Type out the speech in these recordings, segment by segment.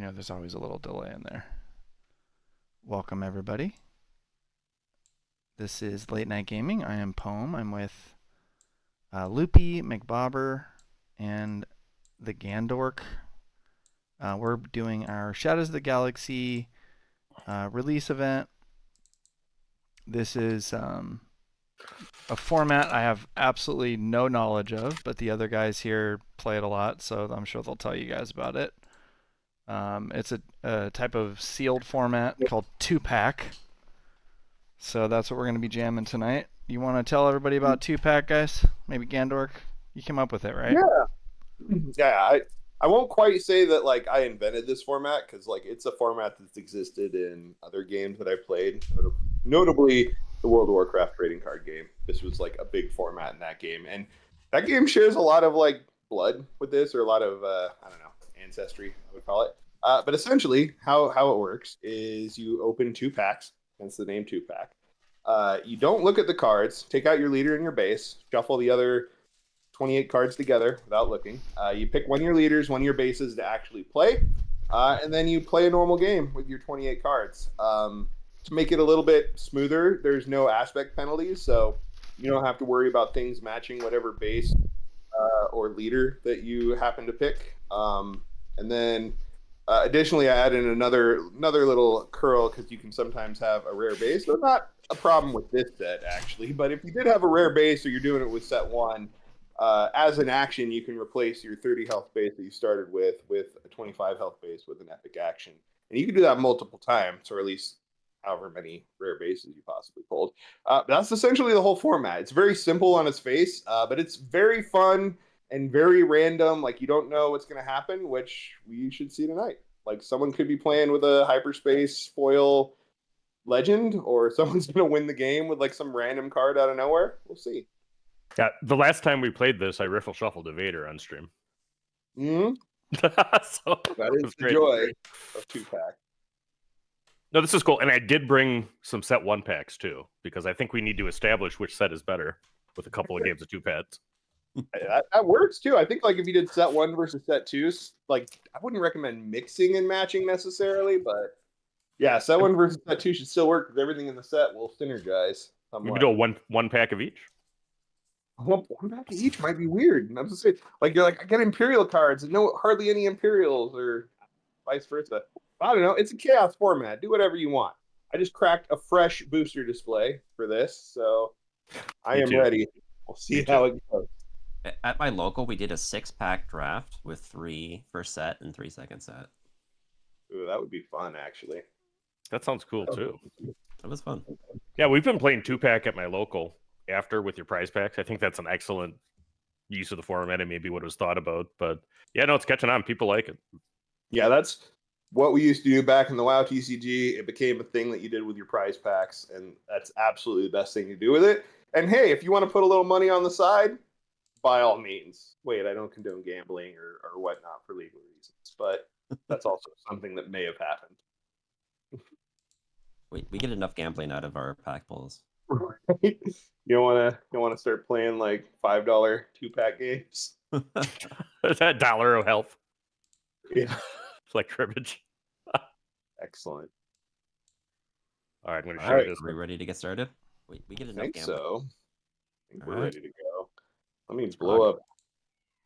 there's always a little delay in there. Welcome, everybody. This is Late Night Gaming. I am Poem. I'm with Loopy, McBobber, and the Gandork. We're doing our Shadows of the Galaxy release event. This is a format I have absolutely no knowledge of, but the other guys here play it a lot, so I'm sure they'll tell you guys about it. It's a type of sealed format called 2-pack. So that's what we're going to be jamming tonight. You want to tell everybody about 2-pack, guys? Maybe Gandork? You came up with it, right? Yeah. I won't quite say that like I invented this format, because like it's a format that's existed in other games that I've played, notably the World of Warcraft trading card game. This was like a big format in that game, and that game shares a lot of like blood with this, or a lot of I don't know, ancestry, I would call it. But essentially, how it works is you open 2-packs. Hence the name 2-pack. You don't look at the cards. Take out your leader and your base. Shuffle the other 28 cards together without looking. You pick one of your leaders, one of your bases to actually play, and then you play a normal game with your 28 cards. To make it a little bit smoother, there's no aspect penalties, so you don't have to worry about things matching whatever base or leader that you happen to pick. And then additionally, I added another little curl, because you can sometimes have a rare base. So not a problem with this set, actually. But if you did have a rare base, or you're doing it with set 1, as an action, you can replace your 30 health base that you started with a 25 health base with an epic action. And you can do that multiple times, or at least however many rare bases you possibly pulled. That's essentially the whole format. It's very simple on its face, but it's very fun and very random. Like, you don't know what's going to happen, which we should see tonight. Like, someone could be playing with a hyperspace foil legend, or someone's going to win the game with like some random card out of nowhere. We'll see. Yeah, the last time we played this, I riffle shuffled a Vader on stream. Mm-hmm. So that is the joy of 2-pack. No, this is cool. And I did bring some set 1-packs too, because I think we need to establish which set is better with a couple of games of 2-packs. That works too. I think like if you did set 1 versus set 2, like I wouldn't recommend mixing and matching necessarily, but yeah, set 1 versus set 2 should still work, because everything in the set will synergize. Maybe do a one pack of each. One pack of each might be weird. I'm just saying, like, you're like, I get Imperial cards and hardly any Imperials, or vice versa. I don't know. It's a chaos format. Do whatever you want. I just cracked a fresh booster display for this, so I am ready. We'll see how it goes. At my local, we did a 6-pack draft with 3 first set and 3 second set. Ooh, that would be fun, actually. That sounds cool too. That was fun. Yeah, we've been playing 2-pack at my local after with your prize packs. I think that's an excellent use of the format, and maybe what it was thought about. But yeah, no, it's catching on. People like it. Yeah, that's what we used to do back in the WoW TCG. It became a thing that you did with your prize packs, and that's absolutely the best thing to do with it. And hey, if you want to put a little money on the side, by all means. Wait, I don't condone gambling or whatnot for legal reasons, but that's also something that may have happened. We get enough gambling out of our pack pulls. Right? You want to start playing like $5 2-pack games? That dollar of health. Yeah. It's like cribbage. Excellent. All right, I'm going to share this. Are we ready to get started? We get enough I think gambling. so. I think we're All right. ready to go. Let me blow up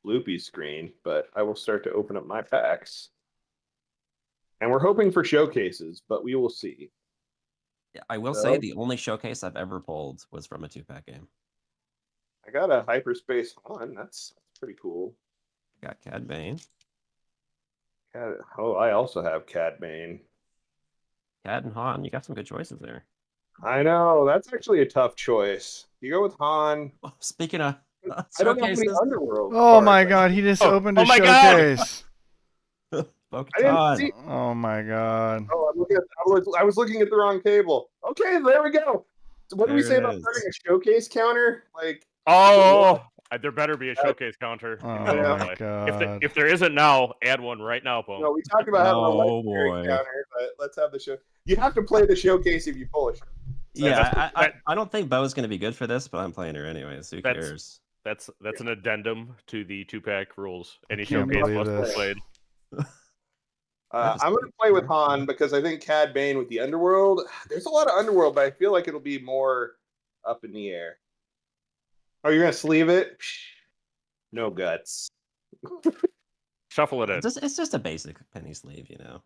Loopy's screen, but I will start to open up my packs. And we're hoping for showcases, but we will see. Yeah, I will say the only showcase I've ever pulled was from a 2-pack game. I got a hyperspace on. That's pretty cool. Got Cad Bane. I also have Cad Bane. Cad and Han, you got some good choices there. I know. That's actually a tough choice. You go with Han. Oh, speaking of I don't know how many Underworld. Oh my god, he just opened a showcase. I didn't see. Oh my god. Oh, I was looking at the wrong table. Okay, there we go. So what do we say about starting a showcase counter? Like, there better be a showcase counter. Oh my god. If there isn't now, add one right now, Paul. No, we talked about having a legendary counter, but let's have the show. You have to play the showcase if you pull it. Yeah, I don't think Bo's going to be good for this, but I'm playing her anyways. Who cares? That's an addendum to the 2-pack rules. Any showcase must be played. I'm going to play with Han because I think Cad Bane with the Underworld. There's a lot of Underworld, but I feel like it'll be more up in the air. Oh, you're going to sleeve it? No guts. Shuffle it in. It's just a basic penny sleeve, you know.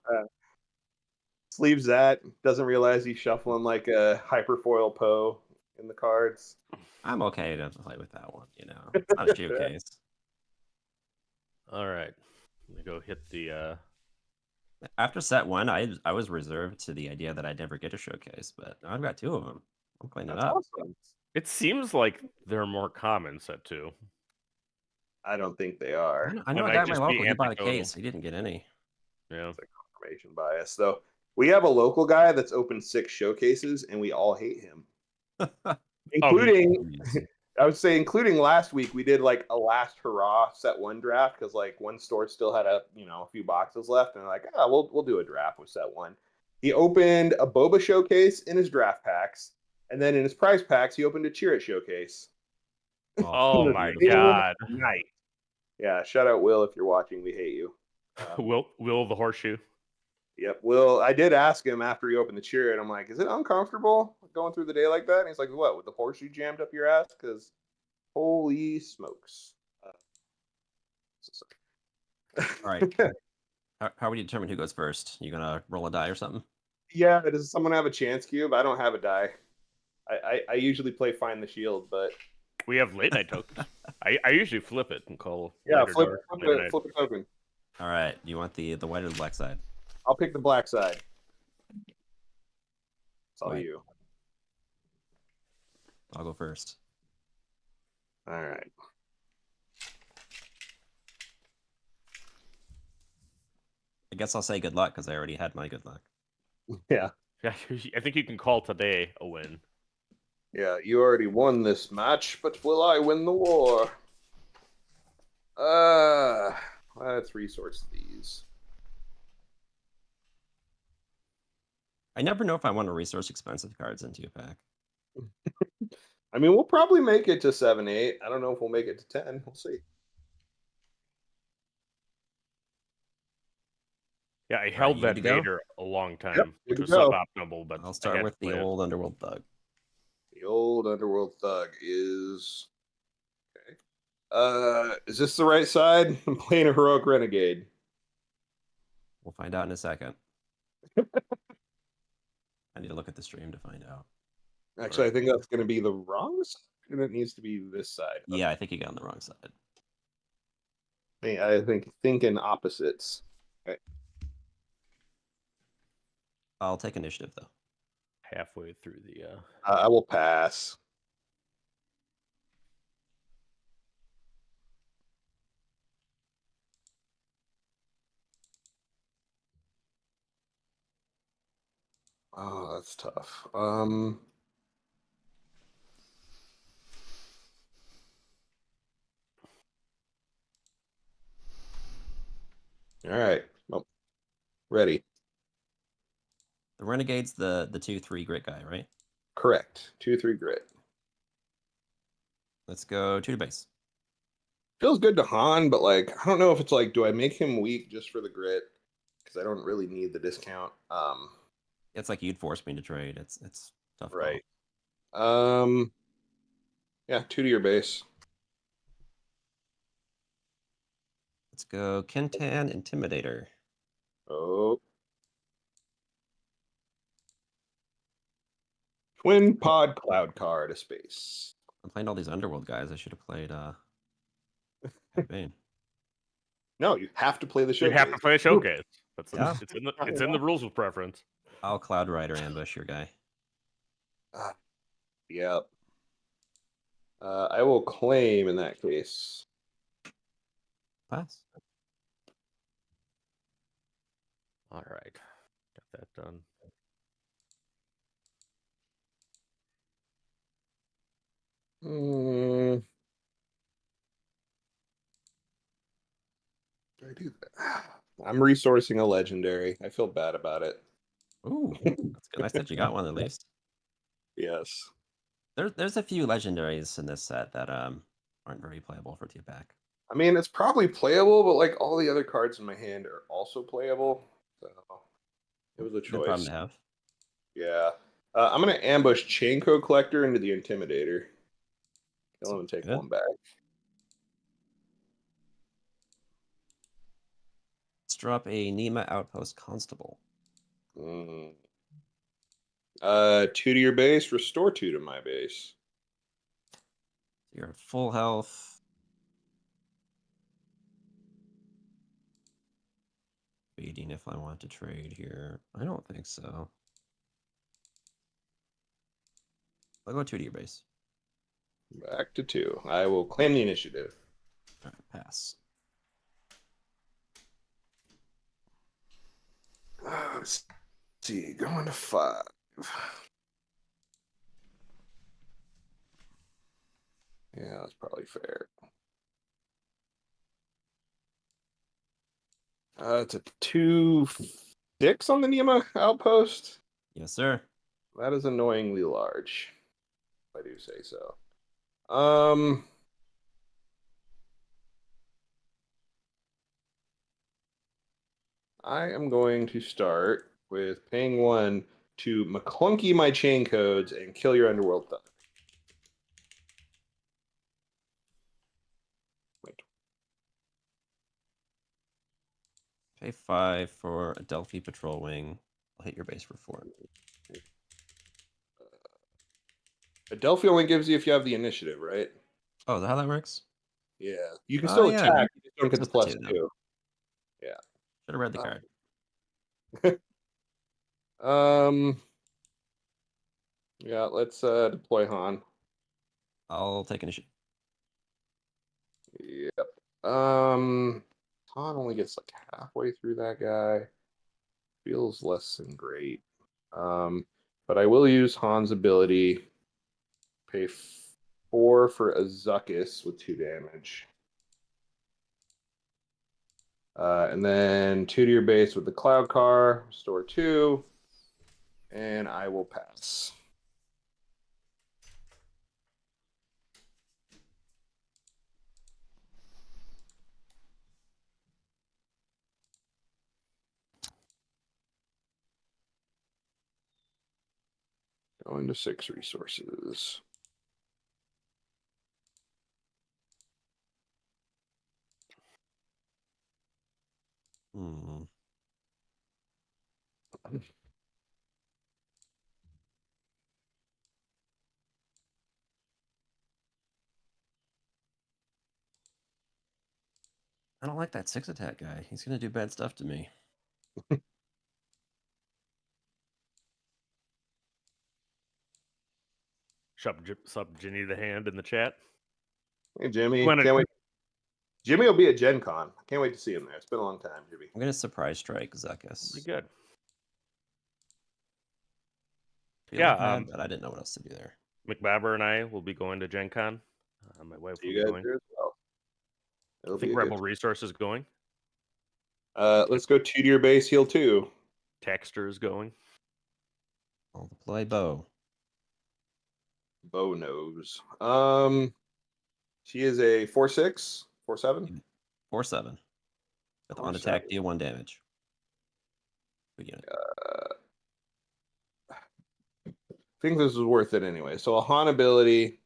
Sleeves that. Doesn't realize he's shuffling like a hyperfoil Poe in the cards. I'm okay to play with that one, you know. It's not a showcase. All right. Let me go hit the. After set 1, I was reserved to the idea that I'd never get a showcase, but now I've got 2 of them. I'm cleaning That's up. awesome. It seems like they're more common set 2. I don't think they are. I know That a guy might at my just be local. He bought a anecdotal. case. He didn't get any. Yeah. It's like confirmation bias. Though we have a local guy that's opened 6 showcases, and we all hate him, including. I would say, including last week, we did like a last hurrah set 1 draft because like one store still had a few boxes left, and like we'll do a draft with set 1. He opened a Boba showcase in his draft packs, and then in his prize packs, he opened a Cheer It showcase. Oh my god! Night. Yeah, shout out Will if you're watching. We hate you. Will the horseshoe? Yep. Will, I did ask him after he opened the Cheer It. I'm like, is it uncomfortable going through the day like that? And he's like, what, with the horseshoe jammed up your ass? Because holy smokes. All right. How would you determine who goes first? You gonna roll a die or something? Yeah, does someone have a chance cube? I don't have a die. I usually play Find the Shield, but We have late night tokens. I usually flip it and call. flip it open. All right. Do you want the white or the black side? I'll pick the black side. It's all White. you. I'll go first. All right. I guess I'll say good luck because I already had my good luck. Yeah. Yeah, I think you can call today a win. Yeah, you already won this match, but will I win the war? Let's resource these. I never know if I want to resource expensive cards into a pack. I mean, we'll probably make it to 7, 8. I don't know if we'll make it to 10. We'll see. Yeah, I held you that good to go? Vader a long time, Yep, which good was to go. suboptimal, but I'll I start had with to play the it. old Underworld Thug. The old Underworld Thug is... Okay. Is this the right side? I'm playing a Heroic Renegade. We'll find out in a second. I need to look at the stream to find out. Actually, I think that's going to be the wrong side, and it needs to be this side. Yeah, I think you got on the wrong side. I think thinking opposites. Okay. I'll take initiative though. Halfway through the. I will pass. Oh, that's tough. All right. Well, ready. The Renegade's the 2/3 grit guy, right? Correct. 2/3 grit. Let's go 2 to base. Feels good to Han, but like I don't know if it's like, do I make him weak just for the grit? Because I don't really need the discount. It's like you'd force me to trade. It's tough. Right. Yeah, 2 to your base. Let's go Kintan Intimidator. Oh. Twin Pod Cloud Card, a space. I'm playing all these Underworld guys. I should have played Bane. No, you have to play the showcase. You have to play a showcase. That's Yeah. It's in the rules of preference. I'll Cloud Rider ambush your guy. Yep. I will claim in that case. Pass. All right, got that done. I do that. I'm resourcing a legendary. I feel bad about it. Ooh, that's good. Nice that you got one at least. Yes. There's a few legendaries in this set that aren't very playable for 2-pack. I mean, it's probably playable, but like all the other cards in my hand are also playable. So it was a Good problem choice. to have. Yeah. I'm going to ambush Chain Code Collector into the Intimidator. Kill him and take Good. one back. Let's drop a Nima Outpost Constable. 2 to your base, restore 2 to my base. You're at full health. Waiting if I want to trade here. I don't think so. I'll go 2 to your base. Back to 2. I will claim the initiative. All right, pass. Let's see, going to 5. Yeah, that's probably fair. It's a 2/6 on the Nima outpost. Yes, sir. That is annoyingly large, if I do say so. I am going to start with paying 1 to McClunky my chain codes and kill your underworld thunder. Wait. Pay 5 for a Delphi Patrol Wing. I'll hit your base for 4. Adelphi only gives you if you have the initiative, right? Oh, is that how that works? Yeah. You can Oh, still yeah. attack, you just don't get the Just the plus 2, then. 2. Yeah. Should have read the card. Yeah, let's deploy Han. I'll take initiative. Yep. Han only gets like halfway through that guy. Feels less than great. But I will use Han's ability. Pay 4 for a Zuckus with 2 damage. And then 2 to your base with the Cloud Car, restore 2, and I will pass. Going to 6 resources. Hmm. I don't like that 6 attack guy. He's going to do bad stuff to me. Sub Ginny the Hand in the chat. Hey, Jimmy. Wanna- Can't wait. Jimmy will be at Gen Con. Can't wait to see him there. It's been a long time, Jimmy. I'm going to surprise strike Zuckus. Pretty good. Feel Yeah, bad, but I didn't know what else to do there. McBabber and I will be going to Gen Con. My wife See will you be guys going. there as well. I It'll think be a Rebel good. Resource is going. Let's go 2 to your base, heal 2. Texter is going. I'll deploy bow. Bow knows. She is a 4/6, 4/7. 4/7. With on 4/7. attack, deal 1 damage. Good unit. I think this is worth it anyway. So a Han ability,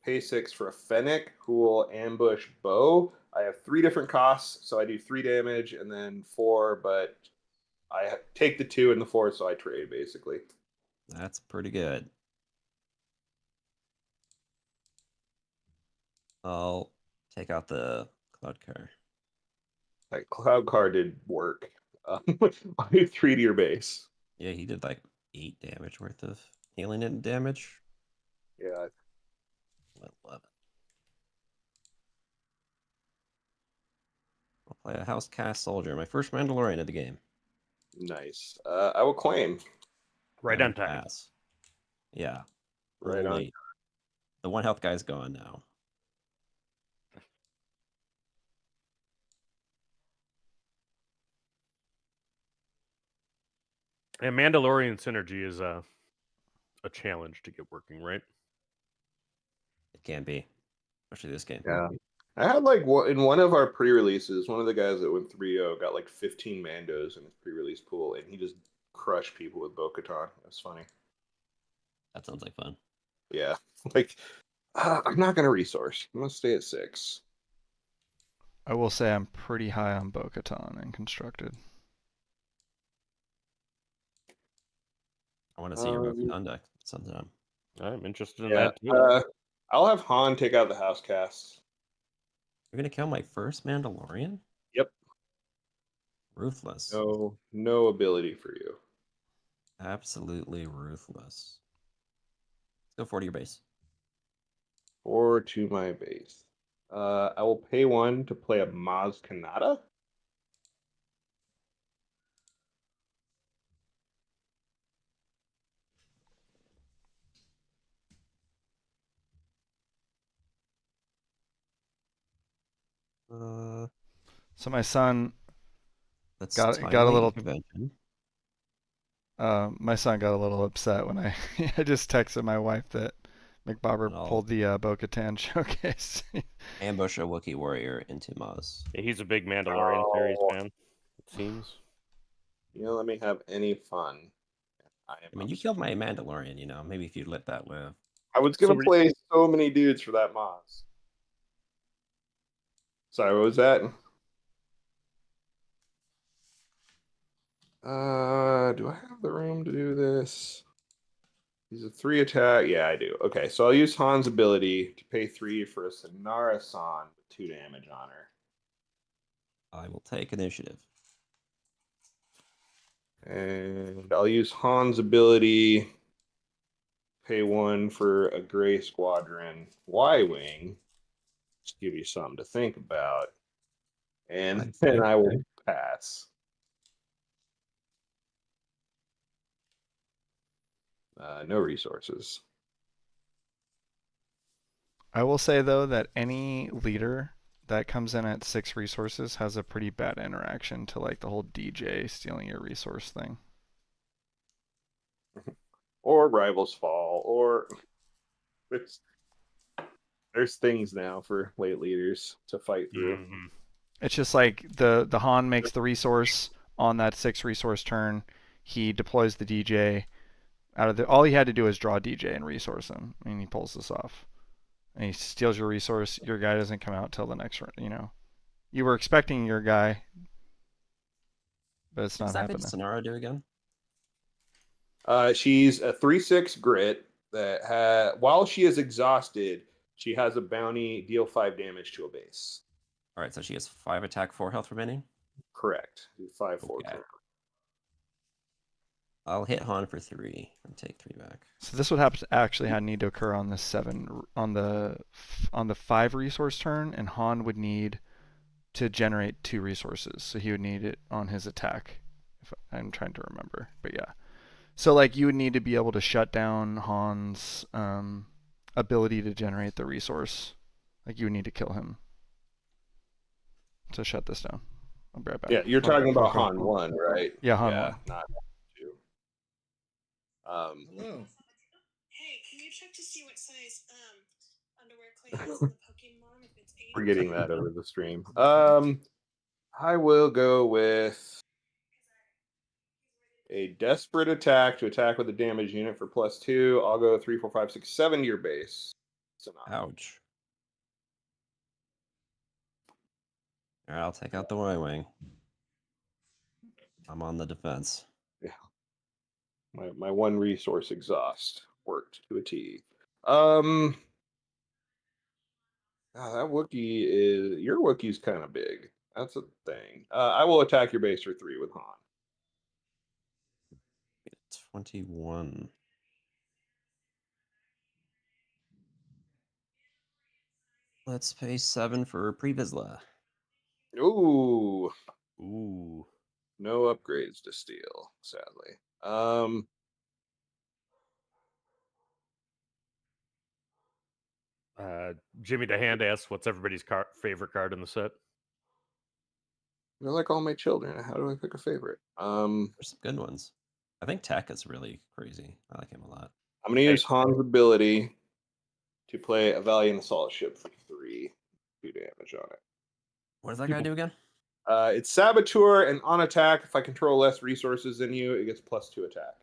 pay 6 for a Fennec who will ambush Bow. I have 3 different costs, so I do 3 damage and then 4, but I take the 2 and the 4, so I trade basically. That's pretty good. I'll take out the Cloud Car. That Cloud Car did work. I do 3 to your base. Yeah, he did like 8 damage worth of healing and damage. Yeah. 11. I'll play a House Cast Soldier, my first Mandalorian of the game. Nice. I will claim. Right I on will time. pass. Yeah. Right on. Late. The 1 health guy's gone now. And Mandalorian synergy is a challenge to get working, right? It can be, especially this game. Yeah. I had like in one of our pre-releases, one of the guys that went 3-0 got like 15 Mandos in his pre-release. pre-release pool, and he just crushed people with Bo-Katan. That's funny. That sounds like fun. Yeah, like I'm not gonna resource. I'm gonna stay at 6. I will say I'm pretty high on Bo-Katan and Constructed. I want to see your Bo-Katan deck sometime. I'm interested in Yeah, that too. I'll have Han take out the house cast. You're gonna kill my first Mandalorian? Yep. Ruthless. No ability for you. Absolutely ruthless. Let's go 4 to your base. 4 to my base. I will pay 1 to play a Maz Kanata. So my son That's got a timely little intervention. my son got a little upset when I I just texted my wife that McBobber I'll pulled the Bo-Katan showcase. ambush a Wookiee warrior into Maz. Yeah, he's a big Mandalorian series fan, it seems. You know, let me have any fun. I mean, you killed my Mandalorian, you know. Maybe if you let that live. I was gonna So play so many dudes for that Maz. Sorry, what was that? Do I have the room to do this? He's a 3 attack. Yeah, I do. Okay, so I'll use Han's ability to pay 3 for a Sonara San with 2 damage on her. I will take initiative. And I'll use Han's ability, pay 1 for a Gray Squadron Y-Wing. Just give you something to think about. And then I will pass. No resources. I will say though that any leader that comes in at 6 resources has a pretty bad interaction to like the whole DJ stealing your resource thing. Or Rivals Fall, or there's things now for late leaders to fight through. Mm-hmm. It's just like the Han makes the resource on that 6 resource turn. He deploys the DJ out of the. All he had to do is draw DJ and resource him, and he pulls this off. And he steals your resource. Your guy doesn't come out till the next round. You know, you were expecting your guy, but it's not Exactly happening. what Sonara do again? She's a 3/6 grit that while she is exhausted, she has a bounty deal 5 damage to a base. All right, so she has 5 attack, 4 health remaining. Correct. 5/4. Okay. I'll hit Han for 3 and take 3 back. So this would have to actually need to occur on the 7 on the 5 resource turn, and Han would need to generate 2 resources. So he would need it on his attack. If I'm trying to remember, but yeah. So like you would need to be able to shut down Han's ability to generate the resource. Like you would need to kill him to shut this down. I'll be right back. Yeah, you're talking about Han 1, right? Yeah, Han 1. Not 2. Hello. Hey, can you check to see what size underwear Clay has in the Pokemon? If it's 8. We're getting that over the stream. I will go with a desperate attack to attack with a damage unit for +2. I'll go 3, 4, 5, 6, 7 to your base. Ouch. All right, I'll take out the Y-Wing. I'm on the defense. Yeah. My 1 resource exhaust worked to a T. That Wookiee is your Wookiee's kind of big. That's a thing. I will attack your base for 3 with Han. 21. Let's pay 7 for Previsla. Ooh. No upgrades to steal, sadly. Jimmy DeHand asks, "What's everybody's favorite card in the set?" They're like all my children. How do I pick a favorite? There's some good ones. I think Tech is really crazy. I like him a lot. I'm gonna use Han's ability to play a Valiant Assault Ship for 3, 2 damage on it. What does that guy do again? It's Saboteur, and on attack, if I control less resources than you, it gets +2 attack.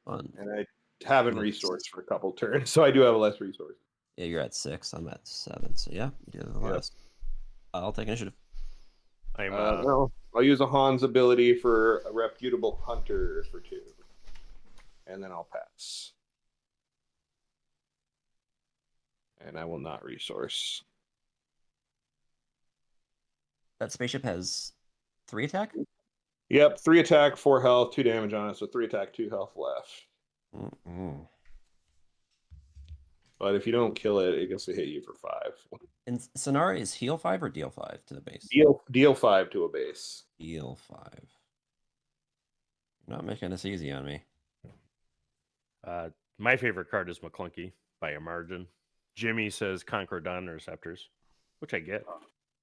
Fun. And I haven't resourced for a couple turns, so I do have less resources. Yeah, you're at 6. I'm at 7. So yeah, you do the Yep. last. I'll take initiative. I'm No, I'll use a Han's ability for a reputable hunter for 2. And then I'll pass. And I will not resource. That spaceship has 3 attack. Yep, 3 attack, 4 health, 2 damage on it, so 3 attack, 2 health left. Mm-mm. But if you don't kill it, it gets to hit you for 5. And Sonara is heal 5 or deal 5 to the base? Deal 5 to a base. Deal 5. You're not making this easy on me. my favorite card is McClunky by a margin. Jimmy says Concordon Receptors, which I get.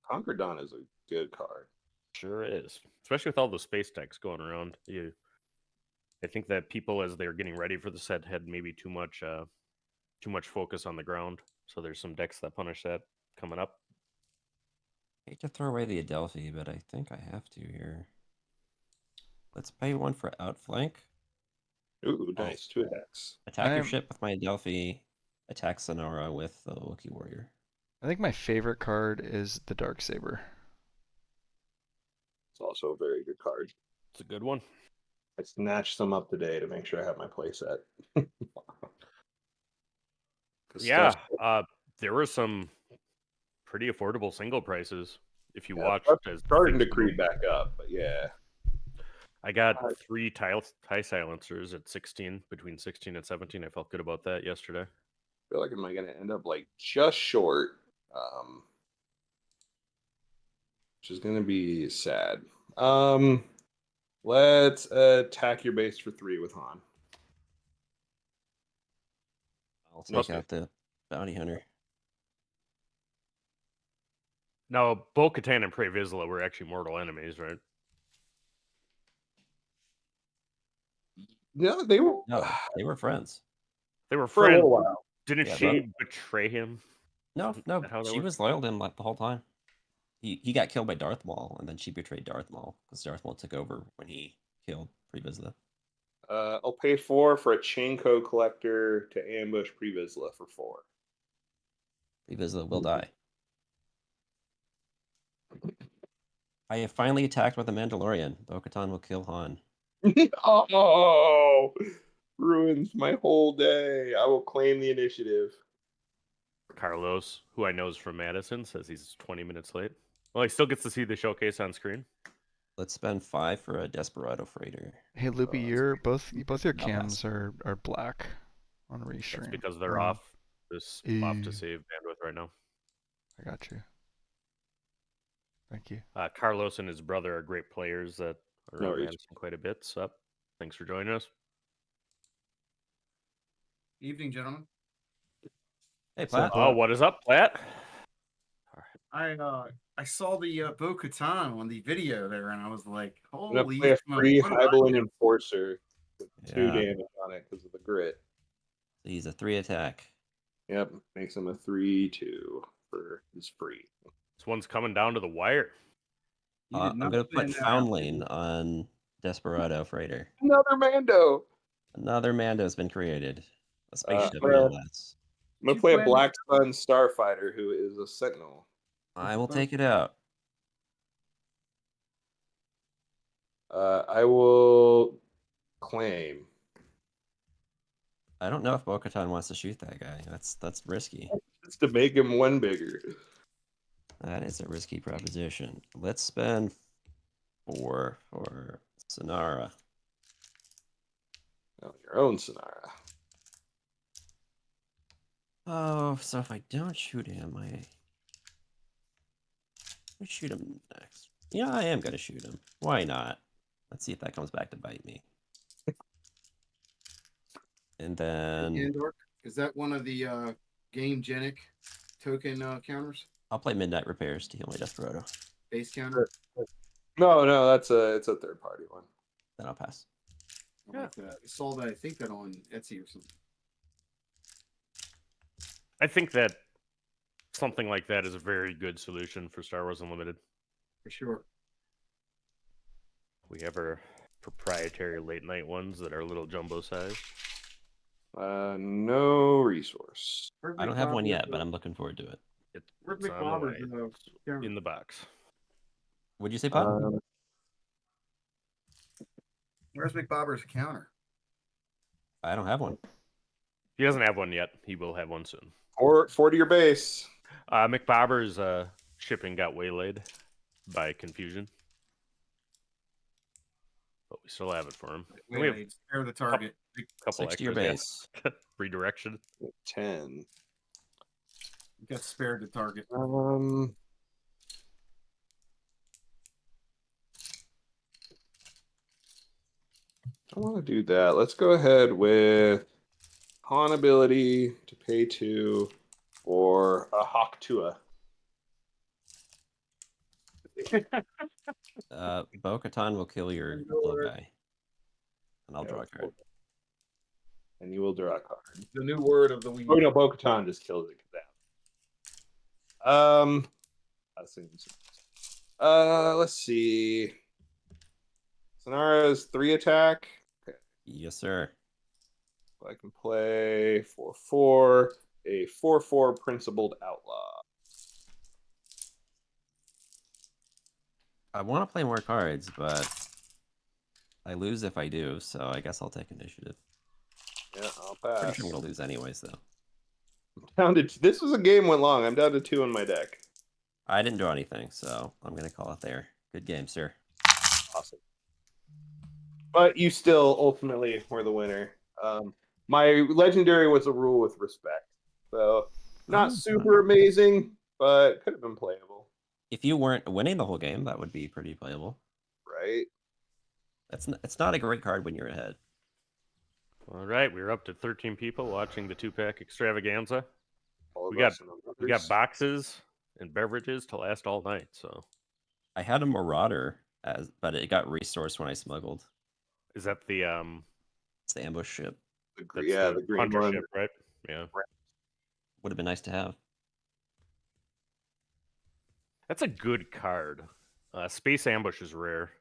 Concordon is a good card. Sure is, especially with all the space decks going around. I think that people, as they're getting ready for the set, had maybe too much focus on the ground. So there's some decks that punish that coming up. I hate to throw away the Adelphi, but I think I have to here. Let's pay 1 for outflank. Ooh, nice. 2 attacks. Attack your ship with my Adelphi. Attack Sonara with the Wookiee Warrior. I think my favorite card is the Darksaber. It's also a very good card. It's a good one. I snatched some up today to make sure I have my play set. Yeah, there were some pretty affordable single prices if you watched. It's starting to creep back up, but yeah. I got 3 tie silencers at 16, between 16 and 17. I felt good about that yesterday. I feel like am I going to end up like just short, which is going to be sad. Let's attack your base for 3 with Han. I'll take out the Bounty Hunter. Now, Bo-Katan and Pre Vizsla were actually mortal enemies, right? No, they were. No, they were friends. They were For a friends. little while. Didn't Yeah, she betray him? No, Is that how that she works? was loyal to him like the whole time. He got killed by Darth Maul, and then she betrayed Darth Maul because Darth Maul took over when he killed Pre Vizsla. I'll pay 4 for a Chainco collector to ambush Pre Vizsla for 4. Pre Vizsla will die. I have finally attacked with a Mandalorian. Bo-Katan will kill Han. Oh, ruins my whole day. I will claim the initiative. Carlos, who I know is from Madison, says he's 20 minutes late. Well, he still gets to see the showcase on screen. Let's spend 5 for a Desperado freighter. Hey Loopy, your both your I'll pass. cams are black on restream. That's because they're off to save bandwidth right now. I got you. Thank you. Carlos and his brother are great players that are No around worries. Madison quite a bit. So thanks for joining us. Evening, gentlemen. Hey, Platt. Oh, what is up, Platt? I saw the Bo-Katan on the video there, and I was like, I'm "Holy!" going to play a smokes, free what did I Hybelin do? Enforcer with 2 Yeah. damage on it because of the grit. He's a 3 attack. Yep, makes him a 3/2 for his free. This one's coming down to the wire. You I'm did not going to put plan that out, Foundling did you? on Desperado freighter. Another Mando. Another Mando has been created. A spaceship, well, no less. I'm going You to play a plan- Black Sun Starfighter who is a Sentinel. I will take it out. I will claim. I don't know if Bo-Katan wants to shoot that guy. That's risky. It's to make him 1 bigger. That is a risky proposition. Let's spend 4 for Sonara. Oh, your own Sonara. Oh, so if I don't shoot him, I shoot him next. Yeah, I am gonna shoot him. Why not? Let's see if that comes back to bite me. And then Andor, is that one of the Game Genic token counters? I'll play Midnight Repairs to heal my Desperado. Base counter? No, it's a 3rd-party one. Then I'll pass. I like that. I saw that. I think that on Etsy or something. I think that something like that is a very good solution for Star Wars Unlimited. for sure. We have our proprietary late night ones that are a little jumbo sized. No resource. Where's I don't have one McBobber's, yet, but I'm looking forward to it. Where's It's on the way. McBobber's, It's camera? in the box. What'd you say, Pop? Where's McBobber's counter? I don't have one. He doesn't have one yet. He will have one soon. Or 40 your base. McBobber's shipping got waylaid by confusion, but we still have it for him. And we have Wait, spare the target. a couple 6 to your extras. base. Redirection. 10. You got spared the target. I want to do that. Let's go ahead with pawn ability to pay 2 for a Hawk Tua. Bo-Katan will kill your little guy. And I'll draw a card. And you will draw a card. The new word of the week. Oh no, Bo-Katan just kills it. Let's see. Sonara's 3 attack. Okay. Yes, sir. I can play 4/4, a 4/4 principled outlaw. I want to play more cards, but I lose if I do, so I guess I'll take initiative. Yeah, I'll Pretty pass. sure I'm gonna lose anyways, though. Down to this was a game went long. I'm down to 2 on my deck. I didn't draw anything, so I'm gonna call it there. Good game, sir. Awesome. But you still ultimately were the winner. My legendary was a rule with respect, so not super amazing, but could have been playable, If you weren't winning the whole game, that would be pretty playable. right? It's not a great card when you're ahead. All right, we're up to 13 people watching the 2-pack extravaganza. All of We got- us and the We got others. boxes and beverages to last all night. So I had a Marauder, but it got resourced when I smuggled. is that the It's the ambush ship. that's Yeah, the the green hunter one. ship, right? Yeah, Would have been nice to have. that's a good card. Space ambush is rare.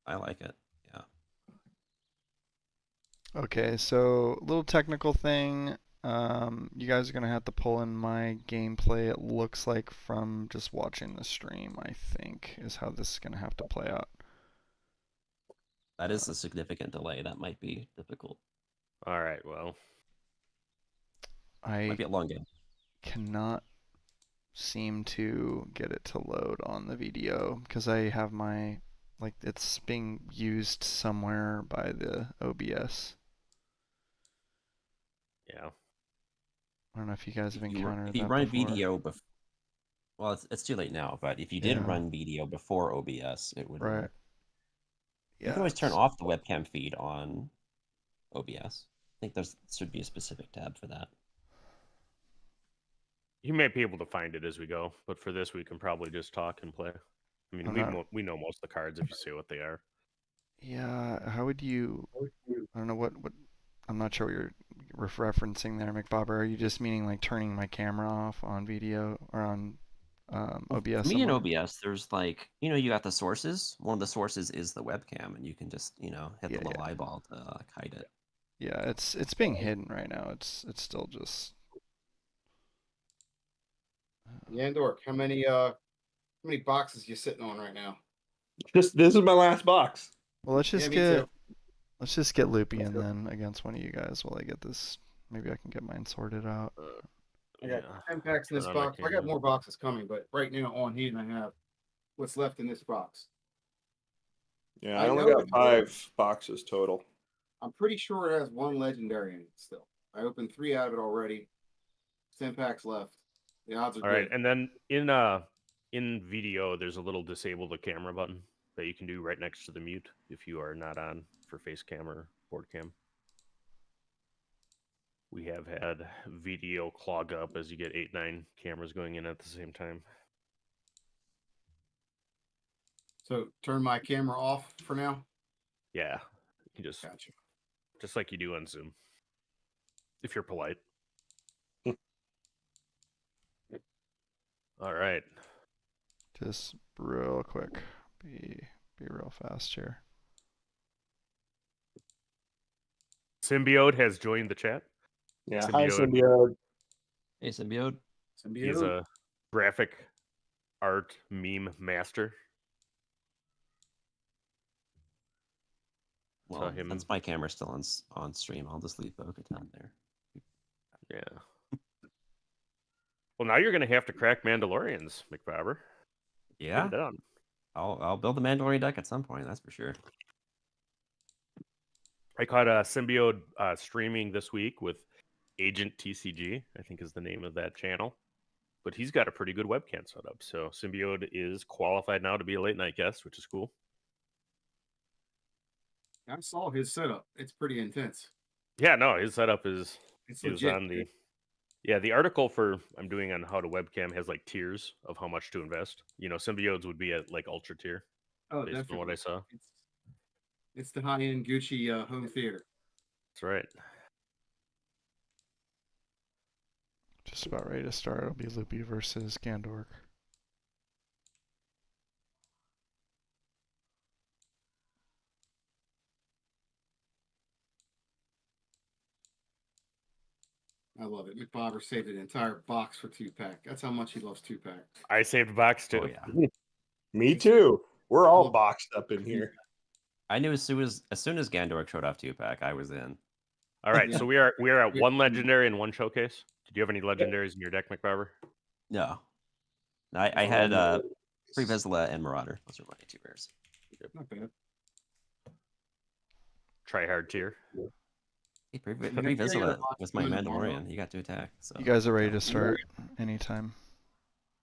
I like it. Yeah. Okay, so little technical thing. You guys are gonna have to pull in my gameplay. It looks like from just watching the stream, I think, is how this is gonna have to play out. That is a significant delay. That might be difficult. All right, well, I Might be a long game. cannot seem to get it to load on the video because I have my, like, it's being used somewhere by the OBS. yeah. I don't know if you guys have If you encountered run that before. video before, well, it's too late now. But if you did Yeah. run video before OBS, it would Right. work. You Yeah. can always turn off the webcam feed on OBS. I think there should be a specific tab for that. You may be able to find it as we go, but for this, we can probably just talk and play. I mean, I'm we not- we know most of the cards if you say what they are. Yeah. How would you? I don't know what. I'm not sure what you're referencing there, McBobber. Are you just meaning like turning my camera off on video or on OBS? For me in somewhere? OBS, there's like, you got the sources. One of the sources is the webcam, and you can just, hit Yeah, the little eyeball to hide it. Yeah, it's being hidden right now. It's still just. Yandork, how many boxes you sitting on right now? This is my last box. Well, let's just Yeah, me get too. let's just get Loopy in then against one of you guys while I get this. Maybe I can get mine sorted out. I got Yeah. 10 packs in this Turn on my box. I got camera. more boxes coming, but right now on hand I have what's left in this box. Yeah, I I only know got it. 5 boxes total. I'm pretty sure it has one legendary in it still. I opened 3 out of it already. 10 packs left. The odds are All right, good. and then in video, there's a little disable the camera button that you can do right next to the mute if you are not on for face cam or board cam. We have had video clog up as you get 8-9 cameras going in at the same time. So turn my camera off for now. Yeah, you just Gotcha. like you do on Zoom, if you're polite. All right, Just real quick. Be real fast here. Symbiote has joined the chat. Yeah, hi Symbiote. Symbiote. Hey, Symbiote. He's a graphic art meme master. Well, him- since my camera's still on stream, I'll just leave Bo-Katan there. Yeah. Well, now you're going to have to crack Mandalorians, McBobber. Yeah, Get it done. I'll build the Mandalorian deck at some point. That's for sure. I caught a Symbiote streaming this week with Agent TCG, I think is the name of that channel. But he's got a pretty good webcam set up. So Symbiote is qualified now to be a late night guest, which is cool. I saw his setup. It's pretty intense. Yeah, no, his setup is It's he was legit. on the article I'm doing on how to webcam has like tiers of how much to invest. Symbiotes would be at like ultra tier Oh, based on what I saw. It's the high end Gucci home theater. That's right. Just about ready to start. It'll be Loopy versus Gandork. I love it. McBobber saved an entire box for 2-pack. That's how much he loves 2-pack. I saved a box too. Oh yeah. Me too. We're all boxed up in here. I knew as soon as Gandork showed off 2-pack, I was in. All right, Yeah. so we are at one legendary and one showcase. Did you have any legendaries in your deck, McBobber? No. I had Free Vizsla and Marauder. Those are my 2 rares. Not bad. Try hard tier. Hey, Free Yeah, Vizsla box was my coming tomorrow. Mandalorian. He got to attack. So You guys are ready to start anytime.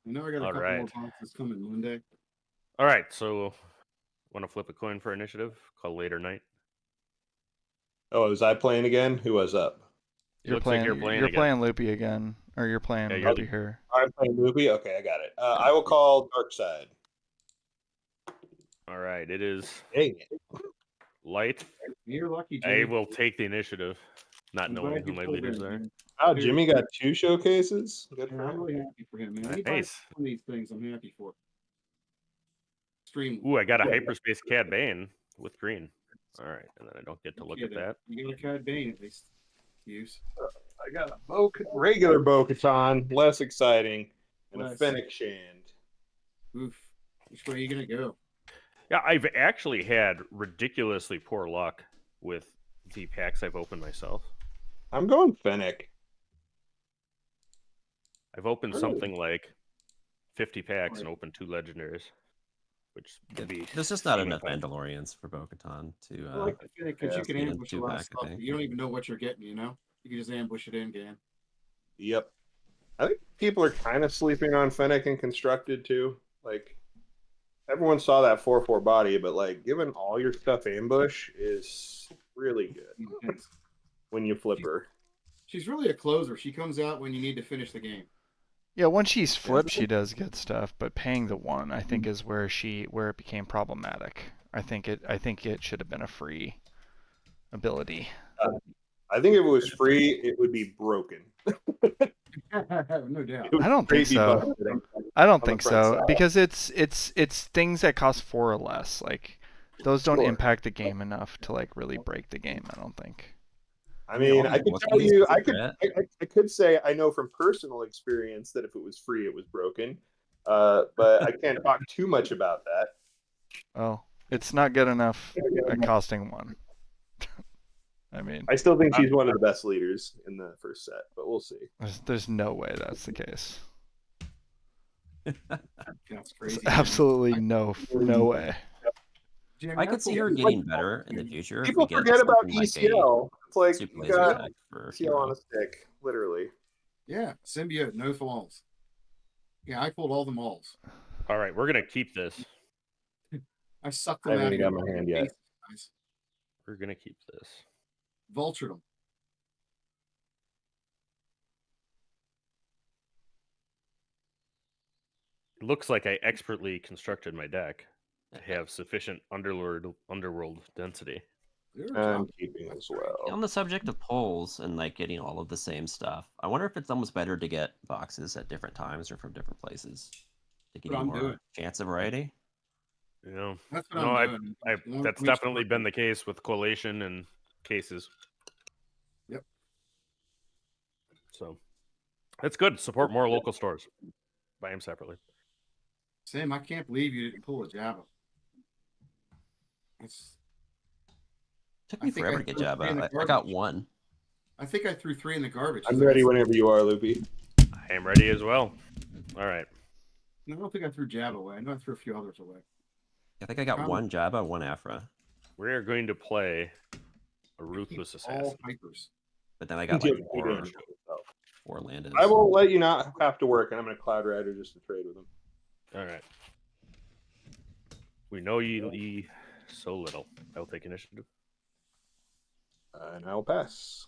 I know I got a couple Alright. more boxes coming Monday. All right, so want to flip a coin for initiative? Call later night. Oh, was I playing again? Who was up? It looks like you're playing again. Loopy again, or you're playing Yeah, you're- Loopy here. I'm playing Loopy. Okay, I got it. I will call Dark Side. All right, it is Dang it. light. You're lucky, I Jimmy. will take the initiative, not I'm knowing glad who you my pulled leaders in, are. man. Oh, Jimmy got 2 showcases. Good Yeah, for I'm him. really happy for him, man. Anybody Nice. one of these things, I'm happy for. Stream. Ooh, I got a hyperspace Cad Bane with green. All right, and then I don't get to look at that. You got a Cad Bane at least to use. I got a regular Bo-Katan, less exciting, and a Less. Fennec Shand. Oof. Which way are you gonna go? Yeah, I've actually had ridiculously poor luck with the packs I've opened myself. I'm going Fennec. I've opened Really? something like 50 packs and opened 2 legendaries, which would be there's just not seeming enough fun. Mandalorians for Bo-Katan to. I like the Fennec because yeah, you can speed ambush a into lot of 2-pack, I stuff. think. You don't even know what you're getting, you know? You can just ambush it in game. Yep. I think people are kind of sleeping on Fennec and Constructed too. Like, everyone saw that 4/4 body, but like, giving all your stuff ambush is really good when you flip her. She's really a closer. She comes out when you need to finish the game. Yeah, once she's flipped, she does good stuff, but paying the 1, I think, is where it became problematic. I think it should have been a free ability. I think if it was free, it would be broken. No doubt. It would I don't think crazy so. busted on- I don't the think front so side. because it's things that cost 4 or less. Like those don't Sure. impact the game enough to like really break the game. I don't think. I mean, I could What's tell the you, least regret? I could say I know from personal experience that if it was free, it was broken. But I can't talk too much about that. Oh, it's not good enough at costing 1. I mean, I still think she's one of the best leaders in the first set, but we'll see. there's no way that's the case. That's crazy. There's absolutely no way. Jimmy, I could see her pulled- getting better in the future. if People we get forget about something like a ECL. It's like Super you laser got tech for ECL on hero. a stick, literally. Yeah, symbiote, no flaws. Yeah, I pulled all the malls. All right, we're gonna keep this. I sucked I them out. haven't of got your my hand yet. face, guys. We're gonna keep this. Vultured them. It looks like I expertly constructed my deck to have sufficient underworld density. I'm keeping as well. On the subject of polls and like getting all of the same stuff, I wonder if it's almost better to get boxes at different times or from different places. Taking What any I'm more doing. chance of variety? You know, That's what no, I'm doing. that's Which definitely one? been the case with collation and cases. Yep. So it's good. Support more local stores. Buy them separately. Sam, I can't believe you didn't pull a Java. It's. Took I me think forever I to get threw three in Jabba. the I got garbage. one. I think I threw 3 in the garbage. I'm ready whenever you are, Loopy. I am ready as well. All right. No, I don't think I threw Java away. I know I threw a few others away. I think I got Probably. one Jabba, one Afra. We're going to play a ruthless All assassin. hypers. But then I got like Yeah, you didn't show yourself. 4 landed. I will let you not have to work, and I'm going to Cloud Rider just to trade with him. All right. We know you so little. I'll take initiative. And I'll pass.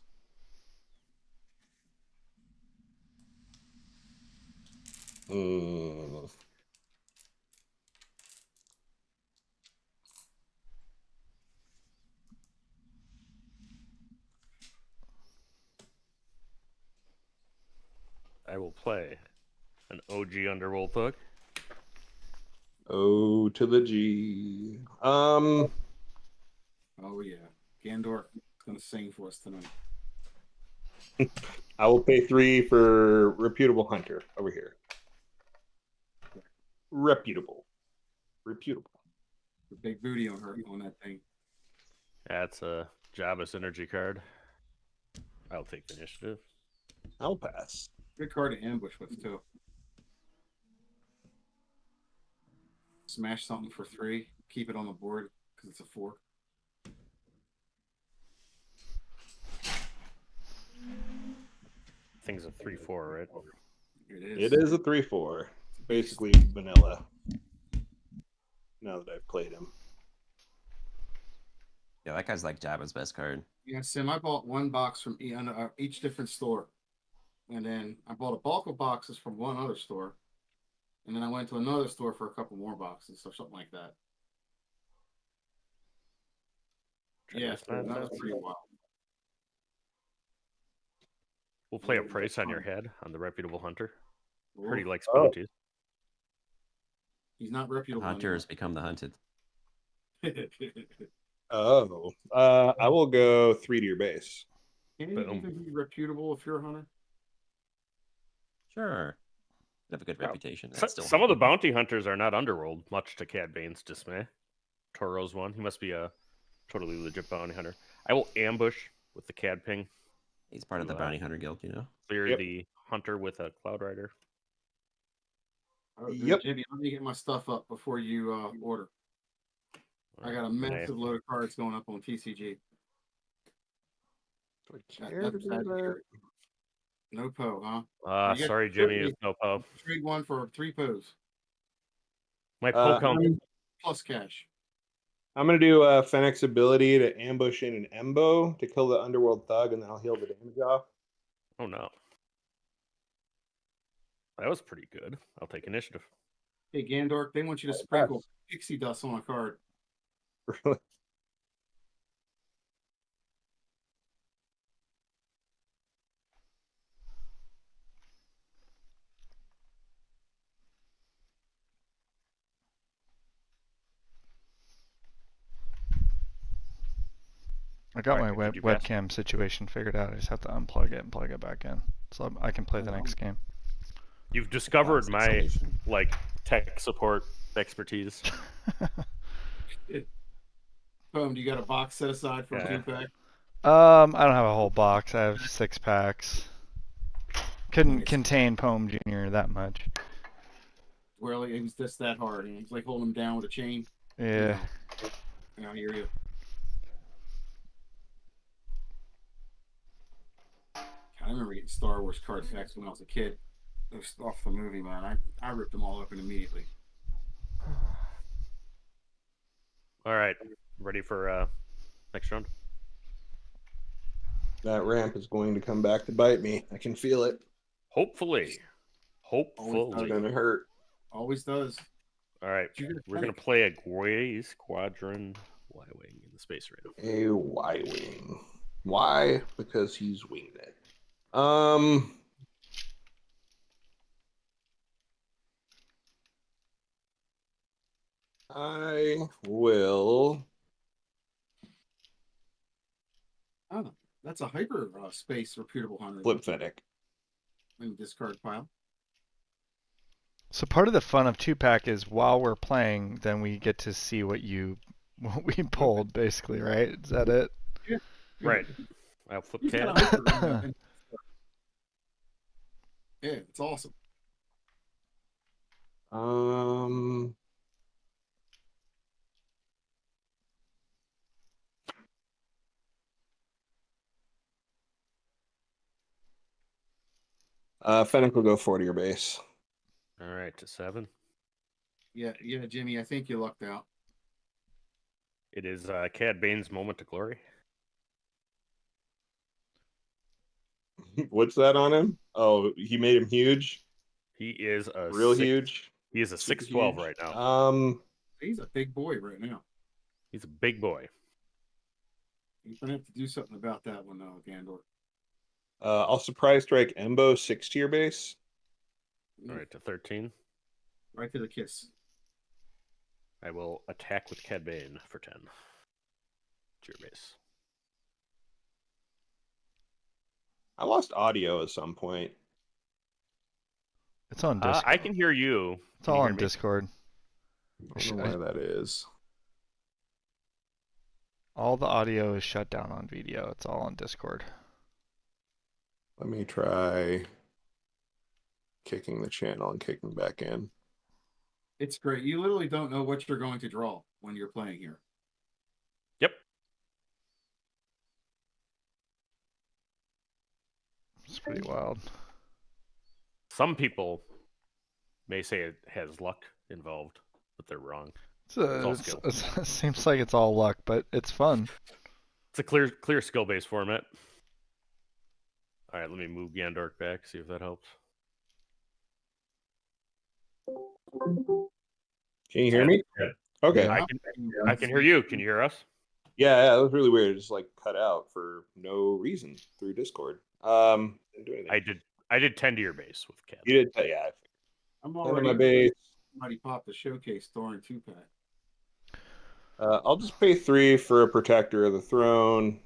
I will play an OG Underworld Thug. O to the G. Oh yeah, Gandor is gonna sing for us tonight. I will pay 3 for Reputable Hunter over here. Reputable. The big booty on her on that thing. That's a Jabba synergy card. I'll take the initiative. I'll pass. Good card to ambush with too. Smash something for 3. Keep it on the board because it's a 4. Thing's a 3/4, right? It It is a 3/4. Basically vanilla. Now that I've played him. Yeah, that guy's like Jabba's best card. Yeah, Sim, I bought 1 box from each different store. And then I bought a bulk of boxes from one other store. And then I went to another store for a couple more boxes or something like that. Yeah, so that was pretty wild. We'll play a price on your head on the Reputable Hunter. Heard he Oof. likes bounties. He's not The reputable. hunter has become the hunted. Oh. I will go 3 to your base. Can you Boom. even be reputable if you're a hunter? Sure. You have a good Well, reputation. That's still Some of the hunting. bounty hunters are not Underworld, much to Cad Bane's dismay. Toro's one. He must be a totally legit bounty hunter. I will ambush with the Cad Ping. He's part of the bounty hunter guild, you know. Clear Yep. the hunter with a Cloud Rider. Oh, dude, Yep. Jimmy, let me get my stuff up before you order. I got a massive load of cards going up on TCG. That's sad to hear. No Poe, huh? You get Sorry, Jimmy. It's no Poe. Trade 1 for 3 Poes My Poe count. plus cash. I'm going to do Fennec's ability to ambush in an Embo to kill the Underworld Thug, and then I'll heal the damage off. Oh, no. That was pretty good. I'll take initiative. Hey, Gandork, they want you to sprinkle pixie dust on a card. Really? I got my Alright, did you pass? webcam situation figured out. I just have to unplug it and plug it back in, so I can play the next game. You've discovered Classic my solution. tech support expertise. Boom, do you got a box set aside for a Yeah. 2-pack? I don't have a whole box. I have 6 packs. Couldn't Nice. contain Poem Jr. that much. Well, it was just that hard. And it's like holding him down with a chain. Yeah. I hear you. I remember getting Star Wars card packs when I was a kid. It was off the movie, man. I ripped them all open immediately. All right. Ready for next round? That ramp is going to come back to bite me. I can feel it. Hopefully. It's Hopefully. going to hurt. Always does. All right. You get a We're going to tank. play a Gray Squadron Y-Wing in the space raid. A Y-Wing. Why? Because he's winged it. I will. Oh, that's a hyper space reputable hunter. Flip Fennec. In the discard pile. So part of the fun of 2-pack is while we're playing, then we get to see what we pulled, basically, right? Is that it? Yeah. Right. I'll flip He's got Cad. a hyper yeah, it's awesome. Fennec will go 4 to your base. All right, to 7. Yeah, Jimmy, I think you lucked out. It is Cad Bane's moment to glory. What's that on him? Oh, he made him huge. He is a Real six, huge. He is a Super 6'12" huge. right now. He's a big boy right now. He's a big boy. You're gonna have to do something about that one, though, Gandor. I'll surprise strike Embo 6 to your base. All right, to 13. Right to the kiss. I will attack with Cad Bane for 10. To your base. I lost audio at some point. It's on Discord. I can hear you. It's Can all you hear on me? Discord. I don't know why that is. All the audio is shut down on video. It's all on Discord. Let me try kicking the channel and kicking back in. It's great. You literally don't know what you're going to draw when you're playing here. Yep. It's pretty wild. Some people may say it has luck involved, but they're wrong. all skill. It seems like it's all luck, but it's fun. It's a clear skill-based format. All right, let me move Gandork back, see if that helps. Can you hear me? Okay. Yeah. I can hear you. Can you hear us? Yeah, that was really weird. It just like cut out for no reason through Discord. Didn't do anything. I did 10 to your base with Cad. You did, yeah. I'm 10 to already my base. somebody popped the showcase Thorin 2-pack. I'll just pay 3 for a Protector of the Throne.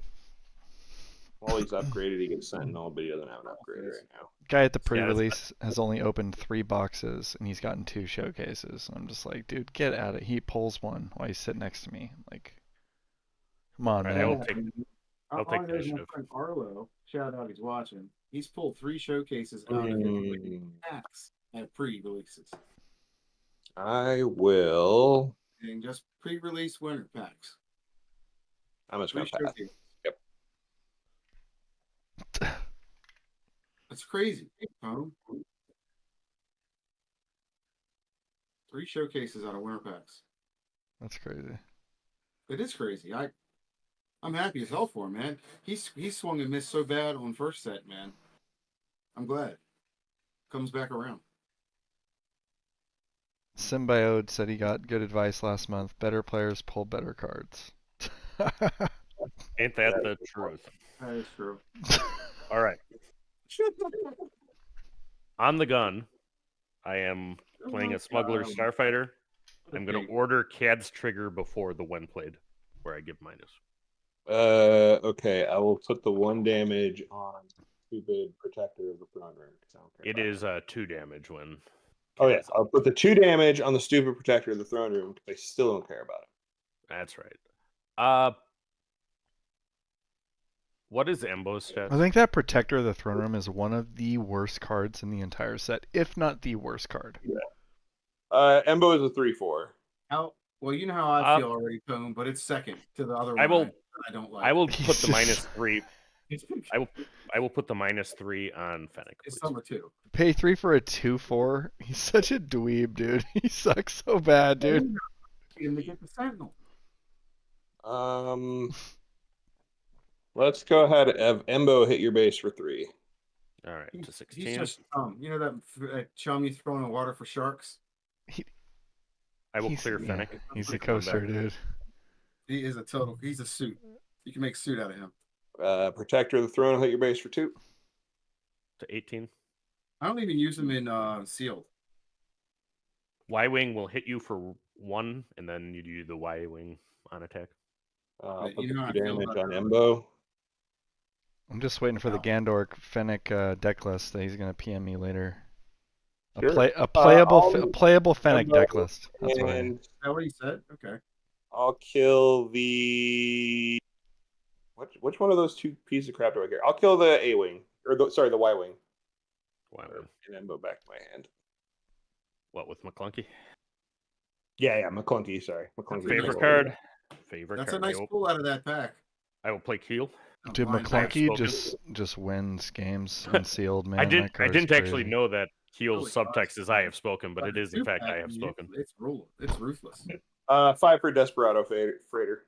While he's upgraded, he gets Sentinel, but he doesn't have an upgrade right now. Guy at the pre-release has only opened 3 boxes and he's gotten 2 showcases. And I'm just like, dude, get at it. He pulls one while he's sitting next to me. Like, come on, Right, man. I'll take the my initiative. friend Arlo, shout out, he's watching. He's pulled 3 showcases out of his packs at pre-releases. I will. And just pre-release winter packs. I'm just 3 going to pass. showcases. Yep. That's crazy. Tom. 3 showcases out of winter packs. That's crazy. It is crazy. I'm happy as hell for him, man. He swung and missed so bad on first set, man. I'm glad. Comes back around. Symbiote said he got good advice last month. Better players pull better cards. Ain't that the truth? That is true. All right. On the gun, I am playing a Smuggler Starfighter. I'm going to order Cad's trigger before the when played, where I give minus. Okay, I will put the 1 damage on stupid Protector of the Throne Room. It is 2 damage when. Oh yeah, I'll put the 2 damage on the stupid Protector of the Throne Room because I still don't care about it. That's right. What is Embo's stats? I think that Protector of the Throne Room is one of the worst cards in the entire set, if not the worst card. Yeah. Embo is a 3/4. Well, you know how I feel already, Tone, but it's second to the other one. I don't like. I will put the -3. I will put the -3 on Fennec. It's number 2. Pay 3 for a 2/4. He's such a dweeb, dude. He sucks so bad, dude. Him to get the Sentinel. Let's go ahead and have Embo hit your base for 3. All right, to 16. He's just you know that chum you throw in the water for sharks? I will clear Fennec. Yeah, he's a coaster, dude. He is he's a suit. You can make a suit out of him. Protector of the Throne will hit your base for 2. To 18. I don't even use him in sealed. Y-Wing will hit you for 1, and then you do the Y wing on attack. I'll You put know the how I 2 feel damage about on that. Embo. I'm just waiting for the Gandork Fennec deck list that he's gonna PM me later. Sure. A playable I'll playable Fennec Embo deck list. That's what I. and Is that what he said? Okay. I'll kill the which one of those 2 pieces of crap do I care? I'll kill the A wing or the Y wing. Y wing. And Embo back to my hand. What with McClunky? Yeah, McClunky. Sorry, McClunky. Favorite card. Favorite That's card. a nice pull out of that pack. I will play Keel. Dude, Blind McClunky spoken. just wins games unsealed, man. I That card didn't is actually crazy. know that Keel's Really subtext is I have spoken, but But it the is in two fact pack, I have spoken. It's ruthless. 5 for Desperado Freighter.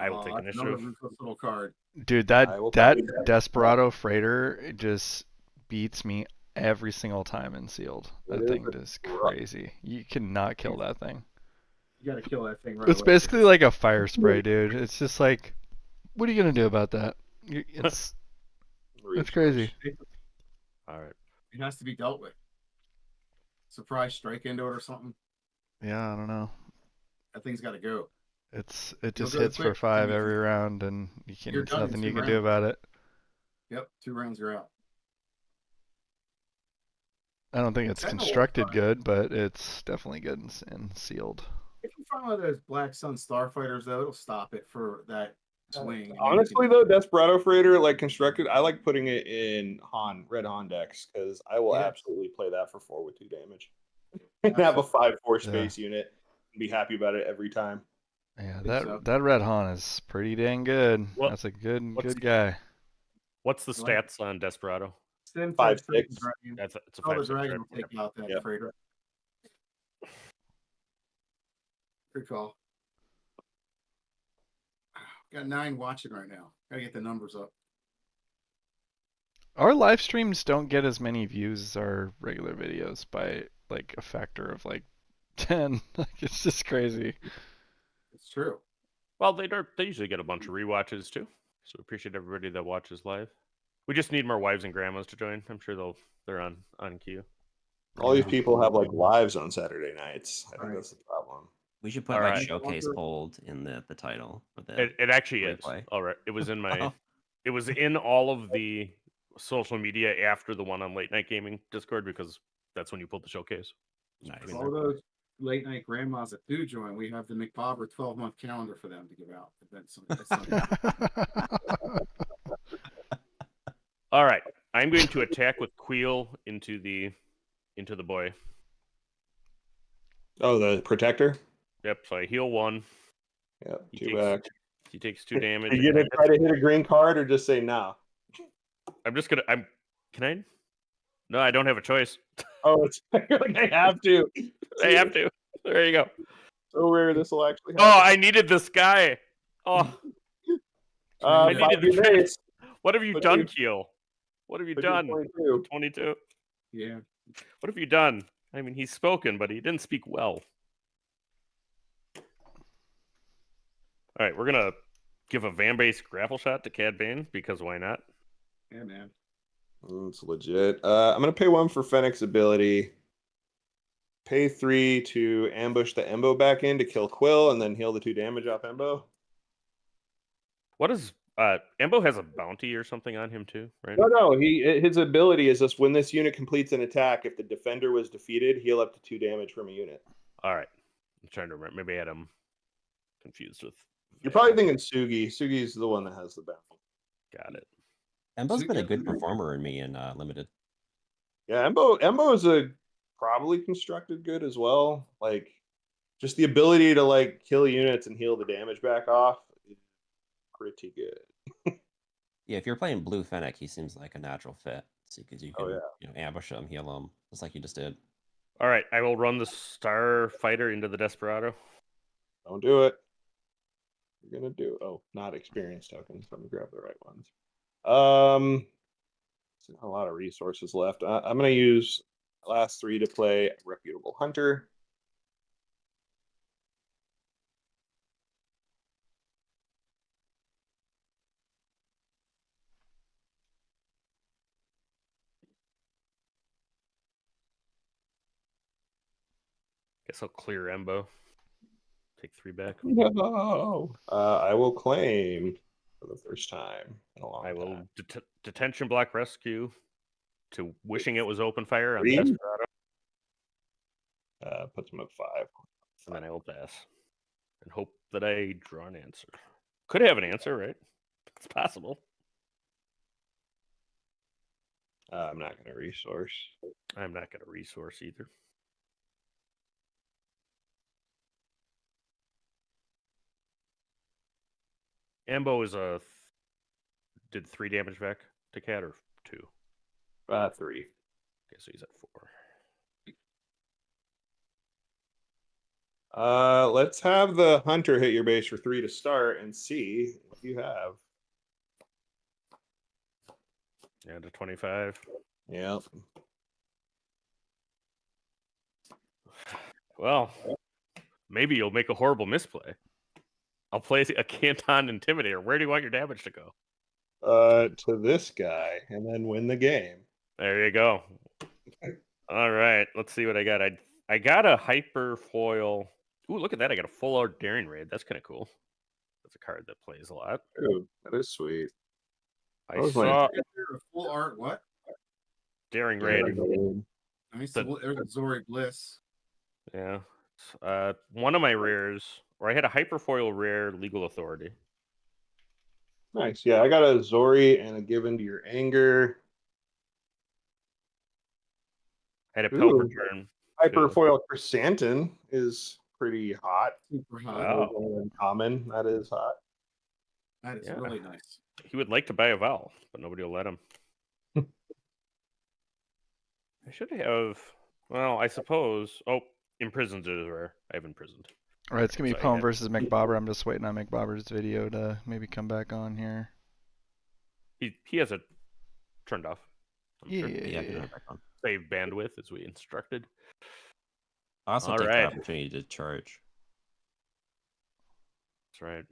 I will take That's another initiative. ruthless little card. Dude, I will that take that. Desperado Freighter just beats me every single time in sealed. That It is thing a is rough- crazy. You cannot kill that thing. You gotta kill that thing right It's away. basically like a fire spray, dude. It's just like, what are you gonna do about that? It's crazy. All right. It has to be dealt with. Surprise strike into it or something. Yeah, I don't know. That thing's got to go. It You'll just go hits for quick, 5 and every round, and You're there's done in nothing 2 you can do rounds. about it. Yep, 2 rounds, you're out. I don't think it's That will constructed fly. good, but it's definitely good and sealed. If you find one of those Black Sun Starfighters, though, it'll stop it for that swing. and then you Honestly, can- though, Desperado Freighter, like constructed, I like putting it in Red Han decks because I will Yeah. absolutely play that for 4 with 2 damage. And have a 5/4 Yeah. space unit and be happy about it every time. Yeah, think so. that Red Han is pretty dang good. Well, That's a good what's- guy. What's the I like stats on Desperado? Sim 5/6. said Dragon. That's it's a Oh, the 5/6, dragon right? will take out that Yep. freighter. Good call. Got 9 watching right now. Gotta get the numbers up. Our live streams don't get as many views as our regular videos by like a factor of like 10. Like it's just crazy. It's true. Well, they usually get a bunch of rewatches too. So appreciate everybody that watches live. We just need more wives and grandmas to join. I'm sure they're on queue. All these people have like lives on Saturday nights. I think Right. that's the problem. We should put All like right. showcase pulled in the title for the It actually is. replay. All right. It was in my. Oh. It was in all of the social media after the one on Late Night Gaming Discord because that's when you pulled the showcase. Nice. All those late night grandmas that do join, we have the McBobber 12-month calendar for them to give out. That's something. All right. I'm going to attack with Queel into the boy. Oh, the Protector? Yep. So I heal 1. Yep, He 2 takes- back. He takes 2 damage. Are you going to try to hit a green card or just say no? I'm just gonna. Can I? No, I don't have a choice. Oh, it's like I have to. I have to. There you go. So rare this will actually Oh, happen. I needed this guy. Oh, I needed Five the your trade. base. What have you Put done, your- Keel? What have you Put your done? 22. 22. Yeah. What have you done? I mean, he's spoken, but he didn't speak well. All right, we're gonna give a van base grapple shot to Cad Bane because why not? Yeah, man. It's legit. I'm going to pay 1 for Fennec's ability. Pay 3 to ambush the Embo back in to kill Quill and then heal the 2 damage off Embo. What is Embo has a bounty or something on him too, right? No. His ability is just when this unit completes an attack, if the defender was defeated, heal up to 2 damage from a unit. All right, I'm trying to remember. Maybe I had him confused with. You're probably thinking Sugi. Sugi's the one that has the bounty. Got it. Embo's So been a you good get- performer in me in limited. Yeah, Embo is a probably constructed good as well. Like just the ability to like kill units and heal the damage back off is pretty good. Yeah, if you're playing blue Fennec, he seems like a natural fit. See, because you Oh, can yeah. ambush him, heal him, just like you just did. All right, I will run the Star Fighter into the Desperado. Don't do it. You're gonna do not experience tokens. Let me grab the right ones. There's not a lot of resources left. I'm gonna use the last 3 to play Reputable Hunter. Guess I'll clear Embo. Take 3 back. No. I will claim for the first time in a long I time. will detention block rescue to wishing it was open fire on the Three? Desperado, Puts him at 5. and then I will pass and hope that I draw an answer. Could have an answer, right? It's possible. I'm not going to resource. I'm not going to resource either. Ambo is did 3 damage back to Cat or 2? 3. Okay, so he's at 4. Let's have the hunter hit your base for 3 to start and see what you have. Yeah, to 25. Yep. Well, maybe you'll make a horrible misplay. I'll play a Canton Intimidator. Where do you want your damage to go? To this guy, and then win the game. There you go. All right, let's see what I got. I got a hyper foil. Ooh, look at that! I got a full art Daring Raid. That's kind of cool. That's a card that plays a lot. Ooh, that is sweet. I That was my saw A full art what? Daring Raid. I mean, so there's Zori Bliss. Yeah. One of my rares, or I had a hyperfoil rare Legal Authority. Nice. Yeah, I got a Zori and a Given to Your Anger. I had a Ooh. Pelt Return. Hyperfoil Chrysanthemum is pretty hot. Super hot. Wow. Uncommon. That is hot. That is Yeah. really nice. He would like to buy a Vowel, but nobody will let him. I should have. Well, I suppose. Oh, Imprisoned is rare. I have Imprisoned. All right, it's gonna be So I Poem had- versus McBobber. I'm just waiting on McBobber's video to maybe come back on here. He has it turned off. I'm Yeah. sure. Yeah, I can turn it back on. Save bandwidth as we instructed. I also All take right. the opportunity to charge. That's right.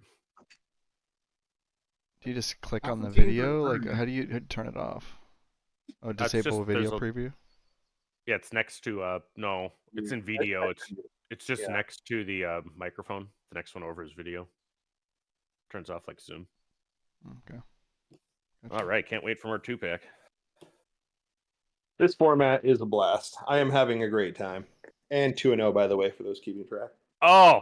Do you just click How on the can you video? Like, return it? how do you turn it off? Oh, That's disable just- video there's a- preview. Yeah, it's next to no, it's in video. It's just Yeah. next to the microphone. The next one over is video. Turns off like Zoom. Okay. All right, can't wait for more 2-pack. This format is a blast. I am having a great time. And 2-0, by the way, for those keeping track. Oh,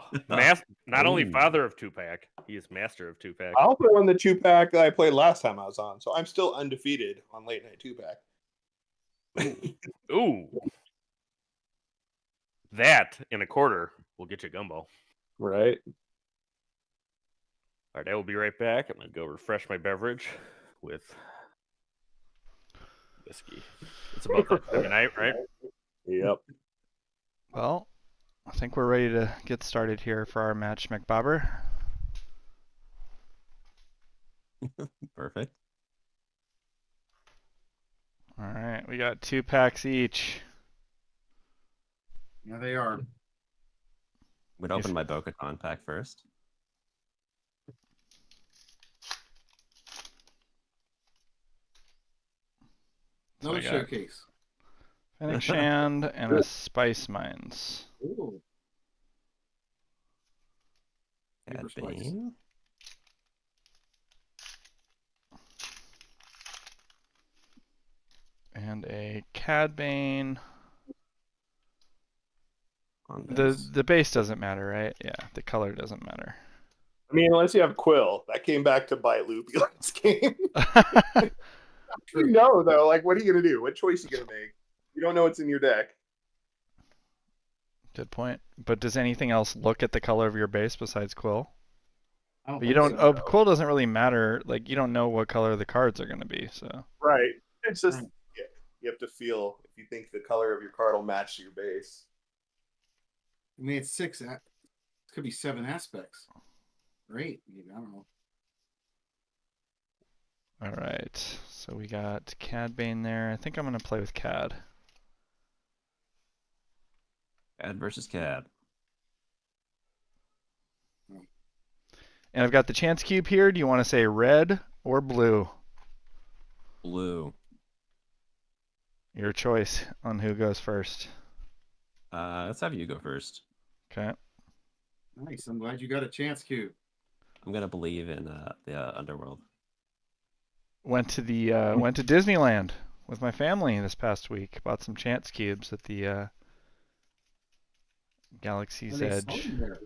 not only Ooh. father of 2-pack, he is master of 2-pack. I also won the 2-pack that I played last time I was on, so I'm still undefeated on late night 2-pack. Ooh, that in a quarter will get you gumbo. Right? All right, I will be right back. I'm gonna go refresh my beverage with whiskey. It's about that time of night, right? Yep. Well, I think we're ready to get started here for our match, McBobber. Perfect. All right, we got 2 packs each. Yeah, they are. Would open my Bo-Katan pack first. So No I got showcase. Fennec Shand and a Spice Mines. Ooh. Cad Super spice. Bane. And a Cad Bane. On The this. the base doesn't matter, right? Yeah, the color doesn't matter. I mean, unless you have Quill. That came back to bite Loopy last game. You know, though, like, what are you going to do? What choice are you going to make? You don't know what's in your deck. Good point. But does anything else look at the color of your base besides Quill? I don't But you think don't. so. Oh, Quill doesn't really matter. Like you don't know what color the cards are going to be. So Right. It's just, Right. yeah, you have to feel if you think the color of your card will match your base. I mean, it's 6. It could be 7 aspects. Great. Maybe. I don't know. all right. So we got Cad Bane there. I think I'm going to play with Cad. Cad versus Cad. And I've got the chance cube here. Do you want to say red or blue? Blue. Your choice on who goes first. Let's have you go first. Okay. Nice. I'm glad you got a chance, Q. I'm gonna believe in the underworld. Went to Disneyland with my family this past week. Bought some chance cubes at the Galaxy's And they sold Edge. them there.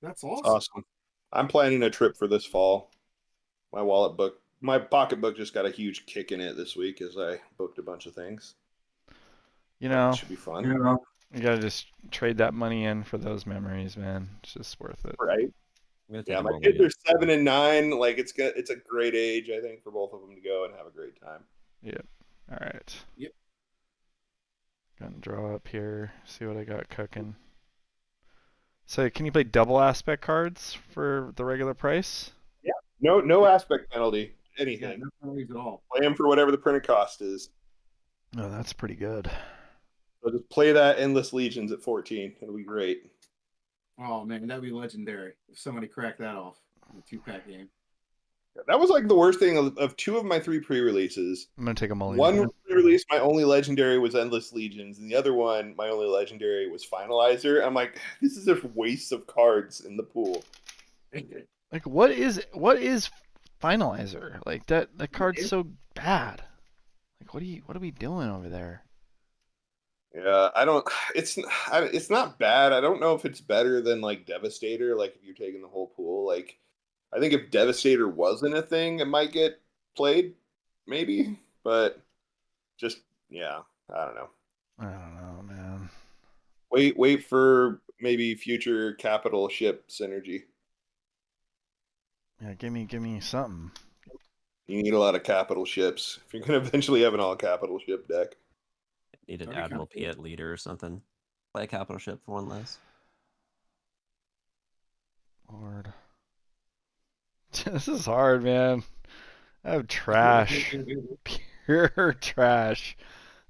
That's It's awesome. awesome. I'm planning a trip for this fall. My pocketbook just got a huge kick in it this week as I booked a bunch of things. You But it know, should be fun, you gotta just trade that money in for those memories, man. It's just worth it. right? I'm gonna take Yeah, a my kids mulligan. are 7 and 9. Like it's a great age, I think, for both of them to go and have a great time. Yep. All right. Yep. Gonna draw up here. See what I got cooking. So, can you play double aspect cards for the regular price? Yeah. No aspect penalty. Yeah, Anything. no penalties at all. Play them for whatever the printed cost is. Oh, that's pretty good. So just play that Endless Legions at 14. It'll be great. Oh man, that'd be legendary if somebody cracked that off in a 2-pack game. That was like the worst thing of 2 of my 3 pre-releases. I'm gonna take a mulligan. One pre-release, my only legendary was Endless Legions, and the other one, my only legendary was Finalizer. I'm like, this is a waste of cards in the pool. Like, what is Finalizer? Like that card's so bad. Like, what are we doing over there? Yeah, I don't. It's not bad. I don't know if it's better than like Devastator. Like if you're taking the whole pool, like I think if Devastator wasn't a thing, it might get played, maybe. But just yeah, I don't know. I don't know, man. Wait for maybe future capital ship synergy. Yeah, give me something. You need a lot of capital ships if you're going to eventually have an all capital ship deck. Need an That'd be Admiral kinda Piet leader or something. Play a capital ship for one less. Lord. This is hard, man. I have trash. Pure trash.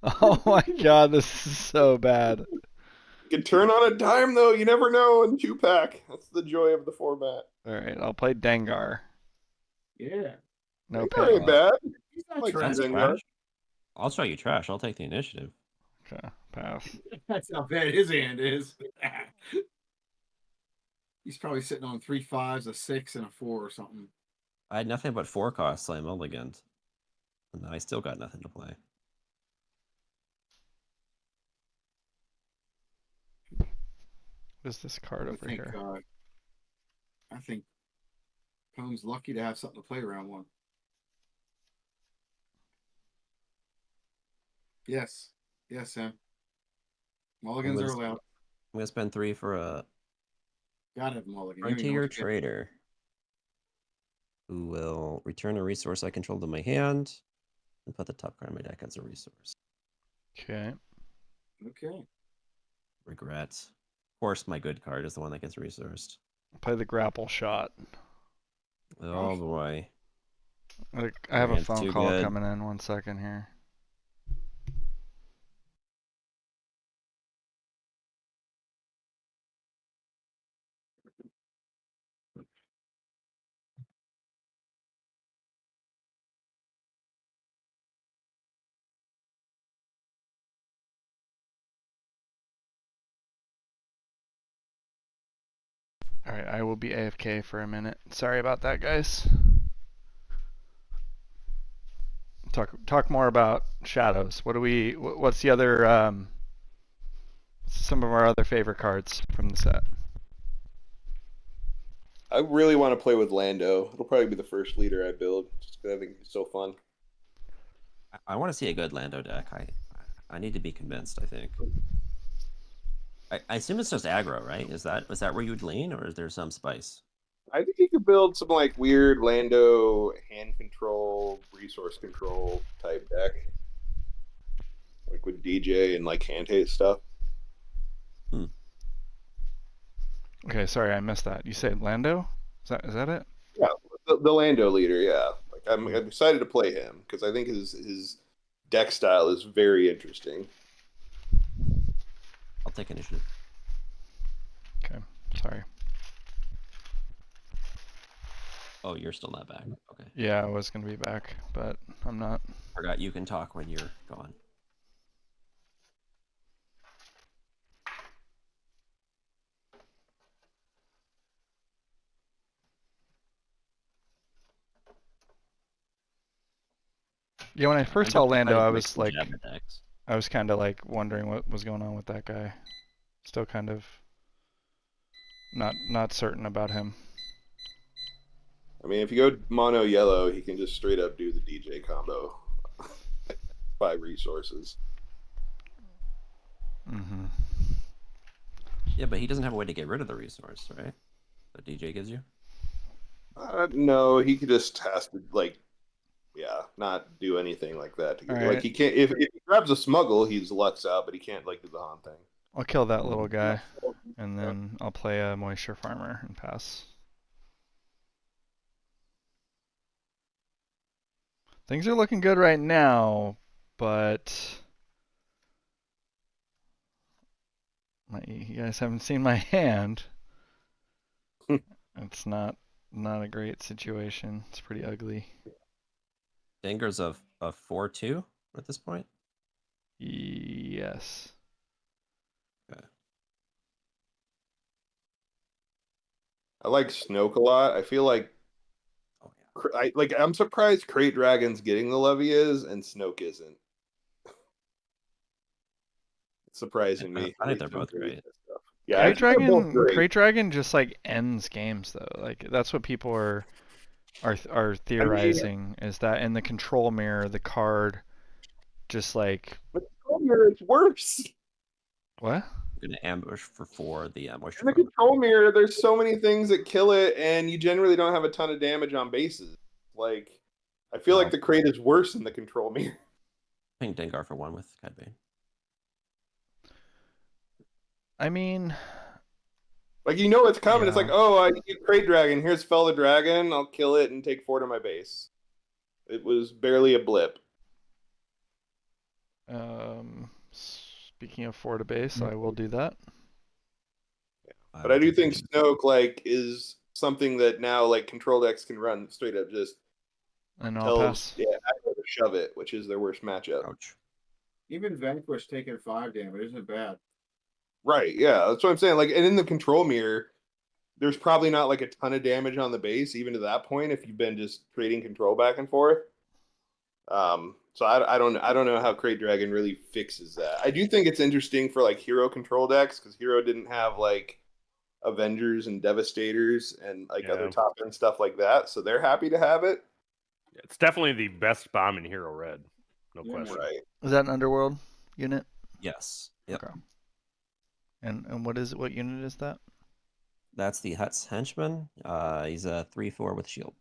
Oh my god, this is so bad. You can turn on a dime though. You never know in 2-pack. That's the joy of the format. Alright, I'll play Dengar. Yeah. No Dengar ain't pay. bad. He's not Like trash. That's Dengar. trash. I'll show you trash. I'll take the initiative. Okay, pass. That's how bad his hand is. He's probably sitting on 3 5s, a 6, and a 4 or something. I had nothing but 4 costs, so I mulliganed. And I still got nothing to play. What is this card over here? I think Combs lucky to have something to play around one. Yes. Yes, Sam. Mulligans are allowed. I'm gonna spend 3 for a Gotta have a mulligan. Frontier Trader, who will return a resource I control to my hand and put the top card of my deck as a resource. Okay. Okay. Regret. Of course, my good card is the one that gets resourced. Play the grapple shot. Oh boy. I have a Hand's phone too call good. coming in. 1 second here. Alright, I will be AFK for a minute. Sorry about that, guys. Talk more about shadows. What's the other some of our other favorite cards from the set? I really want to play with Lando. It'll probably be the first leader I build, just because I think it's so fun. I want to see a good Lando deck. I need to be convinced, I think. I assume it's just aggro, right? Is that where you'd lean, or is there some spice? I think you could build some like weird Lando hand control, resource control type deck, like with DJ and like hand hate stuff. Okay, sorry, I missed that. You said Lando? Is that it? Yeah, the Lando leader. Yeah, like I'm excited to play him because I think his deck style is very interesting. I'll take initiative. Okay, sorry. Oh, you're still not back. Okay. Yeah, I was gonna be back, but I'm not. Forgot you can talk when you're gone. Yeah, when I first saw Lando, I was like, Jabba decks. I was kind of like wondering what was going on with that guy. Still kind of not certain about him. I mean, if you go mono yellow, he can just straight up do the DJ combo. 5 resources. Mm-hmm. Yeah, but he doesn't have a way to get rid of the resource, right? That DJ gives you. No, he could just has to not do anything like that. All Like right. he can't if he grabs a smuggle, he's Lux out, but he can't like do the Han thing. I'll kill that little guy, and then I'll play a Moisture Farmer and pass. Things are looking good right now, but you guys haven't seen my hand. It's not a great situation. It's pretty ugly. Danger's a 4/2 at this point. Yes. Okay. I like Snoke a lot. I feel like Oh yeah. I'm surprised Crate Dragon's getting the levy is and Snoke isn't. It's surprising me. I think they're both great. Yeah, I think they're both great. Crate Dragon just like ends games though. Like that's what people are theorizing is that in the control mirror the card just like But Control Mirror is worse. what? I'm gonna ambush for 4 the moisture. In the Farmer. Control Mirror, there's so many things that kill it, and you generally don't have a ton of damage on bases. Like, I feel like the Crate is worse in the Control Mirror. I think Dengar for 1 with Cad Bane. I mean, Like, you know it's coming. Yeah. It's like, oh, I get Crate Dragon. Here's Fell the Dragon. I'll kill it and take 4 to my base. It was barely a blip. speaking of 4 to base, I will do that. But I do think Snoke, like, is something that now, like, Control decks can run straight up just And I'll pass. Yeah, I to shove it, which is their worst matchup. Ouch. Even Vanquish taking 5 damage isn't bad. Right, yeah, that's what I'm saying. Like, and in the Control Mirror, there's probably not like a ton of damage on the base, even to that point, if you've been just trading control back and forth. So I don't know how Crate Dragon really fixes that. I do think it's interesting for like hero control decks because hero didn't have like Avengers and Devastators and like other top end stuff like that, so they're happy to have it. It's definitely the best bomb in Hero Red, no Yeah, question. Right. Is that an Underworld unit? Yes. Yep. Okay. And what is it? What unit is that? That's the Hutt's henchman. He's a 3/4 with shield.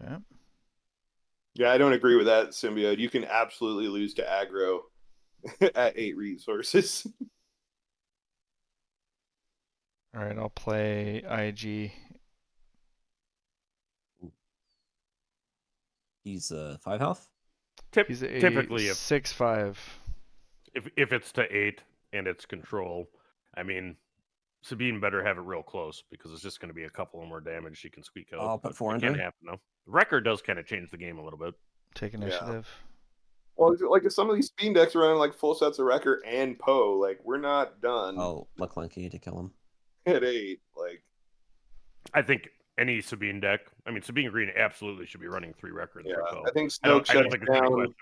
Okay. Yeah, I don't agree with that, Symbiote. You can absolutely lose to aggro at 8 resources. All right, I'll play IG. He's 5 health. He's a Typically, 6/5. if it's to 8 and it's control, I mean, Sabine better have it real close because it's just going to be a couple of more damage she can squeak out. I'll put 4 It under. can't happen though. Wrecker does kind of change the game a little bit. Take initiative. Well, like if some of these Speed decks are running like full sets of Wrecker and Poe, like we're not done Oh, Lucky to kill him. at 8. Like, I think any Sabine deck, I mean, Sabine Green absolutely should be running 3 Wrecker and 3 Poe. I think I don't Snoke shuts think it's any down. question.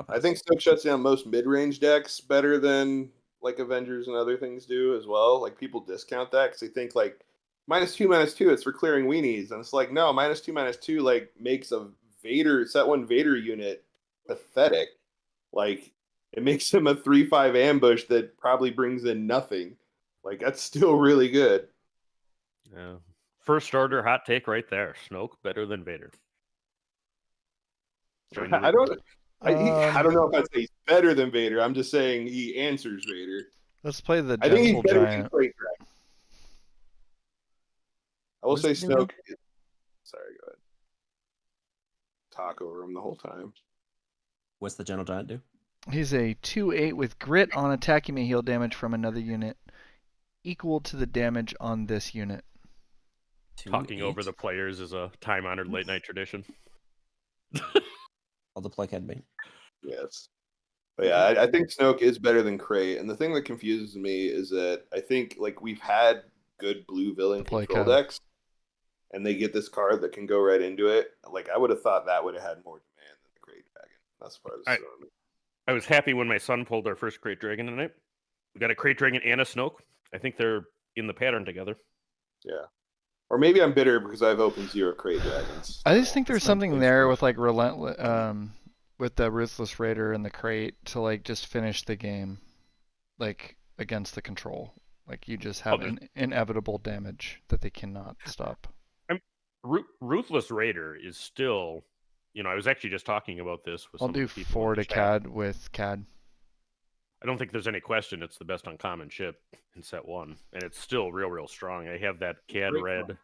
I think Snoke shuts down most mid-range decks better than like Avengers and other things do as well. Like people discount that because they think like -2/-2 it's for clearing weenies, and it's like no, -2/-2 like makes a set 1 Vader unit pathetic. Like it makes him a 3/5 ambush that probably brings in nothing. Like that's still really good. Yeah. First order hot take right there. Snoke better than Vader. I don't know if I'd say he's better than Vader. I'm just saying he answers Vader. Let's play the I think he's Gentle better than Giant. Crate Dragon. I will say Snoke. Sorry, go ahead. Talk over him the whole time. What's the Gentle Giant do? He's a 2/8 with grit on attack. You may heal damage from another unit equal to the damage on this unit. Talking over the players is a time-honored late-night tradition. I'll deploy Cad Bane. Yes. But yeah, I think Snoke is better than Crate. And the thing that confuses me is that I think like we've had good blue villain Deploy control Cad. decks, and they get this card that can go right into it. Like I would have thought that would have had more demand than the Crate Dragon. That's part of the Alright. storm. I was happy when my son pulled our first Crate Dragon tonight. We got a Crate Dragon and a Snoke. I think they're in the pattern together. Yeah. Or maybe I'm bitter because I've opened 0 Crate Dragons. I just think there's That's my something base there card. with like relentless, with the Ruthless Raider and the crate to like just finish the game, like against the control. Like you just have inevitable damage that they cannot stop. Ruthless Raider is still, I was actually just talking about this with I'll some do of the people 4 in the to chat. CAD with CAD. I don't think there's any question it's the best uncommon ship in set 1, and it's still real strong. I have that CAD Great red fun.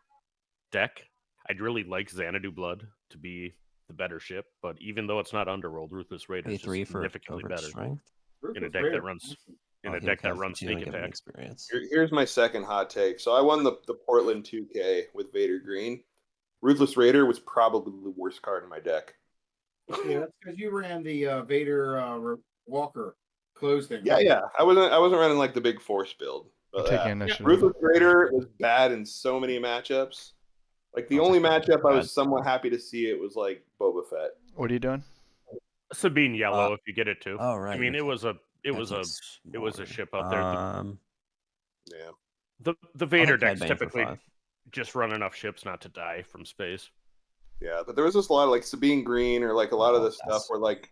deck. I'd really like Xanadu Blood to be the better ship, but even though it's not Underworld, Ruthless Raider Pay is just 3 for significantly covert better strength. in a Ruthless deck Raider. that runs Heal that CAD for runs 2 sneak and give him attack. experience. Here's my second hot take. So I won the Portland 2K with Vader Green. Ruthless Raider was probably the worst card in my deck. Yeah, that's because you ran the Vader Walker closed thing. Yeah. I wasn't running like the big force build. I'm But taking initiative. Ruthless Raider was bad in so many matchups. Like the Oh, only that's matchup I bad. was somewhat happy to see it was like Boba Fett. What are you doing? Sabine Yellow, if you get it too. Oh, right. I mean, you're it was a more. ship out there. Yeah. The Vader I'll take decks Cad Bane for typically 5. just run enough ships not to die from space. Yeah, but there was just a lot of like Sabine Green or like a lot of Oh, the stuff yes. where like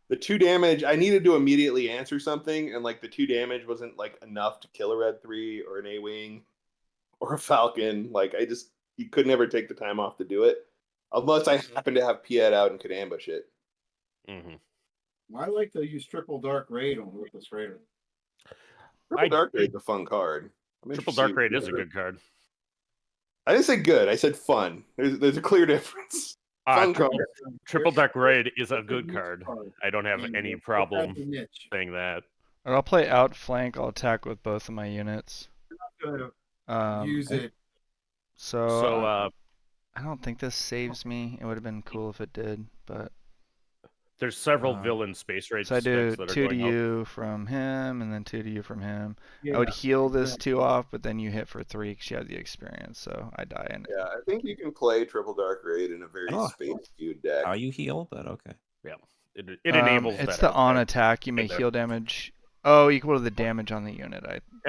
the 2 damage, I needed to immediately answer something, and like the 2 damage wasn't like enough to kill a Red 3 or an A-Wing or a Falcon. Like you could never take the time off to do it. Unless I happened to have Piet out and could ambush it. Mm-hmm. I like to use Triple Dark Raid on Ruthless Raider. Triple Dark Raid's a fun card. Triple Dark Raid is a good card. I didn't say good. I said fun. There's a clear difference. Fun card. Triple Dark Raid is a good card. I don't have any problem Niche. saying that. Or I'll play outflank. I'll attack with both of my units. Use it. So I don't think this saves me. It would have been cool if it did, but there's several villain space raids. so I do that are 2 to going out. you from him, and then 2 to you from him. Yeah, I would heal this 2 off, but then you hit for 3 because you have the experience, so I die in it. Yeah, I think you can play Triple Dark Raid in a very space-skewed deck. How you heal, but okay. Yeah, it enables it's that. the on attack. You may heal damage. Oh, equal to the damage on the unit.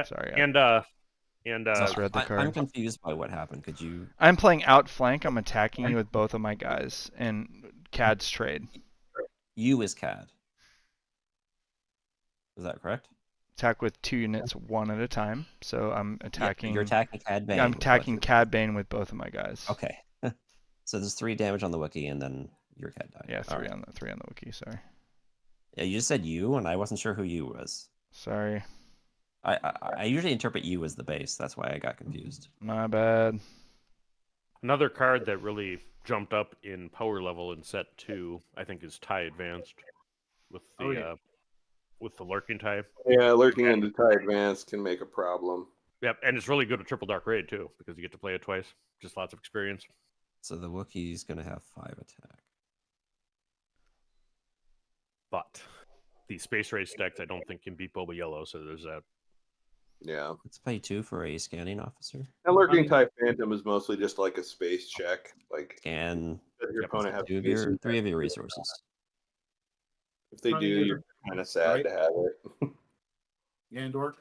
Sorry. Misread the card. I'm confused by what happened. Could you? I'm playing outflank. I'm attacking you with both of my guys, and CAD's trade. You is CAD. Is that correct? Attack with 2 units, 1 at a time. So I'm attacking. Yeah, you're attacking CAD Bane. I'm attacking CAD Bane with both of my guys. Okay. So there's 3 damage on the Wookiee, and then your CAD died. Yeah, 3 on the Wookiee. Sorry. Yeah, you just said you, and I wasn't sure who you was. Sorry. I usually interpret you as the base. That's why I got confused. My bad. Another card that really jumped up in power level in set 2, I think, is TIE Advanced with the with the Lurking TIE. Yeah, Lurking into TIE Advanced can make a problem. Yep, and it's really good with Triple Dark Raid too, because you get to play it twice. Just lots of experience. So the Wookiee's gonna have 5 attack. But the Space Race decks I don't think can beat Boba Yellow, so there's that. Yeah. Let's pay 2 for a scanning officer. And Lurking TIE Phantom is mostly just like a space check. Like Scan your opponent have 3 of your resources. If they do, you're kind of sad to have it. Gandork.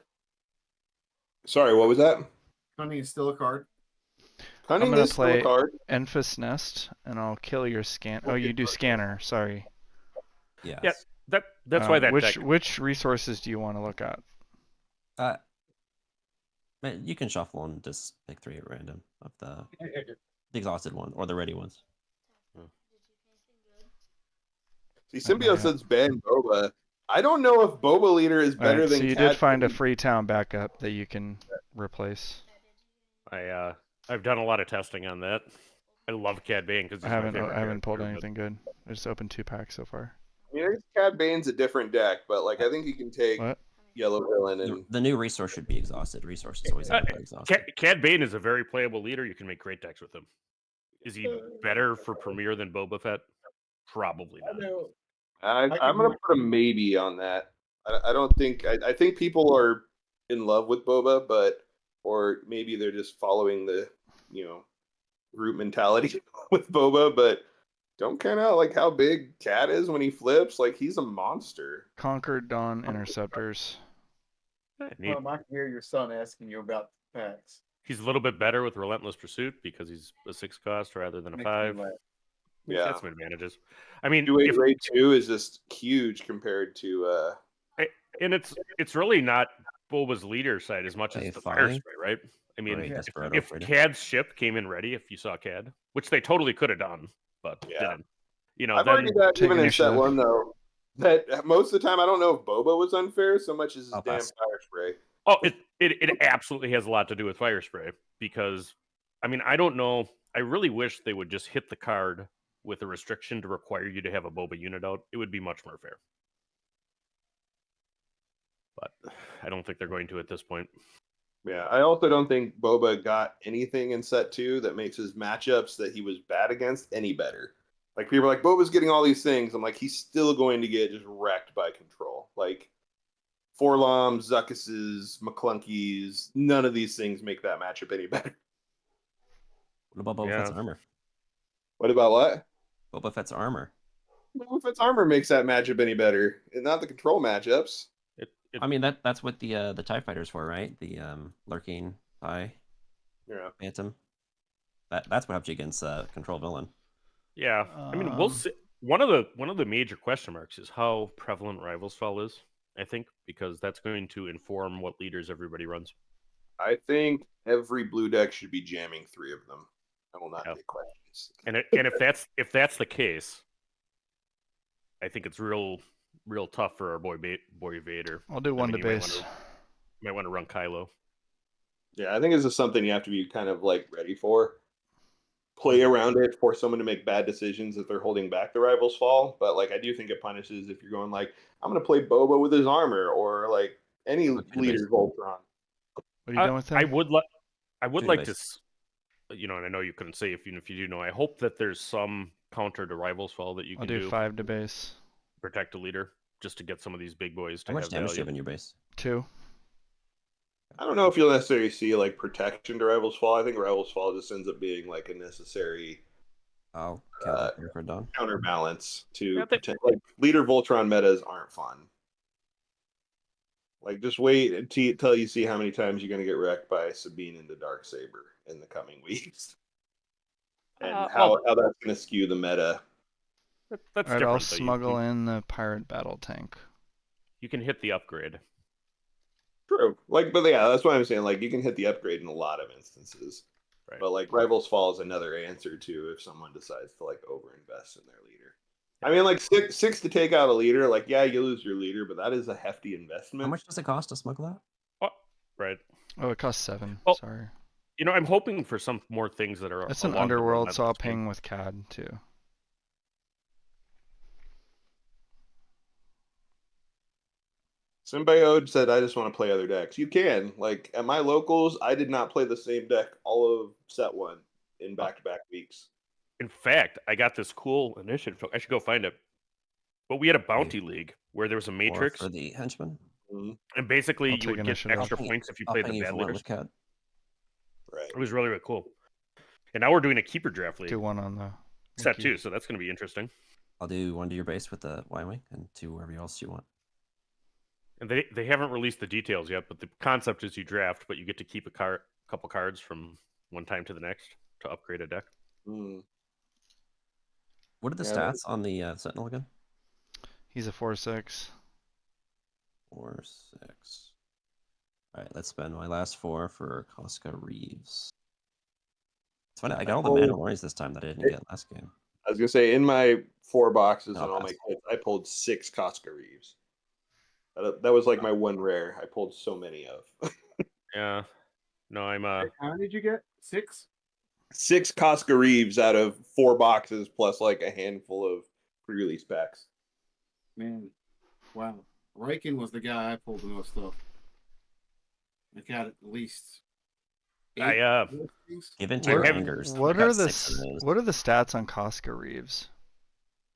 Sorry, what was that? Cunning is still a card. Cunning I'm gonna is still a play card. Enfys Nest, and I'll kill your scan. Oh, you do scanner. Sorry. Yes. Yeah, that's why that deck. Which resources do you want to look at? You can shuffle and just pick 3 at random of the exhausted one or the ready ones. See, Symbiote says ban Boba. I don't know if Boba Leader is better than. So you did find a Freetown backup that you can replace. I've done a lot of testing on that. I love Cad Bane because I haven't pulled anything good. I just opened 2 packs so far. I mean, Cad Bane's a different deck, but like I think you can take Yellow Villain and the new resource should be exhausted. Resources always have to be exhausted. Cad Bane is a very playable leader. You can make great decks with him. Is he better for Premier than Boba Fett? Probably not. I'm gonna put a maybe on that. I don't think I think people are in love with Boba, or maybe they're just following the group mentality with Boba, but Don't count out like how big Cat is when he flips. Like he's a monster. Conquered Dawn Interceptors. Neat. I can hear your son asking you about the packs. He's a little bit better with Relentless Pursuit because he's a 6 cost rather than a Makes me 5. laugh. Yeah. That's some advantages. I mean, 2-8 Ray 2 is just huge compared to and it's really not Boba's leader side as much as the fire Fine. spray, right? I mean, Right, Yeah. Desperado if Freighter. CAD's ship came in ready, if you saw CAD, which they totally could have done, but Yeah. didn't. You know, I've then argued that take even in set initiative. 1 though. That most of the time I don't know if Boba was unfair so much as his I'll damn pass. fire spray. oh, it absolutely has a lot to do with fire spray because, I mean, I don't know. I really wish they would just hit the card with a restriction to require you to have a Boba unit out. It would be much more fair. But I don't think they're going to at this point. Yeah, I also don't think Boba got anything in set 2 that makes his matchups that he was bad against any better. Like people are like, Boba's getting all these things. I'm like, he's still going to get just wrecked by control. Like Forloms, Zuckuses, McClunkies, none of these things make that matchup any better. What about Boba Yeah. Fett's armor? What about what? Boba Fett's armor. Boba Fett's armor makes that matchup any better, and not the control matchups. I mean, that's what the TIE Fighter's for, right? The lurking TIE Yeah. Phantom. That's what helps you against control villain. Yeah, I mean, we'll see. One of the major question marks is how prevalent Rivals Fall is. I think because that's going to inform what leaders everybody runs. I think every blue deck should be jamming 3 of them. I will not Yeah. take questions. And if that's the case, I think it's real tough for our boy Vader. I'll do I one mean, to you might base. might want to run Kylo. Yeah, I think this is something you have to be kind of like ready for. Play around it for someone to make bad decisions if they're holding back the Rivals Fall. But like I do think it punishes if you're going like, I'm gonna play Boba with his armor or like any Okay, leader Voltron. What are you doing with him? I would Two like to, device. you know, and I know you couldn't say if you do know. I hope that there's some counter to Rivals Fall that you I'll can do 5 to base. protect a leader just to get some of these big boys to How much have damage do you value. have in your base? 2. I don't know if you'll necessarily see like protection to Rivals Fall. I think Rivals Fall just ends up being like a necessary I'll kill that here for Dawn. counterbalance to Yeah, they- like leader Voltron metas aren't fun. Like just wait until you see how many times you're gonna get wrecked by Sabine into Darksaber in the coming weeks. And how that's gonna skew the meta. That's Alright, different. I'll though. smuggle in the pirate battle tank. You can hit the upgrade. True. Like, but yeah, that's what I'm saying. Like, you can hit the upgrade in a lot of instances. Right. But like, Rivals Fall is another answer to if someone decides to like overinvest in their leader. I mean, like six to take out a leader. Like, yeah, you lose your leader, but that is a hefty investment. How much does it cost to smuggle that? Right. Oh, it costs 7. Oh. Sorry. You know, I'm hoping for some more things that are. It's an along the underworld, so I'll Relentless vein. ping with CAD too. Symbiote said, I just want to play other decks. You can. Like, at my locals, I did not play the same deck all of set 1 in back-to-back weeks. In fact, I got this cool initiative. I should go find it. But we had a bounty league where there was a Or matrix, for the henchman? and basically I'll you take would get initiative. extra I'll points if you I'll played ping the you bad for one leaders. with Cat. Right. It was really, really cool. And now we're doing a keeper draft league Do 1 on the set wiki. 2, so that's going to be interesting. I'll do 1 to your base with the Y-Wing and 2 wherever else you want. And they haven't released the details yet, but the concept is you draft, but you get to keep a couple cards from one time to the next to upgrade a deck. Mm. What are the Yeah, stats on the Sentinel again? He's a 4/6. 4, 6. All right, let's spend my last 4 for Koska Reeves. It's funny, I got all the Mandalorians this time that I didn't get last game. I was gonna say in my 4 boxes No, and all my pass. kits, I pulled 6 Costco Reeves. That was like my one rare. I pulled so many of. Yeah. No, I'm How many did you get? 6? 6 Costco Reeves out of 4 boxes plus like a handful of pre-release packs. Man, wow. Riken was the guy I pulled the most of. I got at least. I things. Give in to your What- angers. What I got are the 6 of those. what are the stats on Koska Reeves?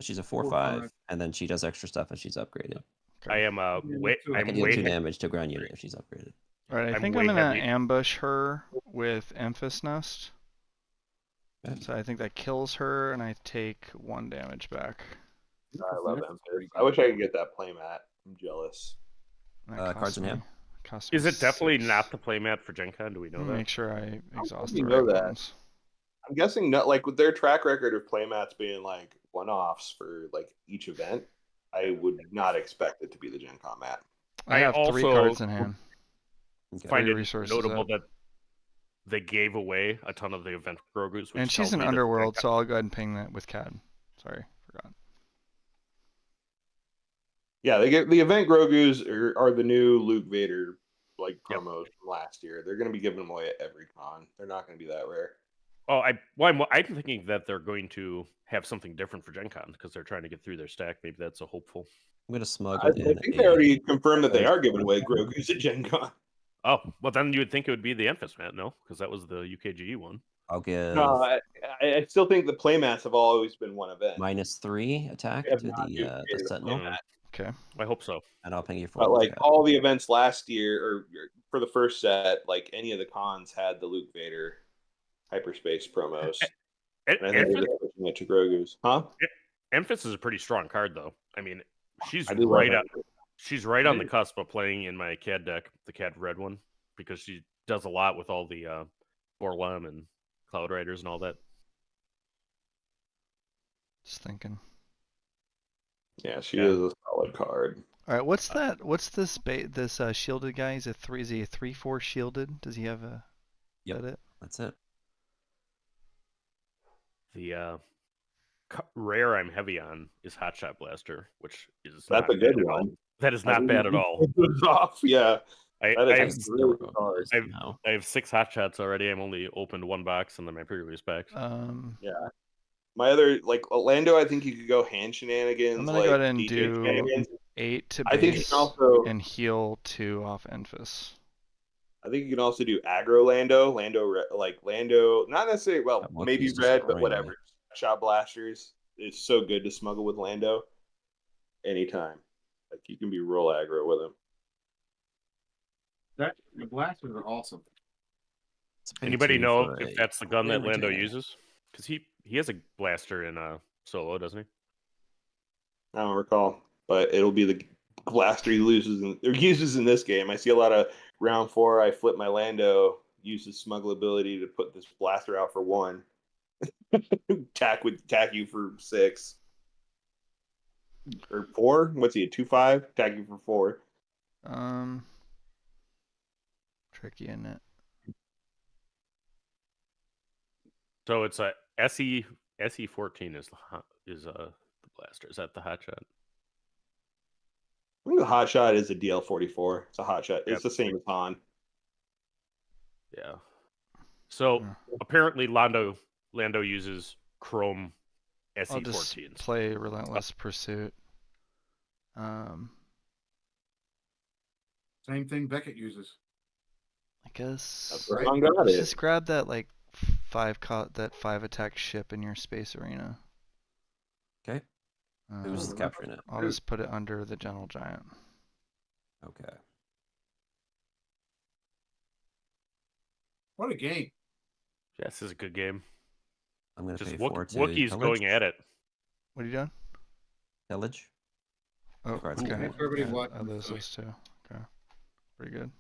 She's a 4/5. 4/5, and then she does extra stuff and she's upgraded. I am Yeah, way too. I I'm can deal 2 way damage to a ground unit if she's upgraded. All right, I I'm think way I'm gonna heavy. ambush her with Emphas Nest. Okay. So I think that kills her, and I take 1 damage back. I love That's pretty Emphas. I wish I could get that playmat. I'm jealous. And that Cards in hand? cost me Is it definitely 6. not the playmat for Gen Con? Do we know Let me that? make sure I exhaust you the know right that. ones. I'm guessing not like with their track record of playmats being like one-offs for like each event. I would not expect it to be the Gen Con mat. I I have 3 also cards in hand. Okay. Find Three it resources notable up. that they gave away a ton of the event Grogu's, which And she's tells an me that the Gen underworld, Con- so I'll go ahead and ping that with CAD. Sorry, forgot. Yeah, they get the event Grogu's are the new Luke Vader like Yep. promos from last year. They're going to be giving them away at every con. They're not going to be that rare. Oh, I'm thinking that they're going to have something different for Gen Con because they're trying to get through their stack. Maybe that's a hopeful. I'm gonna I smuggle in think they a. already confirmed that they are giving away Grogu's at Gen Con. Oh, well, then you would think it would be the Enfys mat, no? Because that was the UKGE one. I'll give No, I still think the playmats have always been one event. -3 attack They have to not the duplicated the Sentinel, playmat. Okay. I hope so. and I'll ping you for But with like CAD. all the events last year, or for the first set, like any of the cons had the Luke Vader hyperspace promos. And I think they're just pushing it to Grogu's, huh? Enfys is a pretty strong card, though. I mean, she's I do right love up. She's right on the cusp of playing in my CAD deck, the CAD red one, because she does a lot with all the Borlem and Cloud Riders and all that. Just thinking. Yeah, she Yeah. is a solid card. All right, what's that? What's this shielded guy? Is it 3? Is he a 3/4 shielded? Does he have a? Yep. Is that it? That's it. The rare I'm heavy on is Hotshot Blaster, which is That's not a good bad at all. one. That is not bad at all. It's off, yeah. I That is have a really good card. I have 6 Hotshots already. I'm only opened 1 box and then my pre-release packs. Yeah. My other like Orlando, I think you could go hand shenanigans. I'm gonna like go ahead and DJ do shenanigans. 8 to I think you base can also. and heal 2 off Enfys. I think you can also do aggro Lando, not necessarily. Well, That Wookiee's maybe red, but destroying whatever. me. Shot blasters is so good to smuggle with Lando. Anytime, like you can be real aggro with him. The blasters are awesome. It's pay Anybody 2 know for if a that's the gun that Flame Lando Retainer. uses? Because he has a blaster in Solo, doesn't he? I don't recall, but it'll be the blaster he uses in this game. I see a lot of round 4. I flip my Lando, use his smuggle ability to put this blaster out for 1. tack you for 6 or 4. What's he? 2/5. Tack you for 4. Tricky, isn't it? So it's a SE14 is the blaster. Is that the Hotshot? I think the hot shot is a DL44. It's a hot shot. It's Yep. the same as Han. Yeah. So Yeah. apparently Lando uses Chrome I'll just SE14s. play Relentless Pursuit. Same thing Beckett uses. I guess That's where Han got let's it. just grab that like 5 attack ship in your space arena. Okay. Who's capturing it? I'll just put it under the Gentle Giant. Okay. What a game. Yeah, this is a good game. I'm gonna Just pay 4 to Wookiee's pillage. going at it. What are you doing? Pillage. Oh, Cards okay. in hand. Everybody Yeah, watching I lose this. those too. Okay. Pretty good.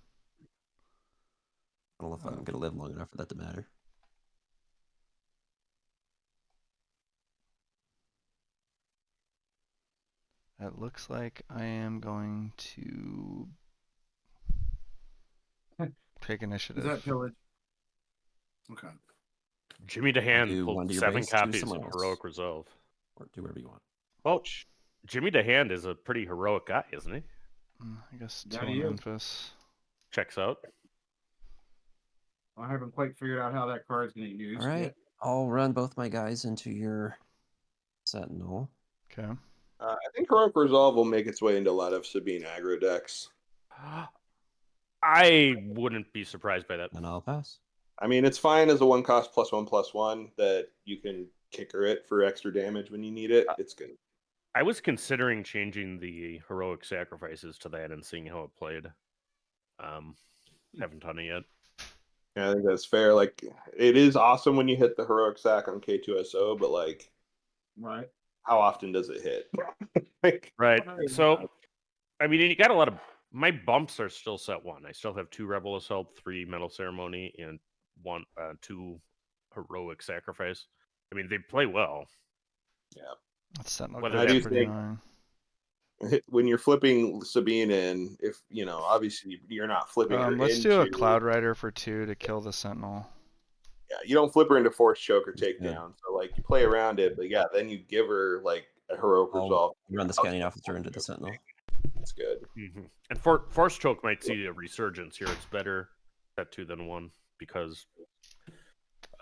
I don't know if I'm gonna live long enough for that to matter. It looks like I am going to take Is initiative. that pillage? Okay. Jimmy Do DeHaan one pulled to your 7 base, do copies someone of else. Heroic Resolve. Or do whatever you want. Well, Jimmy DeHaan is a pretty heroic guy, isn't he? I guess That 2 he on is. Enfys. Checks out. I haven't quite figured out how that card's going to use. All right. I'll run both my guys into your Sentinel. Okay. I think Heroic Resolve will make its way into a lot of Sabine aggro decks. I wouldn't be surprised by that. And I'll pass. I mean, it's fine as a 1-cost +1/+1 that you can kicker it for extra damage when you need it. It's good. I was considering changing the heroic sacrifices to that and seeing how it played. Haven't done it yet. Yeah, I think that's fair. Like, it is awesome when you hit the heroic sack on K2SO, but like, Right. how often does it hit? Like, Right. So, I mean, you got a lot of my bumps are still set 1. I still have 2 Rebel Assault, 3 Metal Ceremony, and 2 Heroic Sacrifice. I mean, they play well. yeah. That Sentinel Whether I guy's do pretty think annoying. when you're flipping Sabine in, if obviously you're not flipping her Let's into. do a Cloud Rider for 2 to kill the Sentinel. Yeah, you don't flip her into force choke or Good. takedown. So like you play around it, but yeah, then you give her like a heroic I'll resolve. run the scanning officer into the sentinel. That's good. And Force Choke might see a resurgence here. It's better set 2 than 1 because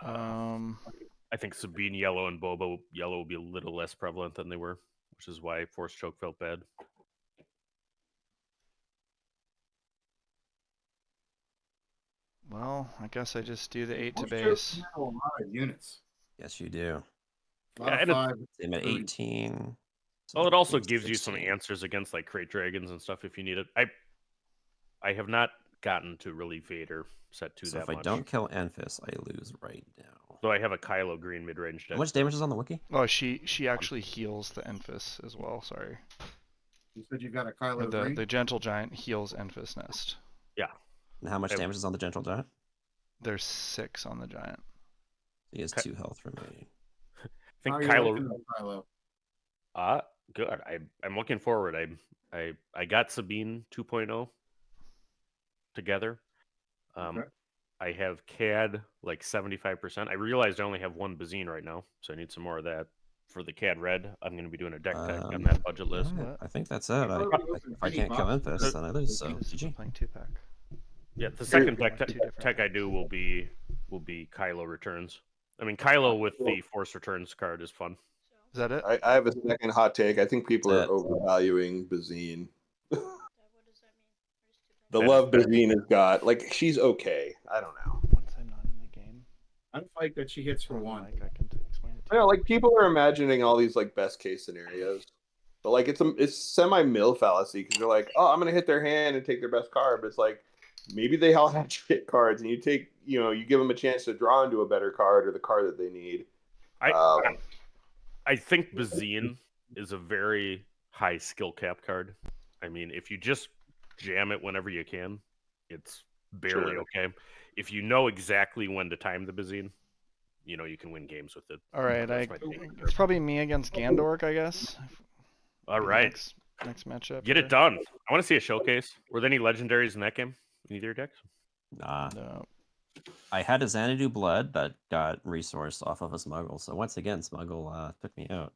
I think Sabine Yellow and Bobo Yellow will be a little less prevalent than they were, which is why Force Choke felt bad. Well, I guess I just do the 8 to Most base. troops have a lot of units. Yes, you do. A lot Yeah, of and 5. Same at 30. 18. Well, it also it's gives you some 16. answers against like Crate Dragons and stuff if you need it. I have not gotten to really Vader set 2 So that if I much. don't kill Enfys, I lose right now. So I have a Kylo Green mid-range deck. How much damage is on the wiki? Oh, she actually heals the Enfys as well. Sorry. You said you got a Kylo The Green? Gentle Giant heals Enfys Nest. Yeah. And how much I- damage is on the gentle giant? There's 6 on the Giant. He has 2 health remaining. I think How are you Kylo. looking at Kylo? Good. I'm looking forward. I got Sabine 2.0 together. Okay. I have CAD like 75%. I realized I only have 1 Bazine right now, so I need some more of that. For the CAD Red, I'm going to be doing a deck tech on that budget list. Yeah, I think that's it. If I can't kill Enfys, then I lose. So Because we're GG. playing 2-pack. Yeah, the second Like tech, two different tech I do will be Kylo returns. I mean, Kylo with the Force Returns card is fun. Is that it? I have a second hot take. I think people are That's it. overvaluing Bazine. What does that mean? The That love Bazine has got, like, she's okay. I don't know. Once I'm not in the game, I like that she hits for on the 1. mic, I can explain it to I know, like people are imagining all these like best case scenarios, but like it's semi mill fallacy because they're like, oh, I'm gonna hit their hand and take their best card, but it's like maybe they all have shit cards, and you give them a chance to draw into a better card or the card that they need. I think Bazine is a very high skill cap card. I mean, if you just jam it whenever you can, it's barely Sure. okay. If you know exactly when to time the Bazine, you can win games with it. All right, That's my take. it's probably me against Gandork, I guess. All Be right, next matchup. get here. it done. I want to see a showcase. Were there any legendaries in that game? In either decks? Nah. No. I had a Xanadu Blood that got resourced off of a Smuggle. So once again, Smuggle took me out.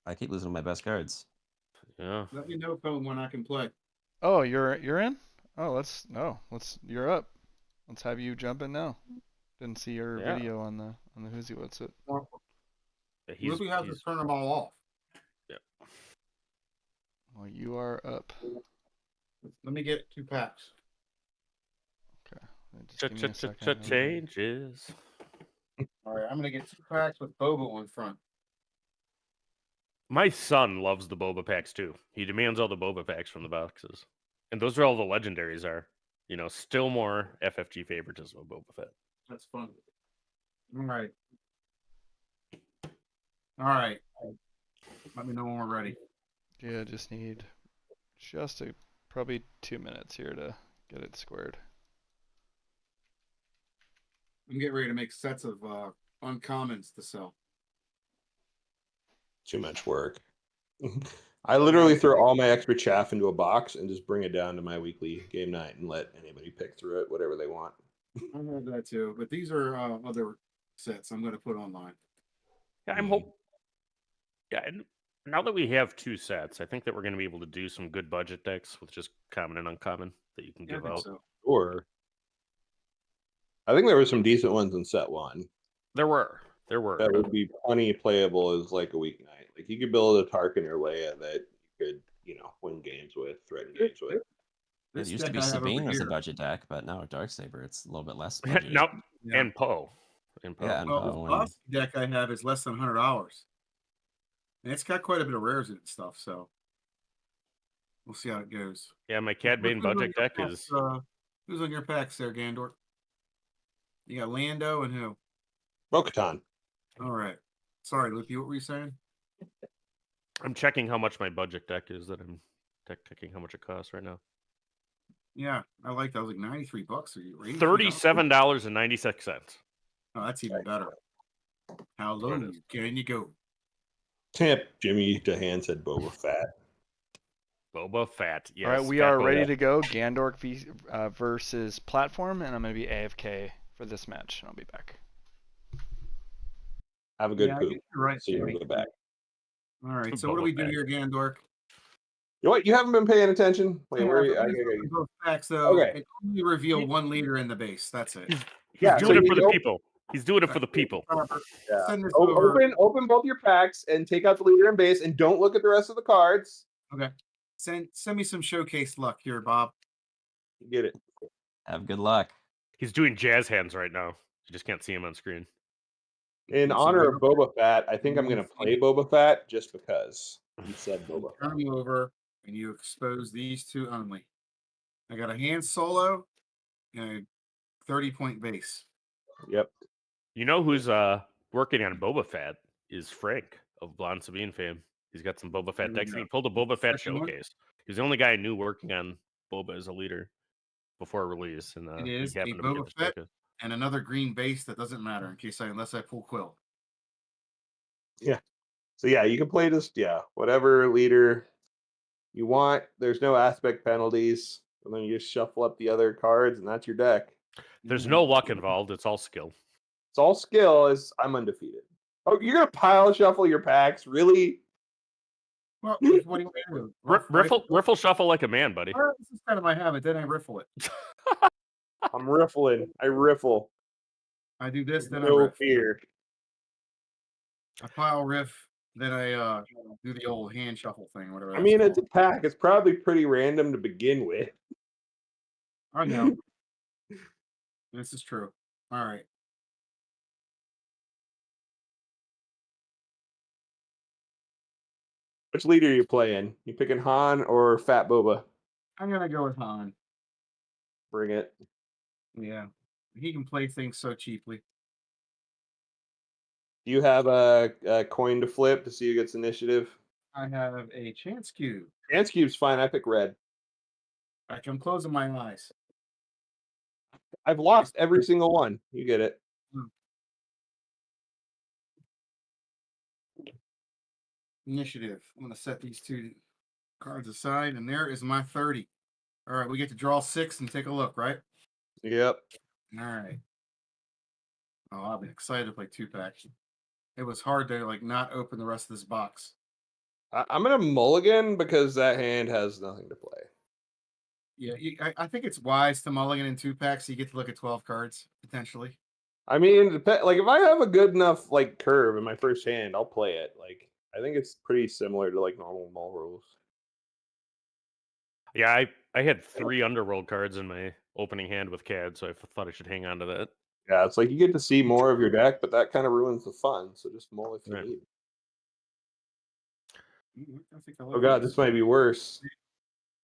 I keep losing my best cards. Yeah. Let me know when I can play. Oh, you're in? Oh, let's you're up. Let's have you jump in now. Didn't see your Yeah. video on the Who's What's It. He's, Ruby has to turn them all off. Well, you are up. Let me get 2 packs. Okay. Just give me a second. changes. All right, I'm gonna get 2 packs with Bobo in front. My son loves the boba packs too. He demands all the boba packs from the boxes, and those are all the legendaries are. Still more FFG favoritism of Boba Fett. That's fun. All right. All right. Let me know when we're ready. Yeah, just need probably 2 minutes here to get it squared. I'm getting ready to make sets of uncommons to sell. Too much work. I literally throw all my extra chaff into a box and just bring it down to my weekly game night and let anybody pick through it, whatever they want. I have that too, but these are other sets I'm going to put online. Yeah, I'm hope. Yeah, and now that we have 2 sets, I think that we're going to be able to do some good budget decks with just common and uncommon that you can give out. So. Or I think there were some decent ones in set 1. There were. That would be plenty playable as like a weeknight. Like you could build a Tarkin or Leia that you could, win games with, threaten games with. It used to be Sabine as a budget deck, but now with Darksaber, it's a little bit less budget. No, and Poe. Yeah, and Well, Poe. the last deck I have is less than $100. And it's got quite a bit of rares in it and stuff, so we'll see how it goes. Yeah, my Cad Bane budget deck is. Who's on your packs there, Gandor? You got Lando and who? Bo-Katan. All right. Sorry, Loopy. What were you saying? I'm checking how much my budget deck is. That I'm checking how much it costs right now. Yeah, I like that. I was like $93. Are you $83? $37.96. Oh, that's even better. How That's what low it is. can you go? Tip Jimmy DeHaan said Boba Fett. Boba Fett. Yes. All right, we Fat are Boba. ready to go. Gandork versus Platform, and I'm going to be AFK for this match, and I'll be back. Have a good I poop. guess you're right, See you when Jimmy. we get back. All right. So what do we do here, Gandork? You know what? You haven't been paying attention. Wait, Yeah, where are you? but we both facts, though. Okay. It only reveal 1 leader in the base. That's it. He's Yeah, doing so it for you the open- people. He's doing it for the people. Yeah. Send this over. Open both your packs and take out the leader and base, and don't look at the rest of the cards. Okay. Send me some showcase luck here, Bob. You get it. Have good luck. He's doing jazz hands right now. You just can't see him on screen. In honor of Boba Fett, I think I'm going to play Boba Fett just because he said Boba Fett. Turn them over, and you expose these two only. I got a hand solo and a 30-point base. Yep. You know who's working on Boba Fett is Frank of Blonde Sabine fame. He's got some Boba Fett decks, and he pulled a Boba Fett Second one? showcase. He's the only guy I knew working on Boba as a leader before release, and It he is a happened to Boba get the Fett. showcase. And another green base that doesn't matter unless I pull Quill. Yeah. So yeah, you can play just whatever leader you want. There's no aspect penalties, and then you just shuffle up the other cards, and that's your deck. There's no luck involved. It's all skill. It's all skill. I'm undefeated. Oh, you're gonna pile shuffle your packs, really? Well, what do you want to do? Riffle shuffle like a man, buddy. Well, this is kind of my habit. Then I riffle it. I'm riffling. I riffle. I do this, then I No riff. fear. I pile riff, then I do the old hand shuffle thing, whatever. I mean, that's it's a pack. It's probably pretty random to begin with. I know. This is true. All right. Which leader are you playing? You picking Han or Fat Boba? I'm gonna go with Han. Bring it. Yeah, he can play things so cheaply. Do you have a coin to flip to see who gets initiative? I have a chance cube. Chance cube's fine. I pick red. I'm closing my eyes. I've lost every single one. You get it. Initiative. I'm gonna set these two cards aside, and there is my 30. All right, we get to draw 6 and take a look, right? Yep. All right. Oh, I'll be excited to play 2-packs. It was hard to not open the rest of this box. I'm gonna mulligan because that hand has nothing to play. Yeah, I think it's wise to mulligan in 2-packs so you get to look at 12 cards potentially. I mean, if I have a good enough curve in my first hand, I'll play it. I think it's pretty similar to normal mull rules. Yeah, I had 3 Underworld cards in my opening hand with CAD, so I thought I should hang on to that. Yeah, it's you get to see more of your deck, but that kind of ruins the fun. So just mull if you Right. need. I think I like Oh god, this might be worse.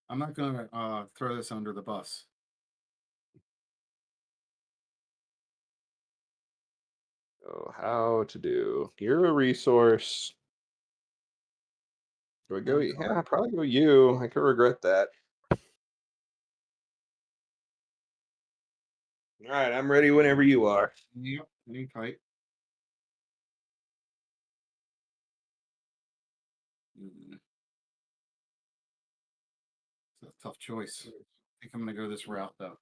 I'm not gonna throw this under the bus. Oh, how to do? You're a resource. Do I go? Yeah, I'd probably go you. I could regret that. All right, I'm ready whenever you are. Yep, hang tight. It's a tough choice. I think I'm gonna go this route though.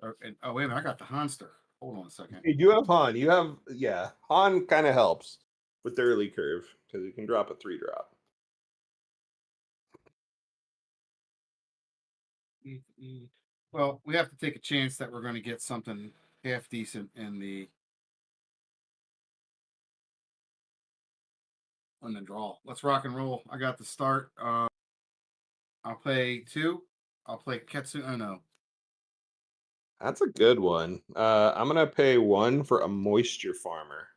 Oh wait a minute, I got the Hanster. Hold on a second. You do have Han. You have Han kind of helps with the early curve because you can drop a 3-drop. Well, we have to take a chance that we're going to get something half decent on the draw. Let's rock and roll. I got the start. I'll play 2. I'll play Ketsu Ono. That's a good one. I'm gonna pay 1 for a moisture farmer.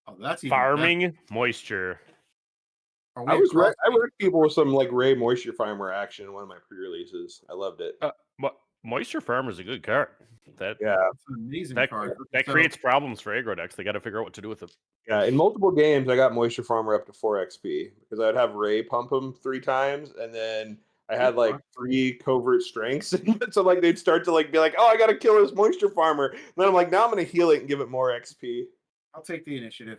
Oh, that's even Farming moisture. I read people with some Ray moisture farmer action in one of my pre-releases. I loved it. What? Moisture Farmer is a good card. That Yeah, It's an amazing that, card. that So, creates problems for aggro decks. They got to figure out what to do with it. yeah. In multiple games, I got Moisture Farmer up to 4 XP because I'd have Ray pump him 3 times, and then I had like 3 covert strengths. So like they'd start to like be like, "Oh, I got to kill this Moisture Farmer." And then I'm like, "Now I'm gonna heal it and give it more XP." I'll take the initiative.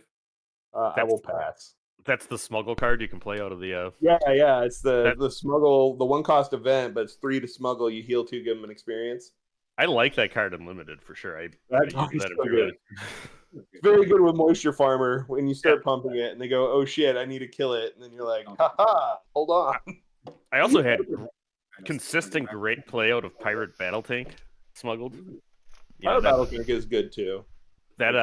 I will pass. That's the smuggle card you can play out of the. Yeah. It's the That- smuggle, the 1-cost event, but it's 3 to smuggle. You heal 2, give them an experience. I like that card unlimited for sure. I That use card's that in so Pure good. Land. It's very good with Moisture Farmer when you start pumping it and they go, "Oh shit, I need to kill it," and then you're like, "Haha, hold on." I also had consistent great play out of Pirate Battle Tank smuggled. Fire Battle Tank is good too. That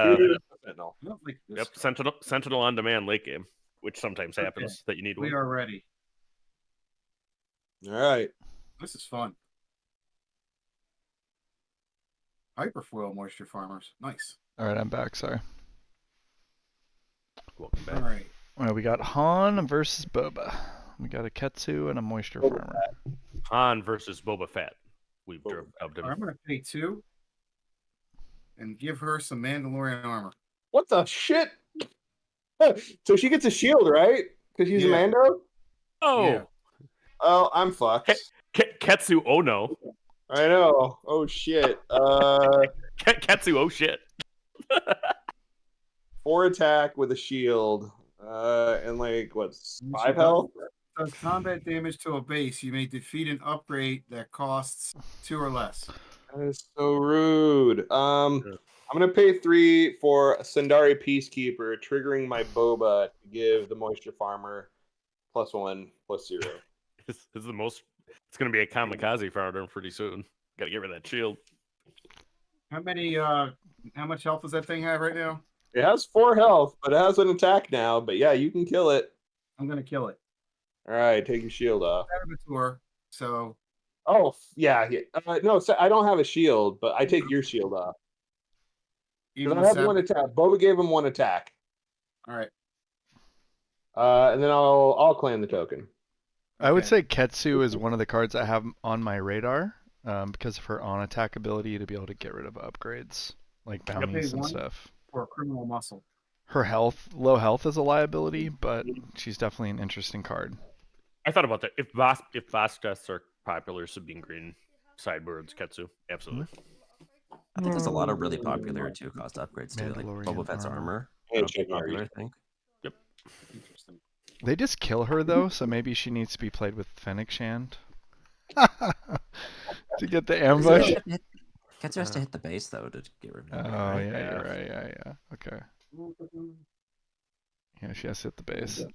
Sentinel. I don't like this. Yep, Sentinel on demand late game, which sometimes happens that you need We one. are ready. All right. This is fun. Hyperfoil Moisture Farmers. Nice. All right, I'm back. Sorry. Welcome All back. right. All right, we got Han versus Boba. We got a Ketsu and a Moisture Farmer. Han versus Boba Fett. We've Boba dubbed him. I'm going to pay 2 and give her some Mandalorian armor. What the shit? So she gets a shield, right? Because she's a Yeah. Mando? Oh, Yeah. Oh, I'm fucked. Ketsu. Oh no, I know. Oh shit. Ketsu. Oh shit. 4 attack with a shield. And like what's She 5 health? Does combat damage to a base. You may defeat an upgrade that costs 2 or less. That is so rude. I'm gonna pay 3 for a Sundari Peacekeeper, triggering my Boba to give the Moisture Farmer +1/+0. This is the most. It's going to be a kamikaze farmer pretty soon. Got to get rid of that shield. How much health does that thing have right now? It has 4 health, but it has an attack now. But yeah, you can kill it. I'm going to kill it. All right, take your shield off. Saboteur. So Oh yeah. No, so I don't have a shield, but I take your shield off because even I with have 1 attack. Boba gave him 1 attack, All right. and then I'll claim the token. I would Okay. say Ketsu is one of the cards I have on my radar because of her on attack ability to be able to get rid of upgrades like bounties and one. stuff. For a criminal muscle. Her low health is a liability, but she's definitely an interesting card. I thought about that. If boss deaths are popular, Sabine Green sideboards Ketsu. Absolutely. I think there's a lot of really popular 2-cost upgrades too, like Mandalorian Boba Fett's armor. armor. Hey, That'll be check my popular, I reach. think. Interesting. They just kill her though, so maybe she needs to be played with Fennec Shand to get the ambush. Ketsu has to hit the base though to get rid Oh of it. yeah, right? you're right. Yeah. Okay. Yeah, she has to hit the base.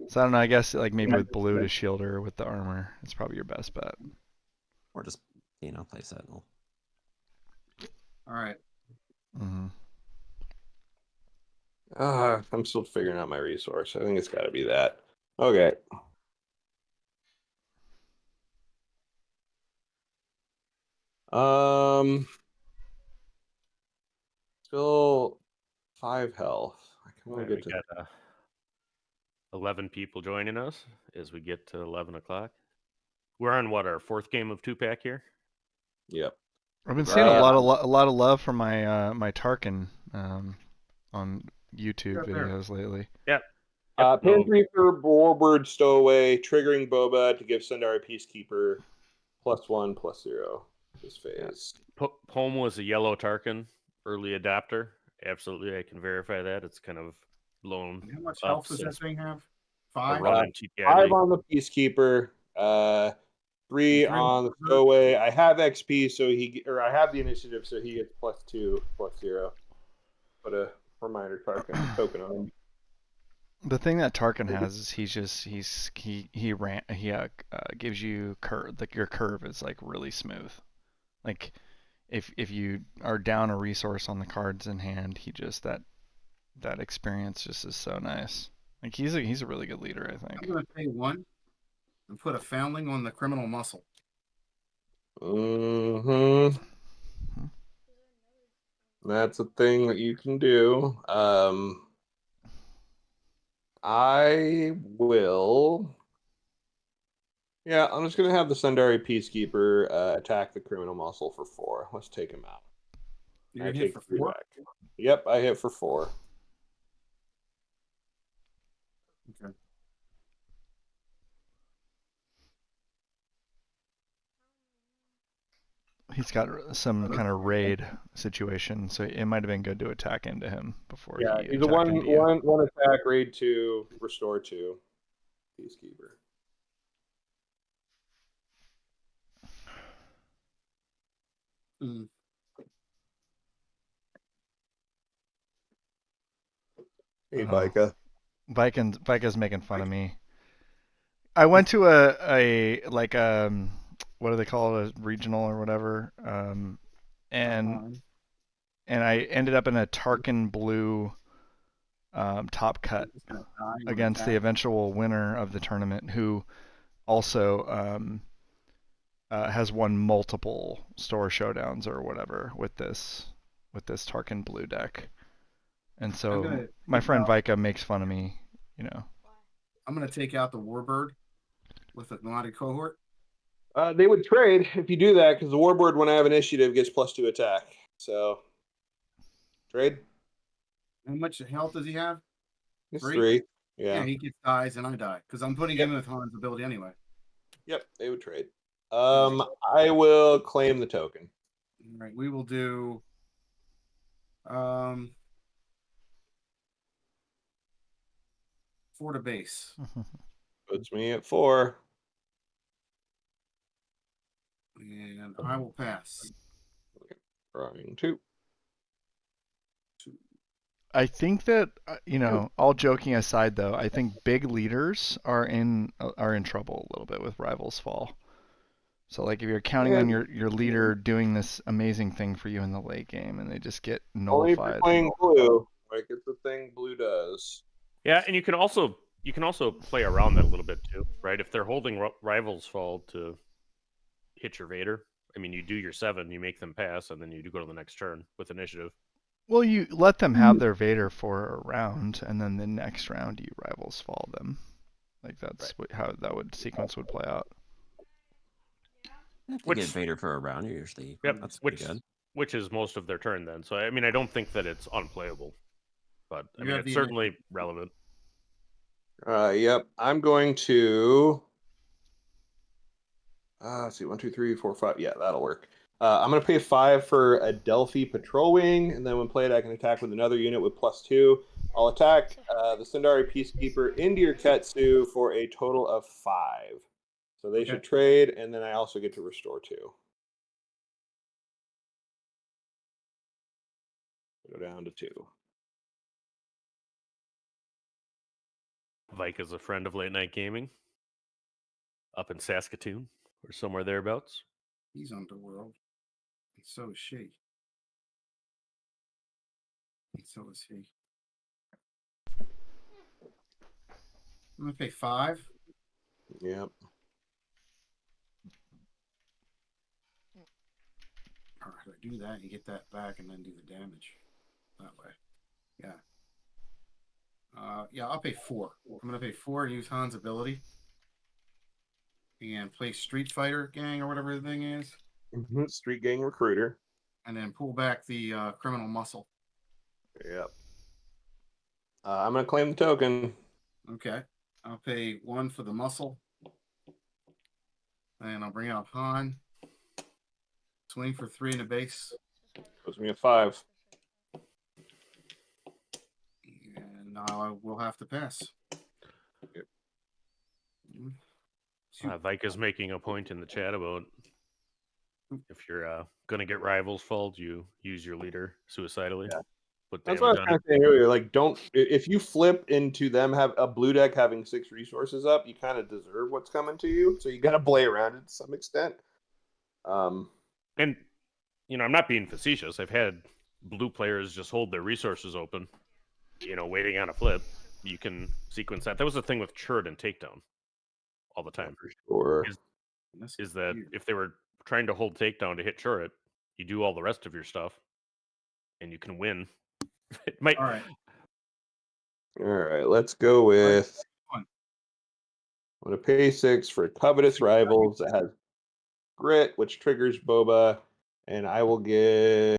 So I don't know. I guess like maybe with blue to shield her with the armor, it's probably your best bet. Or just play Sentinel. All right. Mm-hmm. I'm still figuring out my resource. I think it's got to be that. Okay. Still 5 health. I can only We get to. got 11 people joining us as we get to 11 o'clock. We're on our 4th game of 2-pack here. Yep. I've been seeing a lot of love from my my Tarkin on YouTube videos lately. Yep. Pan 3 for Warbird Stowaway, triggering Boba to give Sundari Peacekeeper +1/+0 this phase. Poem was a yellow Tarkin early adapter. Absolutely, I can verify that. It's kind of blown. How much up health does that since thing have? a 5? run in TPI 5 League. on the Peacekeeper, 3 Three on the on- Stowaway. I have XP, I have the initiative, so he gets +2/+0. Put a reminder token on him. The thing that Tarkin has is he gives you curve. Like your curve is like really smooth. Like if you are down a resource on the cards in hand, he just that experience just is so nice. Like he's a really good leader, I I'm think. going to pay 1 and put a foundling on the criminal muscle. Mm-hmm. That's a thing that you can do. I will Yeah, I'm just gonna have the Sundari Peacekeeper attack the criminal muscle for 4. Let's take him out. You're I gonna hit take for 3 4. back. Yep, I hit for 4. Okay. He's got some kind of raid situation, so it might have been good to attack into him before Yeah, he he's a attacked into you. one attack, raid 2, restore 2. Peacekeeper. Mm. Hey, Oh. Vika. Vika's making fun of me. I went to a like what do they call it, a regional or whatever, and I ended up in a Tarkin blue top cut It's gonna die when against the attacked. eventual winner of the tournament, who also has won multiple store showdowns or whatever with this Tarkin blue deck. And I'm so gonna my take friend out, Vika makes fun of me, you know. I'm gonna take out the Warbird with the Nomadic cohort. They would trade if you do that because the Warbird, when I have initiative, gets +2 attack. So, trade. How much health does he have? It's 3. 3. Yeah, Yeah. he gets dies and I die because I'm putting him with Han's ability anyway. Yep, they would trade. Right. I will claim the token. All right, we will do. 4 to base. Puts me at 4. And I will pass. Drawing 2. I think that all joking aside, though, I think big leaders are in trouble a little bit with Rivals Fall. So like if you're counting on your leader doing this amazing thing for you in the late game and they just get Only if you're nullified. playing blue. Like it's the thing blue does. Yeah, and you can also play around that a little bit too, right? If they're holding Rivals Fall to hit your Vader, I mean, you do your 7, you make them pass, and then you do go to the next turn with initiative. Well, you let them have their Vader for a round, and then the next round you Rivals Fall them. Like that's how that sequence would play out. If you get Vader for a round, you're usually that's pretty good. Which is most of their turn then. So I mean, I don't think that it's unplayable, but I mean, it's certainly relevant. Yep. I'm going to. Let's see, 1, 2, 3, 4, 5. Yeah, that'll work. I'm going to pay 5 for a Delphi Patrol Wing, and then when played, I can attack with another unit with +2. I'll attack the Sundari Peacekeeper into your Ketsu for a total of 5. So they should trade, and then I also get to restore 2. Go down to 2. Vika's a friend of late night gaming, up in Saskatoon or somewhere thereabouts. He's underworld. And so is she. And so is he. I'm gonna pay 5. Yep. All right, I do that, you get that back, and then do the damage that way. Yeah. Yeah, I'll pay 4. I'm gonna pay 4 and use Han's ability, and play Street Fighter Gang or whatever the thing is. Street Gang Recruiter. And then pull back the criminal muscle. Yep. I'm gonna claim the token. Okay. I'll pay 1 for the muscle. And I'll bring out Han. Swing for 3 in the base. Puts me at 5. And now I will have to pass. Yep. Vika's making a point in the chat about if you're gonna get Rivals Fall, you use your leader suicidally. Yeah. Put That's what I was kind of saying earlier. Like, if you flip into them have a blue deck having 6 resources up, you kind of deserve what's coming to you. So you got to play around it to some extent. And I'm not being facetious. I've had blue players just hold their resources open, waiting on a flip. You can sequence that. That was the thing with Churd and Takedown all the time. For sure. Is that if they were trying to hold Takedown to hit Churd, you do all the rest of your stuff, and you can win. It might. All right. All right. Let's go with I'm going to pay 6 for Covetous Rivals that has Grit, which triggers Boba, and I will give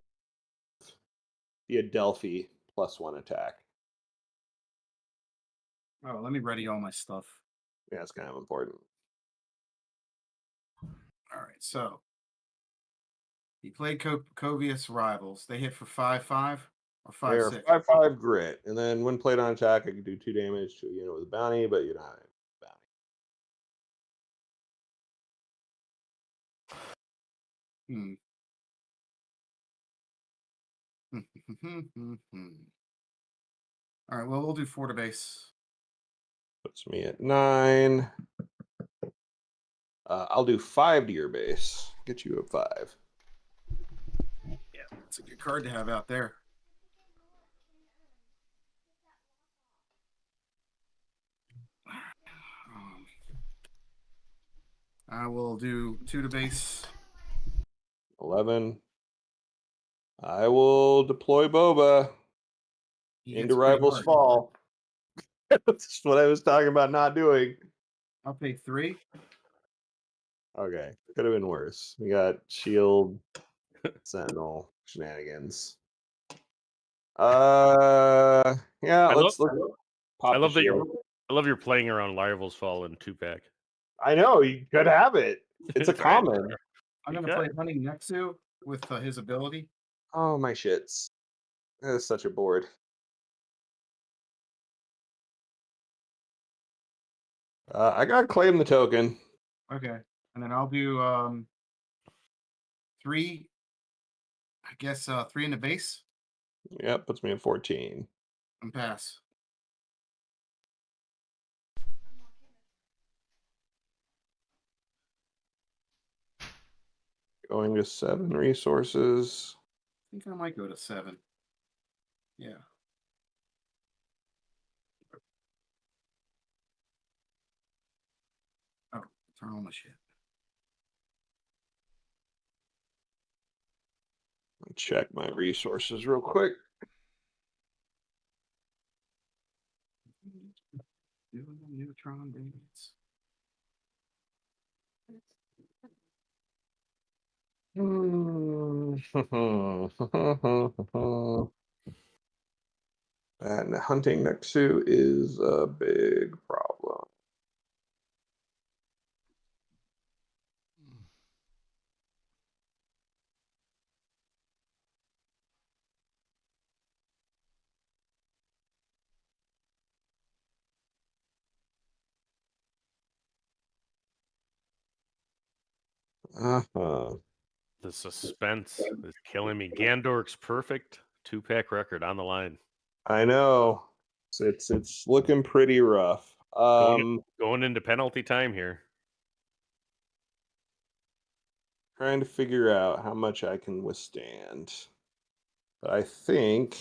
the Adelphi +1 attack. Oh, let me ready all my stuff. Yeah, it's kind of important. All right, so he played Covious Rivals. They hit for 5/5 or They're 5/6. 5/5 Grit, and then when played on attack, I can do 2 damage to a unit with a bounty, but you don't have a bounty. Hmm. All right, well, we'll do 4 to base. Puts me at 9. I'll do 5 to your base. Get you at 5. Yeah, it's a good card to have out there. I will do 2 to base. 11. I will deploy Boba He into hits pretty Rivals hard. Fall. That's what I was talking about not doing. I'll pay 3. Okay, could have been worse. We got Shield, Sentinel, shenanigans. Yeah, I let's love, pop I the love that shield. I love you're playing around Rivals Fall in 2-pack. I know you could have it. It's a That's right. common. I'm going to play Hunting Nexu with his ability. Oh my shits! That is such a board. I gotta claim the token. Okay. And then I'll do 3. I guess 3 in the base Yep, puts me at 14. and pass. Going to 7 resources. I think I might go to 7. Yeah. Oh, turn on my shit. Check my resources real quick. Doing the neutron dance. And hunting Nexu is a big problem. Uh-huh. The suspense is killing me. Gandork's perfect 2-pack record on the line. I know. It's looking pretty rough. Going into penalty time here. Trying to figure out how much I can withstand. But I think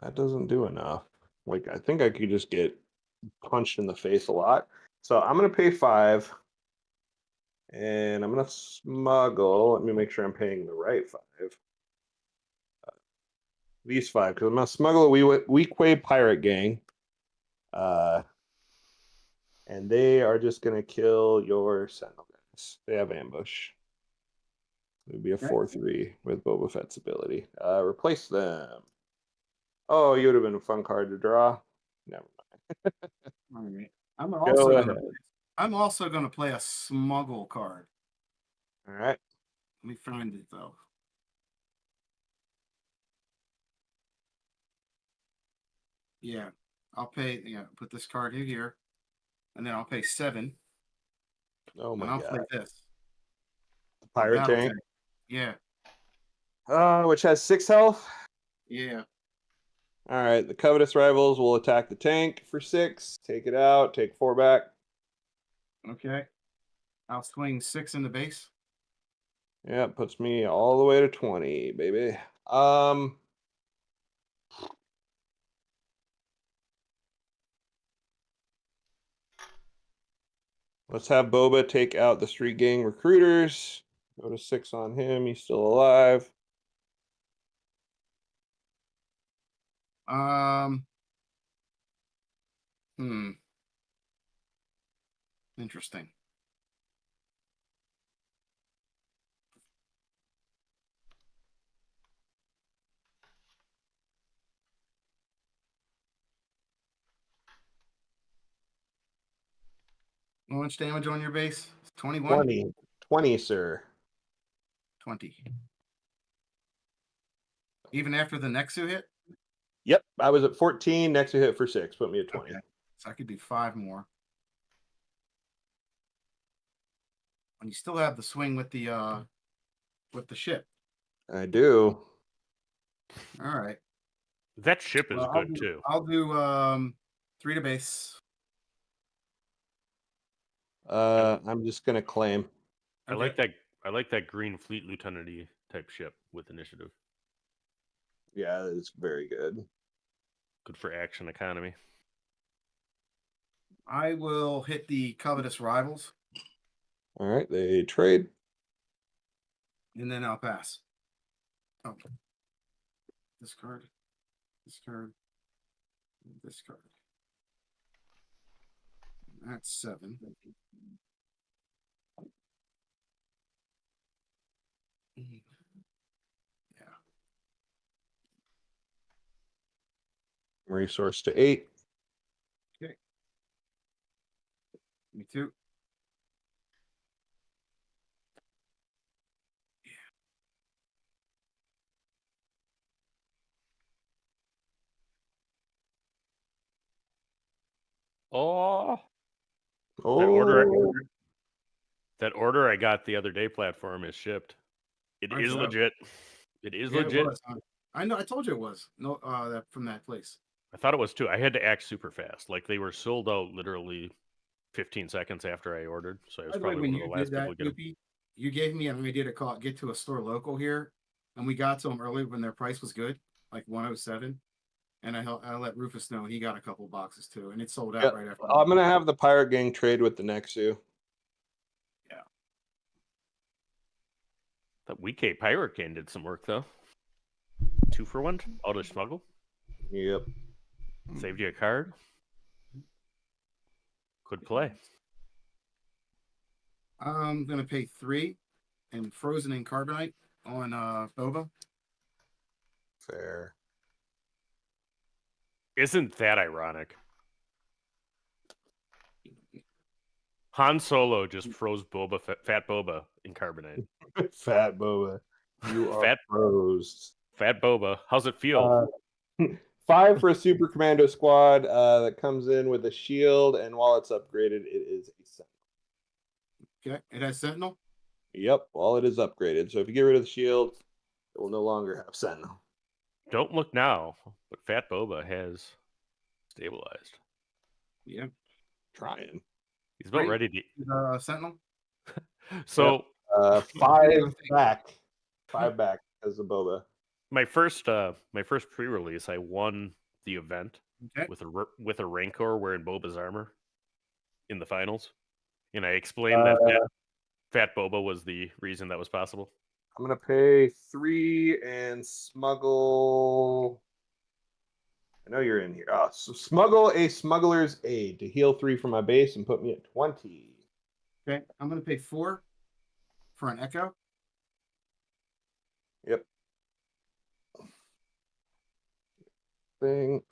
that doesn't do enough. Like, I think I could just get punched in the face a lot. So I'm going to pay 5. And I'm going to smuggle. Let me make sure I'm paying the right 5. These 5, because I'm going to smuggle a Weequay Pirate Gang. And they are just going to kill your Sentinel guys. They have ambush. It would be a 4/3 with Boba Fett's ability. Replace them. Oh, you would have been a fun card to draw. Never All right. I'm also going to play a smuggle card. All right. Let me find it though. Yeah, I'll pay. Yeah, put this card here, and then I'll pay 7. Oh my and I'll god. play this. Pirate Battle tank. tank. Yeah. Which has 6 health. Yeah. All right. The Covetous Rivals will attack the tank for 6. Take it out. Take 4 back. Okay. I'll swing 6 in the base. Yeah, puts me all the way to 20, baby. Let's have Boba take out the Street Gang recruiters. Go to 6 on him. He's still alive. Interesting. How much damage on your base? 21? 20, sir. 20. Even after the Nexu hit? Yep, I was at 14. Next you hit for 6. Put me at 20. Okay. So I could do 5 more. And you still have the swing with the ship. I do. All right. That ship is Well, good too. I'll do 3 to base. I'm just gonna claim. I like that. I like that green fleet lieutenant-y type ship with initiative. Yeah, it's very good. Good for action economy. I will hit the covetous rivals, All right, they trade. and then I'll pass. Oh. This card. This card. This card. That's 7. Yeah. Resource to 8. Okay. Me too. Oh, Oh, that order I got the other day platform is shipped. It Where's is that? legit. It is Yeah, legit. it was. I know. I told you it was. No, that from that place. I thought it was too. I had to act super fast. Like they were sold out literally 15 seconds after I ordered. So I was By the way, probably when one of you the did last people that, to get them. Loopy, you gave me an idea to get to a store local here, and we got to them early when their price was good, like 107. And I let Rufus know, and he got a couple boxes too, and it sold out yeah. right after. I'm gonna have the pirate gang trade with the Nexu. Yeah. That WK Pirate Gang did some work though. 2 for 1 auto smuggle. Yep. Saved you a card. Good play. I'm gonna pay 3 and frozen in carbonite on Boba. Fair. Isn't that ironic? Han Solo just froze Fat Boba in carbonite. Fat Boba. You are froze. Fat Boba. How's it feel? 5 for a super commando squad that comes in with a shield, and while it's upgraded, it is a sentinel. Okay, it has sentinel. Yep, while it is upgraded. So if you get rid of the shield, it will no longer have sentinel. Don't look now, but Fat Boba has stabilized. Yep. Trying. He's about Right. ready to. Sentinel. So Yep. 5 back. 5 back as a Boba. my first pre-release, I won the event with a Rancor wearing Boba's armor in the finals, and I explained that Fat Boba was the reason that was possible. I'm gonna pay 3 and smuggle. I know you're in here. So smuggle a smuggler's aid to heal 3 from my base and put me at 20. Okay, I'm gonna pay 4 for an echo. Yep.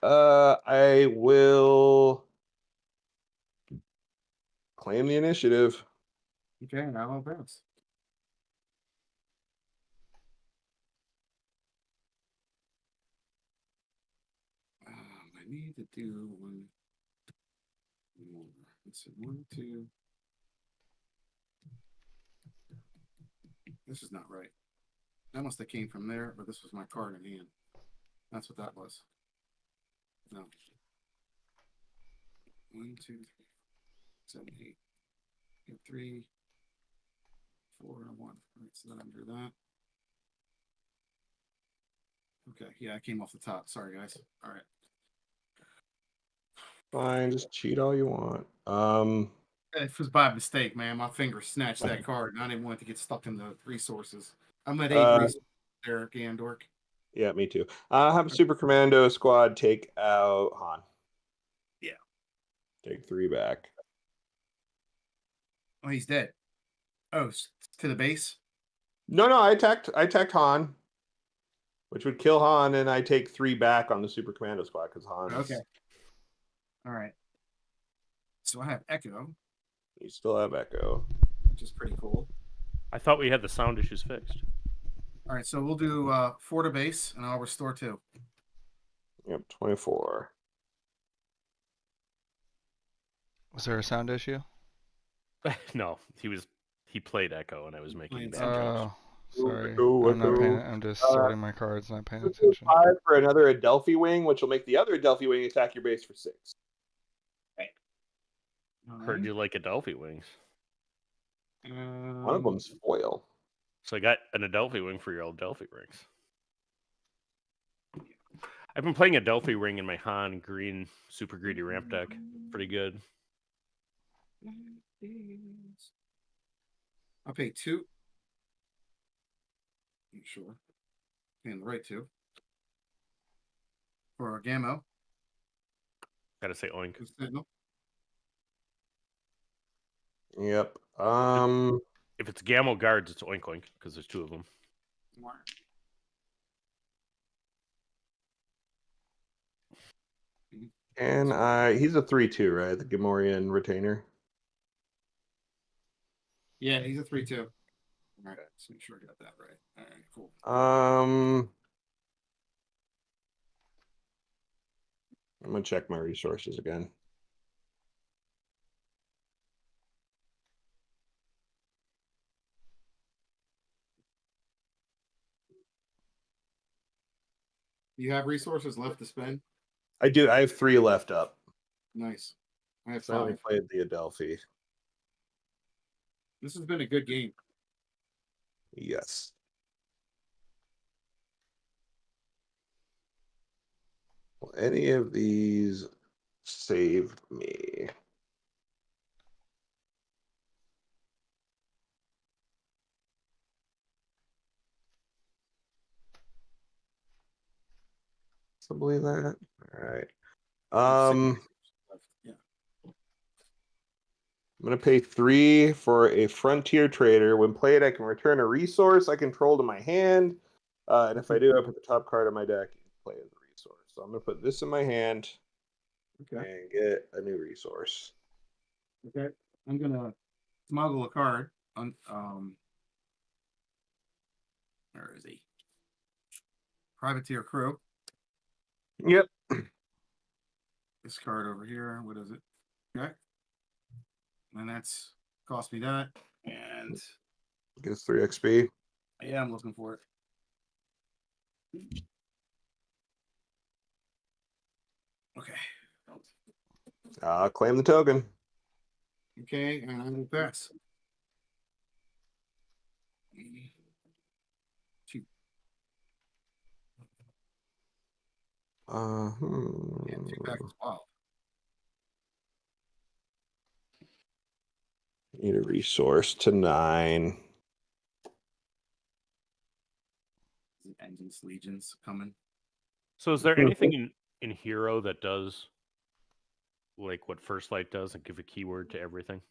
I will claim the initiative. Okay, and I will bounce. I need to do one more. Let's see, 1, 2. This is not right. That must have came from there, but this was my card in hand. That's what that was. No. 1, 2, 3, 7, 8. 3, 4, and 1. All right, so then under that. Okay, yeah, I came off the top. Sorry, guys. All right. Fine, just cheat all you want. It was by mistake, man. My finger snatched that card, and I didn't want it to get stuck in the resources. I'm at 8 resources there, Gandork. Yeah, me too. I'll have a super commando squad take out Han. Yeah. Take 3 back. Oh, he's dead. Oh, to the base. No, I attacked Han, which would kill Han, and I take 3 back on the Super Commando Squad because Han. Okay. All right. So I have Echo, You still have Echo. which is pretty cool. I thought we had the sound issues fixed. All right, so we'll do 4 to base, and I'll restore 2. Yep, 24. Was there a sound issue? No, he played Echo, and I was making Playing bad Sound. jokes. Sorry. Echo, I'm not paying. Echo. I'm just sorting my cards, not paying Let's attention. 5 for another Adelphi wing, which will make the other Adelphi wing attack your base for 6. Heard you like Adelphi wings. One of them's foil. So I got an Adelphi wing for your Adelphi rings. I've been playing Adelphi ring in my Han green super greedy ramp deck. Pretty good. I'll pay 2. I'm sure. Paying the right 2. For Gammo. Gotta say oink. Signal. Yep. If it's Gammo guards, it's oink oink because there's 2 of them. And he's a 3/2, right? The Gamorrean retainer. Yeah, he's a 3/2. All right, let's make sure I got that right. All right, cool. I'm gonna check my resources again. You have resources left to spend? I do. I have 3 left up. Nice. I have So I haven't 5. played the Adelphi. This has been a good game. Yes. Will any of these save me? Possibly that. All right. Yeah. I'm going to pay 3 for a Frontier Trader. When played, I can return a resource I control to my hand. And if I do, I put the top card of my deck and play as a resource. So I'm going to put this in my hand and get a new resource. Okay. I'm going to smuggle a card on where is he? Privateer Crew. Yep. This card over here. What is it? Okay. And that's cost me that. And Gets 3 XP. yeah, I'm looking for it. Okay. Claim the token. Okay, and I will pass. 2. Yeah, 2 back as well. Need a resource to 9. Engines, legions coming. So is there anything in Hero that does like what First Light does and give a keyword to everything?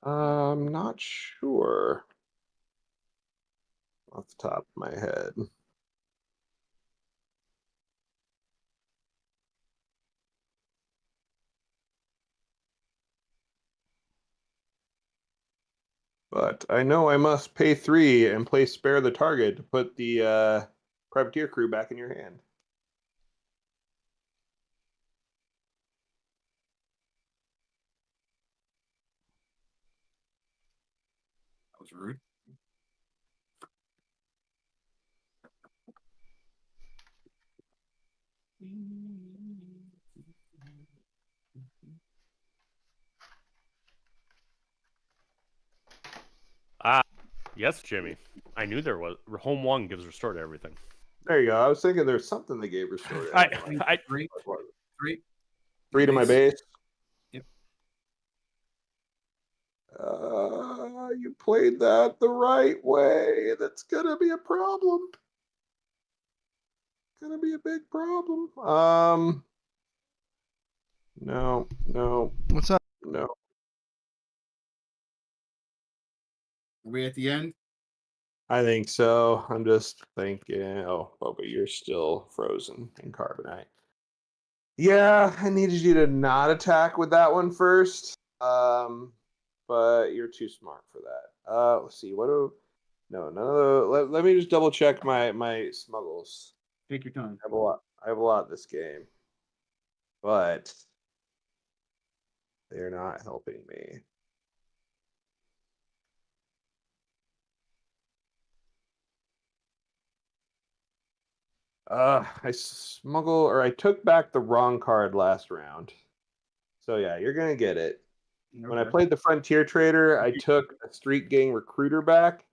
I'm not sure off the top of my head. But I know I must pay 3 and play Spare the Target to put the Privateer Crew back in your hand. That was rude. Yes, Jimmy. I knew there was. Home 1 gives restore to everything. There you go. I was thinking there's something they gave Restore. I 3. 3 to my base. Yep. You played that the right way. That's gonna be a problem. Gonna be a big problem. No, no, What's up? no. Are we at the end? I think so. I'm just thinking. Oh, but you're still frozen in carbonite. Yeah, I needed you to not attack with that one first. But you're too smart for that. Let's see. What do? No, none of the. Let me just double check my smuggles. Take your time. I have a lot. I have a lot this game, but they're not helping me. I took back the wrong card last round. So yeah, you're gonna get it. When I Okay. played the Frontier Trader, I took a Street Gang Recruiter back.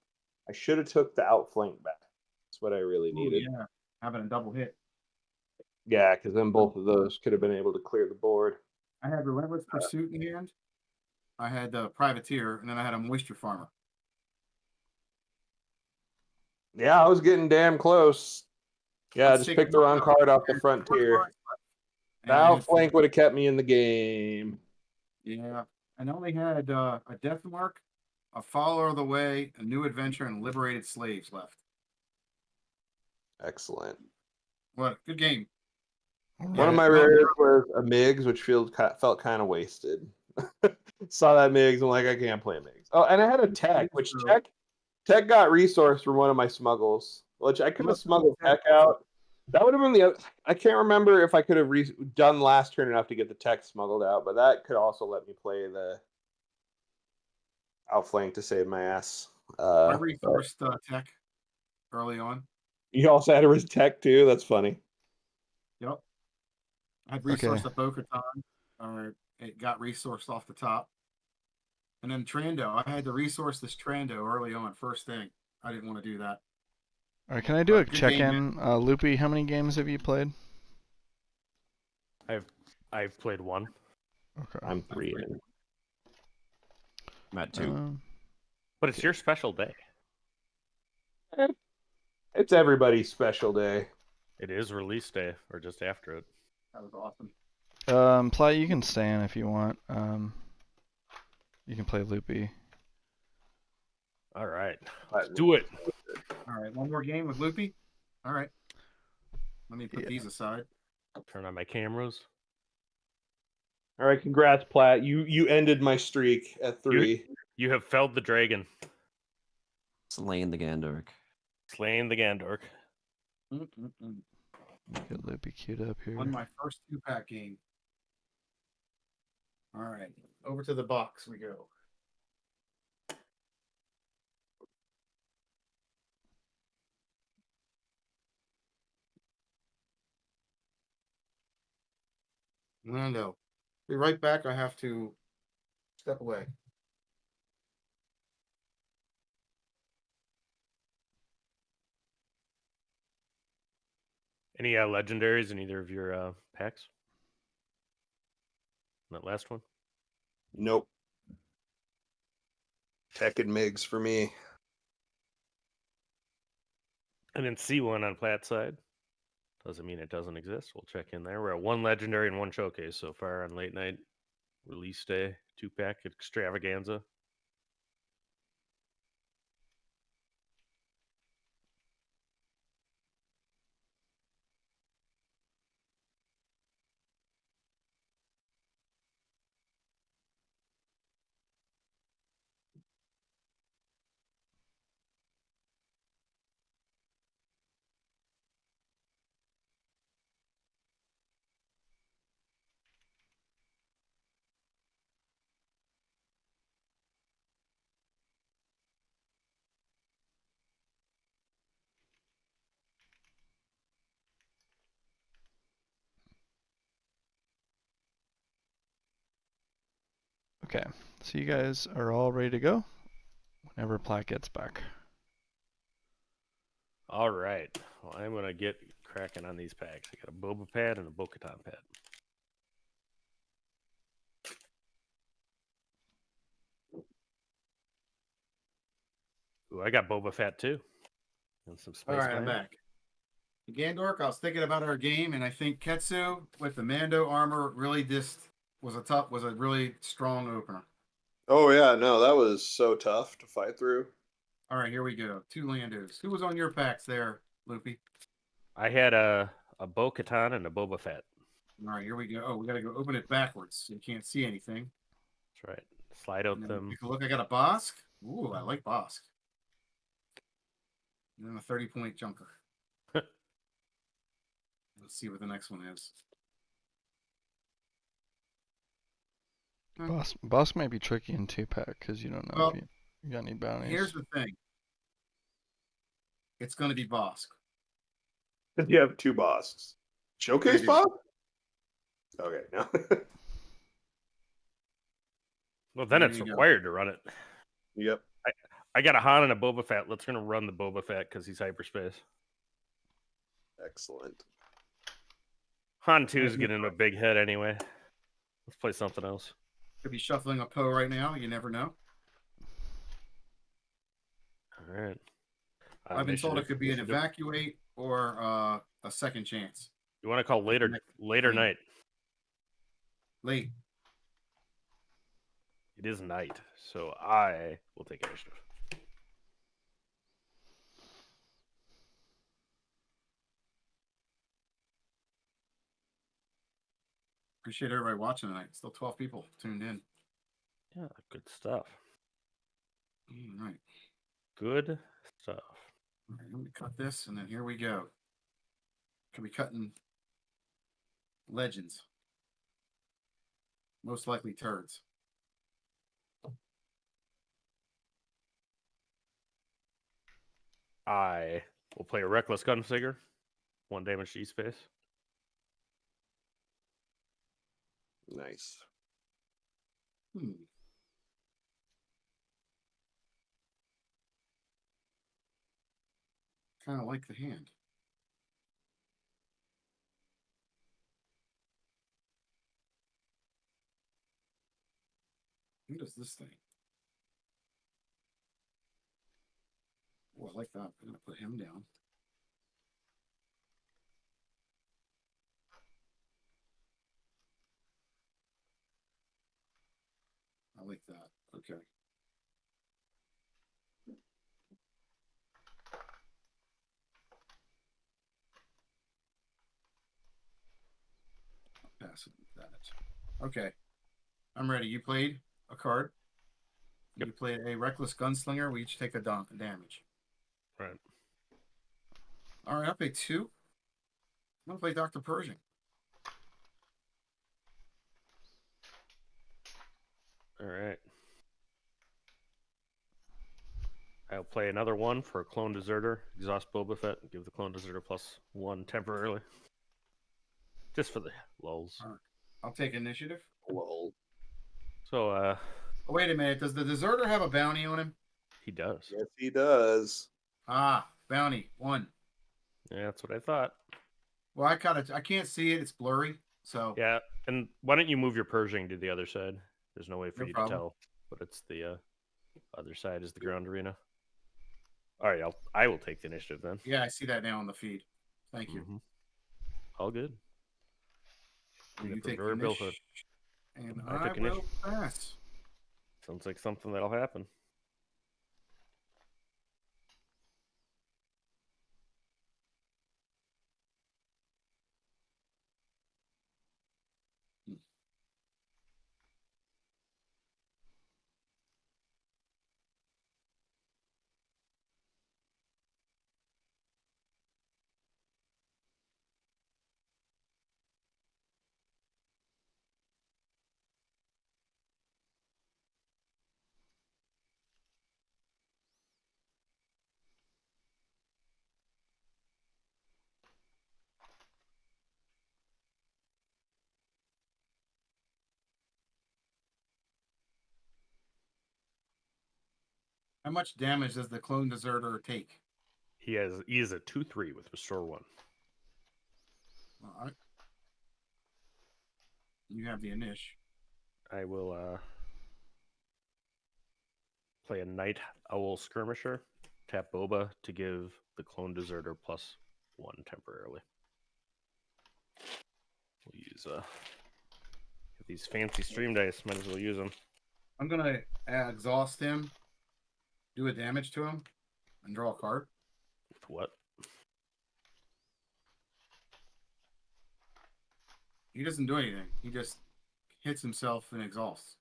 I should have took the Outflank back. That's what I really Oh, needed. yeah. Having a double hit. Yeah, because then both of those could have been able to clear the board. I had Relentless Pursuit in hand. I had Privateer, and then I had a Moisture Farmer. Yeah, I was getting damn close. Yeah, I Let's just take picked a the look wrong at card off the it. Frontier. The And Outflank would have kept me in the game. yeah, and I only had a Death Mark, a Follower of the Way, a New Adventure, and Liberated Slaves left. Excellent. What good game. One of my well, rares was a Migs, which felt kind of wasted. Saw that Migs, I'm like, I can't play Migs. Oh, and I had a Tech, which Tech got resource from one of my smuggles, which I could have smuggled Tech out. That would have been the other. I can't remember if I could have done last turn enough to get the Tech smuggled out, but that could also let me play the Outflank to save my ass. I resourced Tech early on. You also had a Tech too. That's funny. Yep. I had resourced the Bo-Katan, or it got resourced off the top. And then Trando, I had to resource this Trando early on, first thing. I didn't want to do that. All right, can I do a check-in? Loopy, how many games have you played? I've played one. Okay. I'm 3 in. I'm at 2. But it's your special day. It's everybody's special day. It is release day, or just after it. That was awesome. Ply, you can stay in if you want. You can play Loopy. All right, let's do it. All right, one more game with Loopy. All right. Let me put these aside. Turn on my cameras. All right, congrats, Platt. You ended my streak at 3. You have felled the dragon. Slain the Gandork. Slain the Gandork. Get Loopy queued up here. On my first 2-pack game. All right, over to the box we go. Lando. Be right back. I have to step away. Any legendaries in either of your packs? That last one? Nope. Tech and Migs for me. And then C1 on Platt's side. Doesn't mean it doesn't exist. We'll check in there. We're at 1 legendary and 1 showcase so far on late night release day 2-pack extravaganza. Okay, so you guys are all ready to go whenever Platt gets back. All right. Well, I'm going to get cracking on these packs. I got a Boba pad and a Bo-Katan pad. Ooh, I got Boba Fett too. And some Spice All right, I'm Blend. back. Gandork, I was thinking about our game, and I think Ketsu with the Mando armor really just was a really strong opener. Oh yeah, no, that was so tough to fight through. All right, here we go. 2 Landos. Who was on your packs there, Loopy? I had a Bo-Katan and a Boba Fett. All right, here we go. Oh, we got to go open it backwards so you can't see anything. That's right. Slide out And then them. take a look. I got a Bosk. Ooh, I like Bosk. And then a 30-point junker. Let's see what the next one is. Boss might be tricky in 2-pack because you don't know Well, if you got any bounties. Here's the thing. It's going to be Bosk. You have 2 bosses. Showcase do. boss? Okay, no. Well, then There it's you go. required to run it. Yep. I got a Han and a Boba Fett. Let's gonna run the Boba Fett because he's hyperspace. Excellent. Han 2 is getting a big head anyway. Let's play something else. Could be shuffling a Poe right now. You never know. All right. I've been told it Initiative- could be an initiative. evacuate or a second chance. You want to call later Next- night? Late. It is night, so I will take initiative. Appreciate everybody watching tonight. Still 12 people tuned in. Yeah, good stuff. All right. Good stuff. All right, let me cut this, and then here we go. Could be cutting legends. Most likely turds. I will play a Reckless Gunfighter. 1 damage to each space. Nice. Kind of like the hand. Who does this thing? Oh, I like that. I'm going to put him down. I like that. Okay. I'll pass it with that. Okay. I'm ready. You played a card. Yep. You played a Reckless Gunslinger. We each take a damage. Right. All right, I'll pay 2. I'm going to play Dr. Pershing. All right. I'll play another 1 for a Clone Deserter. Exhaust Boba Fett. Give the Clone Deserter +1 temporarily. Just for the lulls. All right. I'll take initiative. Lol. So, Oh, wait a minute. Does the Deserter have a bounty on him? he does. Yes, he does. Ah, bounty 1. Yeah, that's what I thought. Well, I can't see it. It's blurry. So Yeah, and why don't you move your Pershing to the other side? There's no way for No you problem. to tell, but it's the other side is the ground arena. All right, I will take the initiative then. yeah, I see that now on the feed. Thank you. Mhm. All good. You the take the proverbial hood. and I I took will initiative. pass. Sounds like something that'll happen. How much damage does the Clone Deserter take? He is a 2/3 with Restore 1. All right. You have the initial. I will play a Night Owl Skirmisher. Tap Boba to give the Clone Deserter +1 temporarily. We'll use These fancy stream dice, might as well use them. I'm gonna exhaust him, do a damage to him, and draw a card. With what? He doesn't do anything. He just hits himself and exhausts.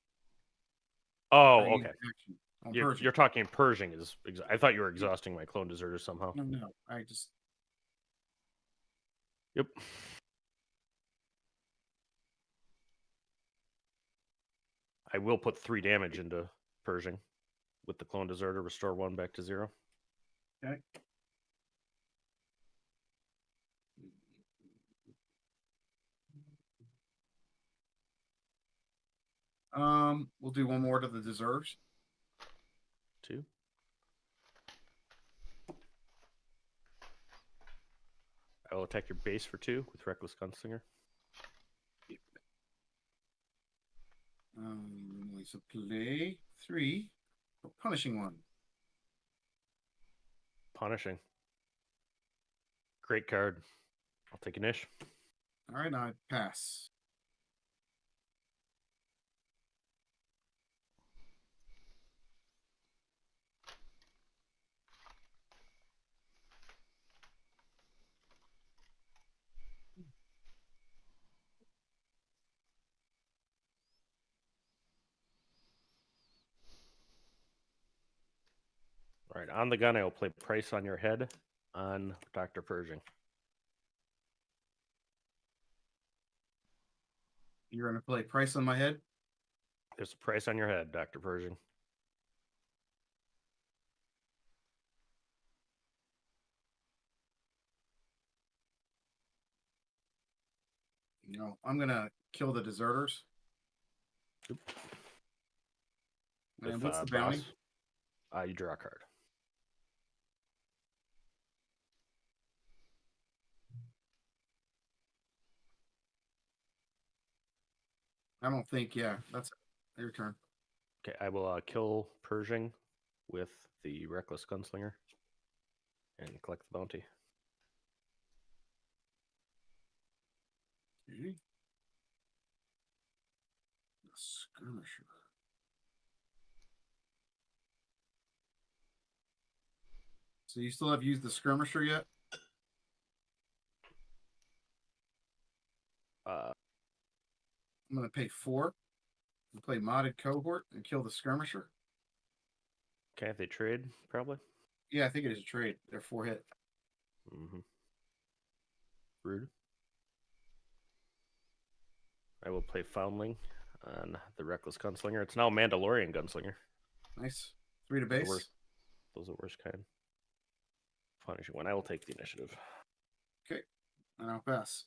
Oh, I use okay. action on You're, Persian. you're talking Pershing is. I thought you were exhausting my clone deserter somehow. No, I just Yep. I will put 3 damage into Pershing with the clone deserter. Restore 1 back to 0. okay. We'll do one more to the deserves. 2. I will attack your base for 2 with Reckless Gunslinger. So play 3 for punishing 1. Punishing. Great card. I'll take an ish. All right, I pass. All right, on the gun, I will play Price on your head on Dr. Pershing. You're gonna play price on my head. There's a price on your head, Dr. Pershing. No, I'm gonna kill the deserters. Oop. And With, what's the bounty? boss, you draw a card. I don't think. Yeah, that's your turn. Okay, I will kill Pershing with the Reckless Gunslinger and collect the bounty. Okay. The skirmisher. So you still have used the skirmisher yet? I'm going to pay 4 and play modded cohort and kill the skirmisher. Okay, if they trade, probably. Yeah, I think it is a trade. They're 4 hit. Mm-hmm. Rude. I will play Foundling on the Reckless Gunslinger. It's now Mandalorian Gunslinger. Nice. 3 to base. Those are the worst kind. Punishing 1. I will take the initiative. Okay. And I'll pass.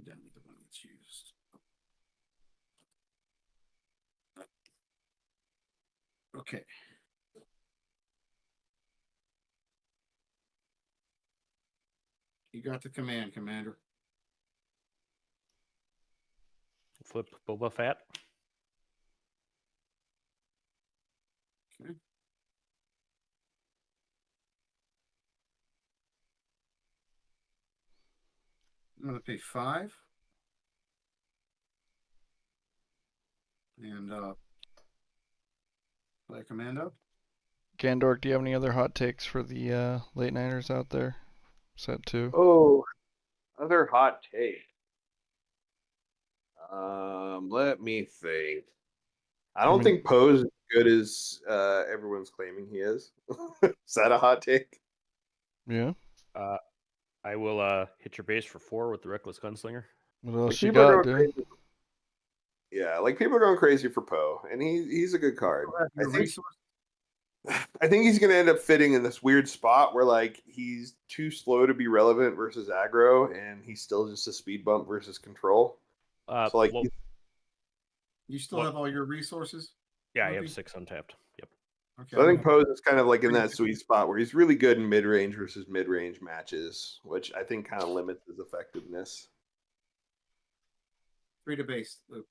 Down to the one that's used. Okay. You got the command, Commander. Flip Boba Fett. Okay. I'm going to pay 5. And play a commando. Gandork, do you have any other hot takes for the late nighters out there? Set 2. Oh, other hot take. Let me think. I don't think Poe's as good as everyone's claiming he is. Is that a hot take? Yeah. I will hit your base for 4 with the Reckless Gunslinger. What else Like, you people are got, going dude? crazy. Yeah, like people are going crazy for Poe, and he's a good card. I think Resource. I think he's going to end up fitting in this weird spot where like he's too slow to be relevant versus aggro, and he's still just a speed bump versus control. So like, Well, You still What? have all your resources? yeah, I Loopy? have 6 untapped. Yep. Okay. so I think Pose is kind of like in Pretty that good. sweet spot where he's really good in mid range versus mid range matches, which I think kind of limits his effectiveness. 3 to base. Loop.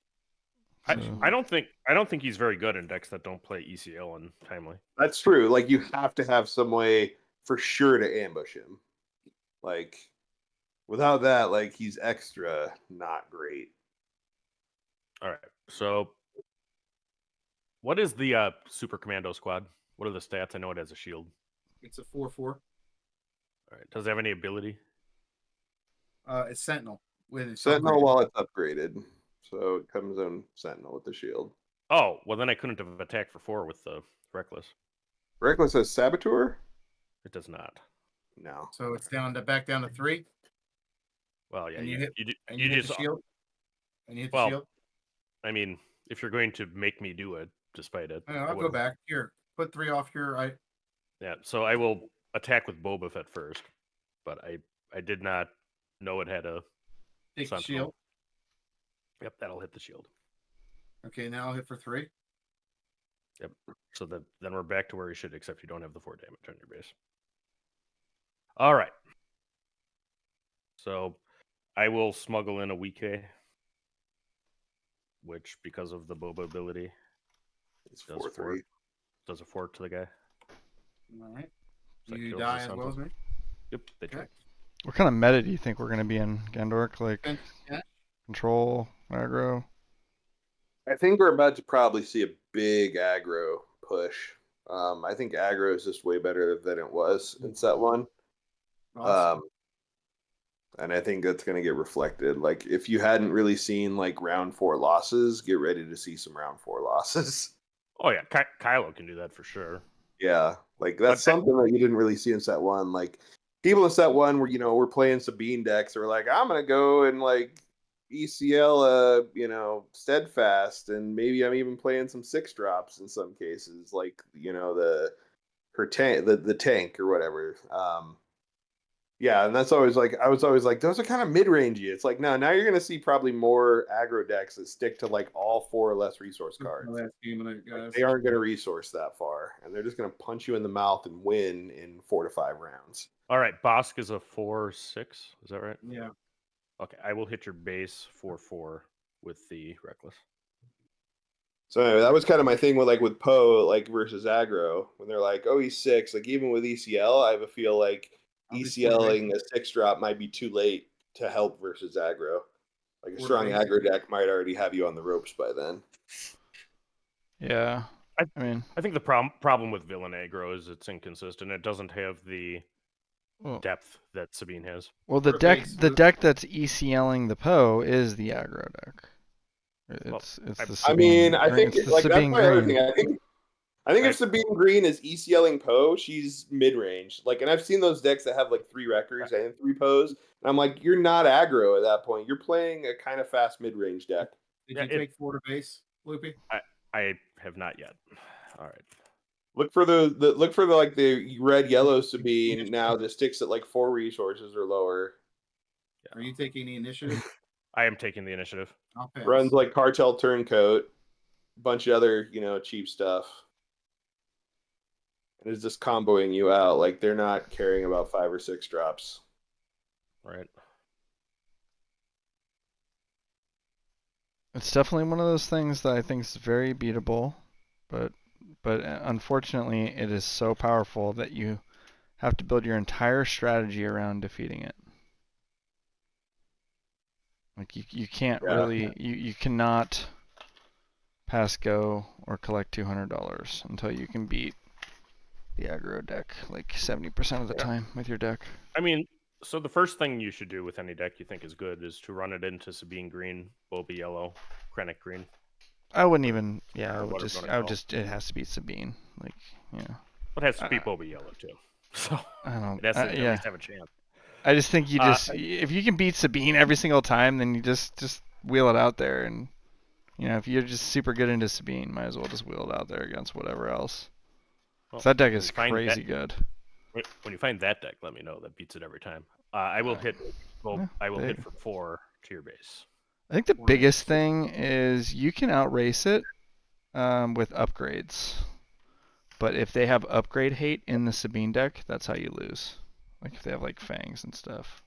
I don't think he's very good in decks that don't play ECL and timely. That's true. Like you have to have some way for sure to ambush him. Like without that, like he's extra not great. All right. So, what is the Super Commando Squad? What are the stats? I know it has a shield. It's a 4/4. All right. Does it have any ability? It's Sentinel with its Sentinel upgrade. while it's upgraded. So it comes on Sentinel with the shield. Oh, well then I couldn't have attacked for 4 with the Reckless. Reckless has Saboteur? It does not. No. So it's back down to 3. Well, yeah, And you you, hit- you, ju- And you you hit just the shield. And you hit the well, shield. I mean, if you're going to make me do it, despite it, I'll go back. Here, put 3 off your. Yeah, so I will attack with Boba Fett first, but I did not know it had a Take the Sentinel. shield. Yep, that'll hit the shield. Okay, now I'll hit for 3. Yep. So then we're back to where you should, except you don't have the 4 damage on your base. All right. So I will smuggle in a weak which, because of the Boba ability, It's does 4/3. does a 4 to the guy. All right. So that You kills die the as well as Sentinel. me. Yep, they Okay. try. What kind of meta do you think we're going to be in, Gandork? Like Yeah. control, aggro? I think we're about to probably see a big aggro push. I think aggro is just way better than it was in set 1. Awesome. And I think that's going to get reflected. Like if you hadn't really seen like round 4 losses, get ready to see some round 4 losses. Oh yeah, Kylo can do that for sure. Yeah, like that's something that you didn't really see in set 1. Like people in set 1 were we're playing Sabine decks. Or like I'm gonna go and like ECL steadfast, and maybe I'm even playing some 6 drops in some cases, like her tank, the tank or whatever. Yeah, and that's always like I was always like those are kind of mid-rangey. It's like no, now you're gonna see probably more aggro decks that stick to like all 4 or less resource cards. Last game of it, Like, guys. they aren't gonna resource that far, and they're just gonna punch you in the mouth and win in 4 to 5 rounds. All right, Bosk is a 4/6. Is that right? Yeah. Okay, I will hit your base 4/4 with the Reckless. So anyway, that was kind of my thing with Poe like versus aggro when they're like, oh, he's 6. Like even with ECL, I have a feel like ECLing a 6-drop might be too late to help versus aggro. Like a strong aggro deck might already have you on the ropes by then. Yeah. I mean, I think the problem with villain aggro is it's inconsistent. It doesn't have the depth that Sabine has. Well, the deck that's ECLing the Poe is the aggro deck. It's the Sabine. I think it's the like Sabine that's my other Green. thing. I think if Sabine Green is ECLing Poe, she's mid range. Like, and I've seen those decks that have like 3 Wreckers and 3 Poes, and I'm like, you're not aggro at that point. You're playing a kind of fast mid range deck. Did you take 4 to base, Loopy? I have not yet. All right. Look for the red yellow Sabine now that sticks at like 4 resources or lower. Yeah. Are you taking the initiative? I am taking the initiative. Runs like Cartel Turncoat, a bunch of other cheap stuff. And is just comboing you out. Like they're not caring about 5 or 6 drops. Right. It's definitely one of those things that I think is very beatable, but unfortunately it is so powerful that you have to build your entire strategy around defeating it. Like you can't really you cannot pass go or collect $200 until you can beat the aggro deck like 70% of the time with your deck. I mean, so the first thing you should do with any deck you think is good is to run it into Sabine Green, Boba Yellow, Krennic Green. I wouldn't even. Yeah, Or I would whatever just. It has to be Sabine. Like, yeah. It has to be Boba Yellow too. So I don't. it has to at least have a chance. I just think you if you can beat Sabine every single time, then you just wheel it out there, and if you're just super good into Sabine, might as well just wheel it out there against whatever else. Well, So that deck when is you find crazy that- good. When you find that deck, let me know. That beats it every time. I will hit. Well, Yeah, I will there hit you for 4 to your base. I think the Or biggest thing is you can outrace it with upgrades. But if they have upgrade hate in the Sabine deck, that's how you lose. Like if they have like fangs and stuff.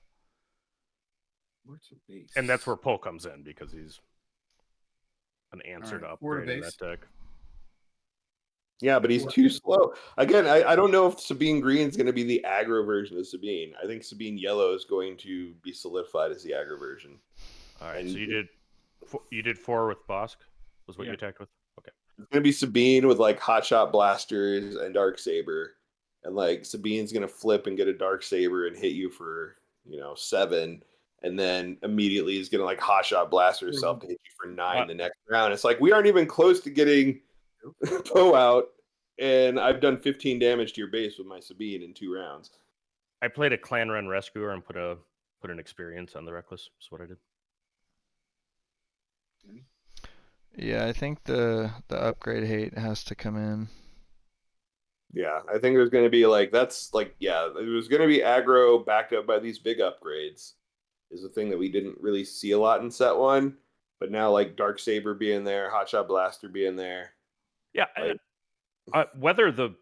where's the base? And that's where Poe comes in because he's an answer to Alright, 4 to upgrade in that base. deck. Yeah, but he's too slow. Again, I don't know if Sabine Green is going to be the aggro version of Sabine. I think Sabine Yellow is going to be solidified as the aggro version. All right, And so you did 4 with Bosk. Was what Yeah. you attacked with? Okay. It's going to be Sabine with like Hotshot Blasters and Dark Saber. And like Sabine's going to flip and get a Dark Saber and hit you for, 7. And then immediately is going to like Hotshot Blaster herself to hit you for 9 the next round. It's like we aren't even close to getting Poe out. And I've done 15 damage to your base with my Sabine in 2 rounds. I played a Clan Run Rescuer and put an experience on the Reckless. That's what I did. Yeah, I think the upgrade hate has to come in. Yeah, I think there's going to be there's going to be aggro backed up by these big upgrades. Is a thing that we didn't really see a lot in set 1, but now like Dark Saber being there, Hotshot Blaster being there. Yeah, Like, whether the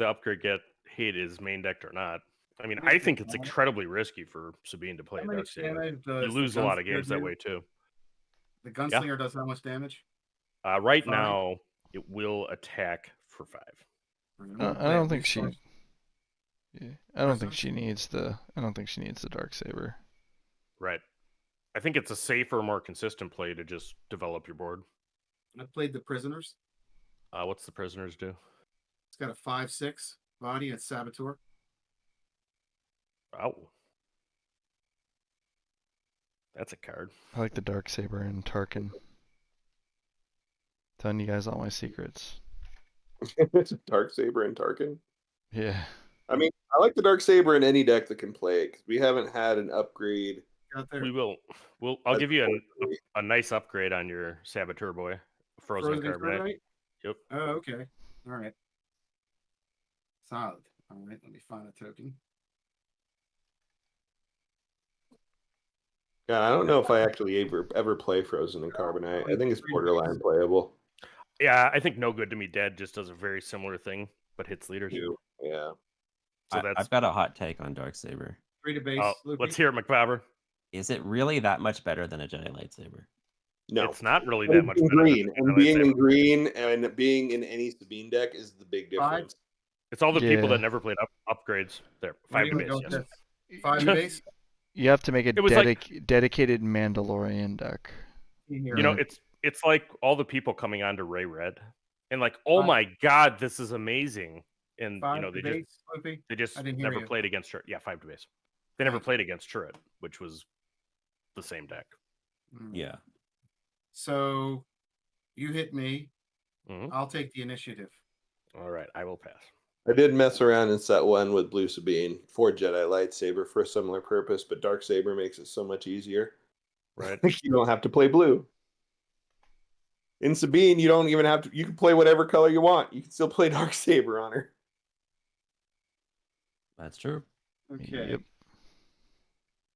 upgrade get hate is main decked or not. I mean, I think it's incredibly risky for Sabine to play How a many Dark Saber. damage You does the lose a lot of Gunslinger games that do? way too. The Gunslinger does how much damage? Right 5? now, it will attack for 5. I don't think she. Yeah, I don't think she needs the. I don't think she needs the Dark Saber. Right. I think it's a safer, more consistent play to just develop your board. I played the Prisoners. What's the Prisoners do? It's got a 5/6 body and Saboteur. Oh. That's a card. I like the Dark Saber and Tarkin. Telling you guys all my secrets. Dark Saber and Tarkin. Yeah. I mean, I like the Dark Saber in any deck that can play it because we haven't had an upgrade. We will. I'll give you a nice upgrade on your Saboteur boy, Frozen Carbonite. Yep. Oh, okay. All right. Solid. All right. Let me find a token. Yeah, I don't know if I actually ever play Frozen and Carbonite. I think it's borderline playable. Yeah, I think No Good to Me Dead just does a very similar thing, but hits leaders. Yeah. So I've got a hot take on Dark Saber. 3 to base. Let's hear it, McFabber. Is it really that much better than a Jedi lightsaber? No, it's not really that much better. Green and being in green and being in any Sabine deck is the big difference. It's all the people that never played upgrades. There, 5 to base. Yes. 5 to base. You have to make a dedicated Mandalorian deck. It's like all the people coming on to Ray Red, and like, oh my god, this is amazing. And they just never played against Turret. Yeah, 5 to base. They never played against Turret, which was the same deck. Yeah. So you hit me. I'll take the initiative. All right, I will pass. I did mess around in set 1 with Blue Sabine for Jedi Lightsaber for a similar purpose, but Dark Saber makes it so much easier. Right. You don't have to play blue. In Sabine, you don't even have to. You can play whatever color you want. You can still play Dark Saber on her. That's true. Okay. Yep.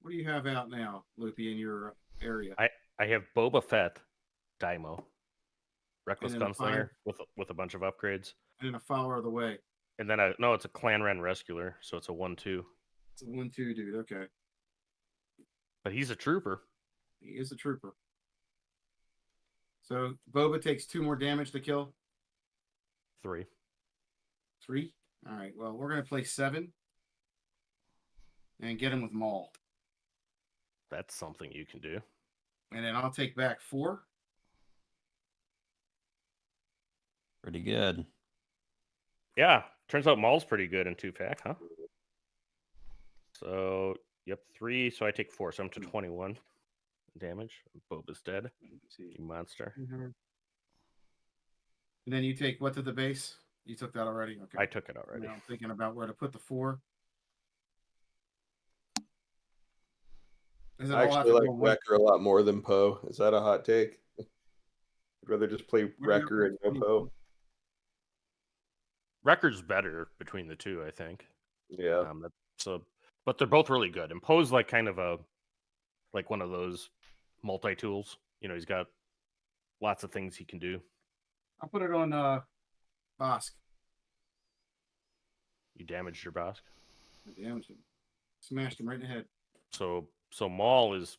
What do you have out now, Loopy, in your area? I have Boba Fett, Daimo, Reckless And then a Gunslinger with a bunch of upgrades, and a follower of the way. and then it's a Clan Ren Rescuer, so it's a 1/2. It's a 1/2 dude. Okay. But he's a trooper. He is a trooper. So Boba takes 2 more damage to kill. 3. 3. All right. Well, we're gonna play 7 and get him with Maul. That's something you can do. And then I'll take back 4. Pretty good. Yeah, turns out Maul's pretty good in 2-pack, huh? So, yep, 3. So I take 4. So I'm to 21 damage. Boba's dead. You monster. And then you take what to the base? You took that already? Okay. I took it already. Now I'm thinking about where to put the 4. I actually like Wrecker a lot more than Poe. Is that a hot take? I'd rather just play Wrecker and no Poe. Record's better between the two, I think. Yeah. But they're both really good. And Poe's like kind of like one of those multi-tools. He's got lots of things he can do. I'll put it on Bosk. You damaged your Bosk. I damaged him. Smashed him right in the head. So Maul is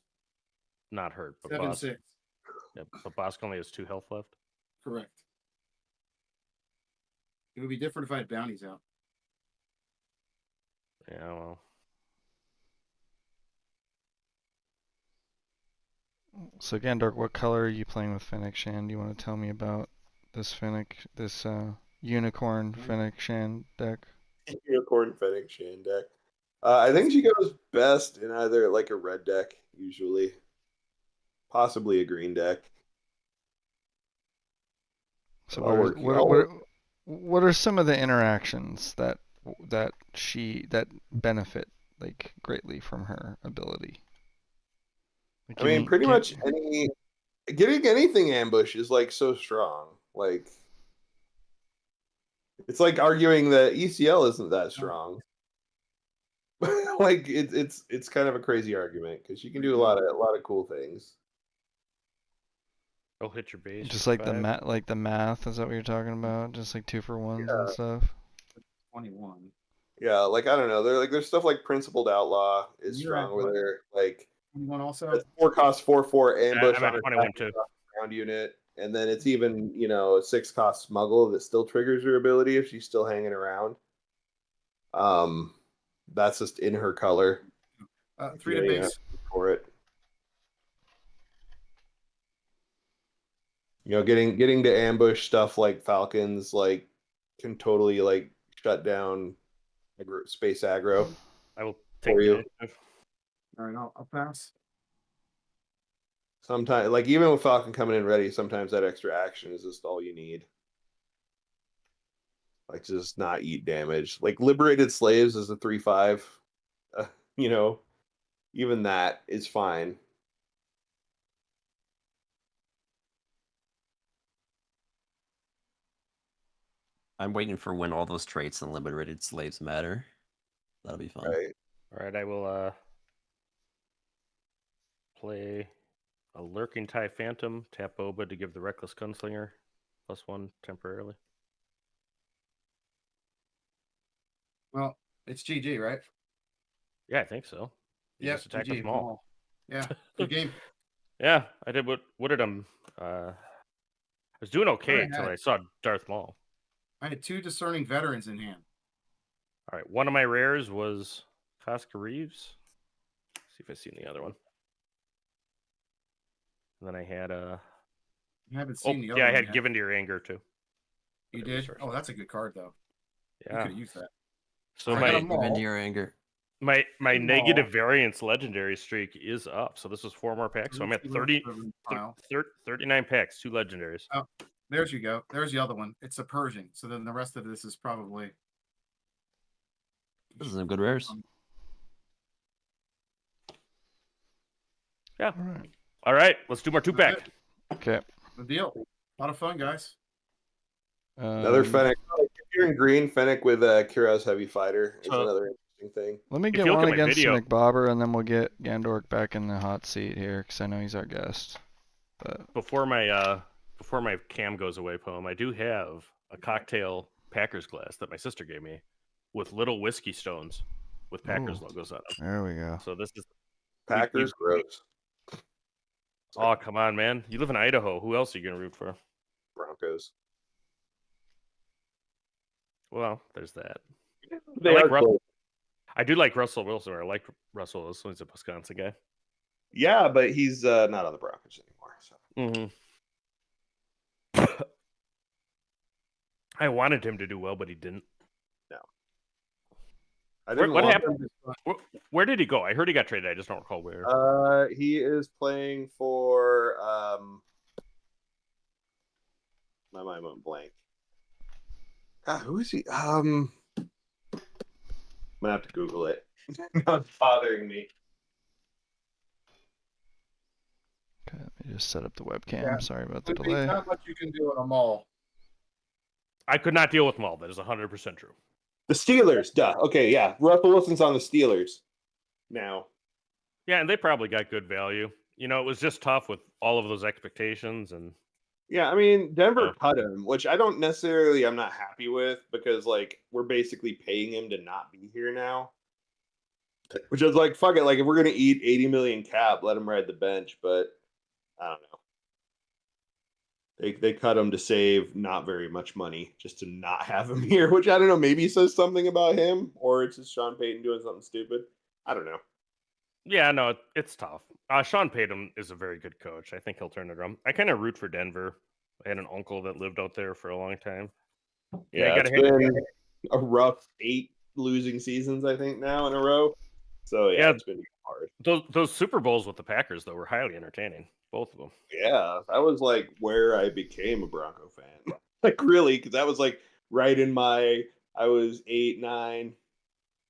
not hurt, but 7-6. but Bosk only has 2 health left. Correct. It would be different if I had bounties out. Yeah, well. So Gandork, what color are you playing with Fennec Shan? Do you want to tell me about this unicorn Fennec Shan deck? Unicorn Fennec Shan deck. I think she goes best in either like a red deck, usually, possibly a green deck. So But what are some of the interactions that benefit like greatly from her ability? Like, I mean, pretty much getting anything ambush is like so strong. Like, it's like arguing that ECL isn't that strong. Like it's kind of a crazy argument because you can do a lot of cool things. They'll hit your base. Just for like the 5. math, is that what you're talking about? Just like 2-for-1s and stuff. 21. Yeah, like I don't know. There's stuff like Principled Outlaw is You're strong at where what? they're like 21 also. it's 4-cost 4/4 ambush I'm on at a 21 too. ground unit, and then it's even a 6-cost smuggle that still triggers her ability if she's still hanging around. That's just in her color. 3 to base. For it. Getting to ambush stuff like Falcons like can totally like shut down space aggro. I will take For the you. initiative. All right, I'll pass. Sometimes, like even with Falcon coming in ready, sometimes that extra action is just all you need. Like just not eat damage. Like Liberated Slaves is a 3/5. Even that is fine. I'm waiting for when all those traits and liberated slaves matter. That'll be fun. Right. All right, I will play a Lurking Tie Phantom, tap Boba to give the Reckless Gunslinger +1 temporarily. Well, it's GG, right? Yeah, I think so. Yeah, just attacked GG. with Maul. Yeah, good game. Yeah, I did. What did I was doing okay Alright, until nice. I saw Darth Maul. I had 2 discerning veterans in hand. All right, one of my rares was Casca Reeves. See if I see the other one. And then I had I haven't seen the other yeah, I one had yet. Given to Your Anger too. You The did? resource. Oh, that's a good card though. You Yeah. could have used that. So I got a my Maul. Even your anger. my Maul. negative variance legendary streak is up. So this is 4 more packs. So I'm at 39 packs, 2 legendaries. Oh, there's you go. There's the other one. It's a Pershing. So then the rest of this is probably. This is some good rares. Yeah. All right. All right, let's do more 2-pack. Okay. The deal. A lot of fun, guys. Another Fennec. If you're in green, Fennec with Kira's Heavy Fighter is So- another interesting thing. Let me If get you look one at my against video- McBobber, and then we'll get Gandork back in the hot seat here, because I know he's our guest. But Before my cam goes away, Poem, I do have a cocktail Packers glass that my sister gave me with little whiskey stones with Packers Ooh. logos on them. there we go. So this is Packers, gross. oh come on, man! You live in Idaho. Who else are you gonna root for? Broncos. Well, there's that. They I like are close. I do like Russell Wilson. Or I like Russell Wilson. He's a Wisconsin guy. Yeah, but he's not on the Broncos anymore. So. Mm-hmm. I wanted him to do well, but he didn't. No. I didn't What want happened? Where did he go? I heard he got traded. I just don't recall where. He is playing for my mind went blank. God, who is he? I'm gonna have to Google it. Not bothering me. Okay, let me just set up the webcam. Yeah. Sorry about the There's delay. not much you can do in a mall. I could not deal with them all. That is 100% true. The Steelers, duh. Okay, yeah. Russell Wilson's on the Steelers now. Yeah, and they probably got good value. You know, it was just tough with all of those expectations, and Yeah, I mean, Denver Yeah. cut him, which I'm not happy with because like we're basically paying him to not be here now. Which is like, fuck it, like if we're gonna eat 80 million cap, let him ride the bench, but I don't know. They cut him to save not very much money just to not have him here, which I don't know, maybe says something about him, or it's just Sean Payton doing something stupid. I don't know. yeah, no, it's tough. Sean Payton is a very good coach. I think he'll turn it around. I kind of root for Denver. I had an uncle that lived out there for a long time. Yeah, gotta it's been a rough 8 losing seasons, I think, now in a row. So yeah, Yeah. it's been hard. Those Super Bowls with the Packers though were highly entertaining, both of them. Yeah, that was like where I became a Bronco fan. Like really, because that was like right in I was 8, 9,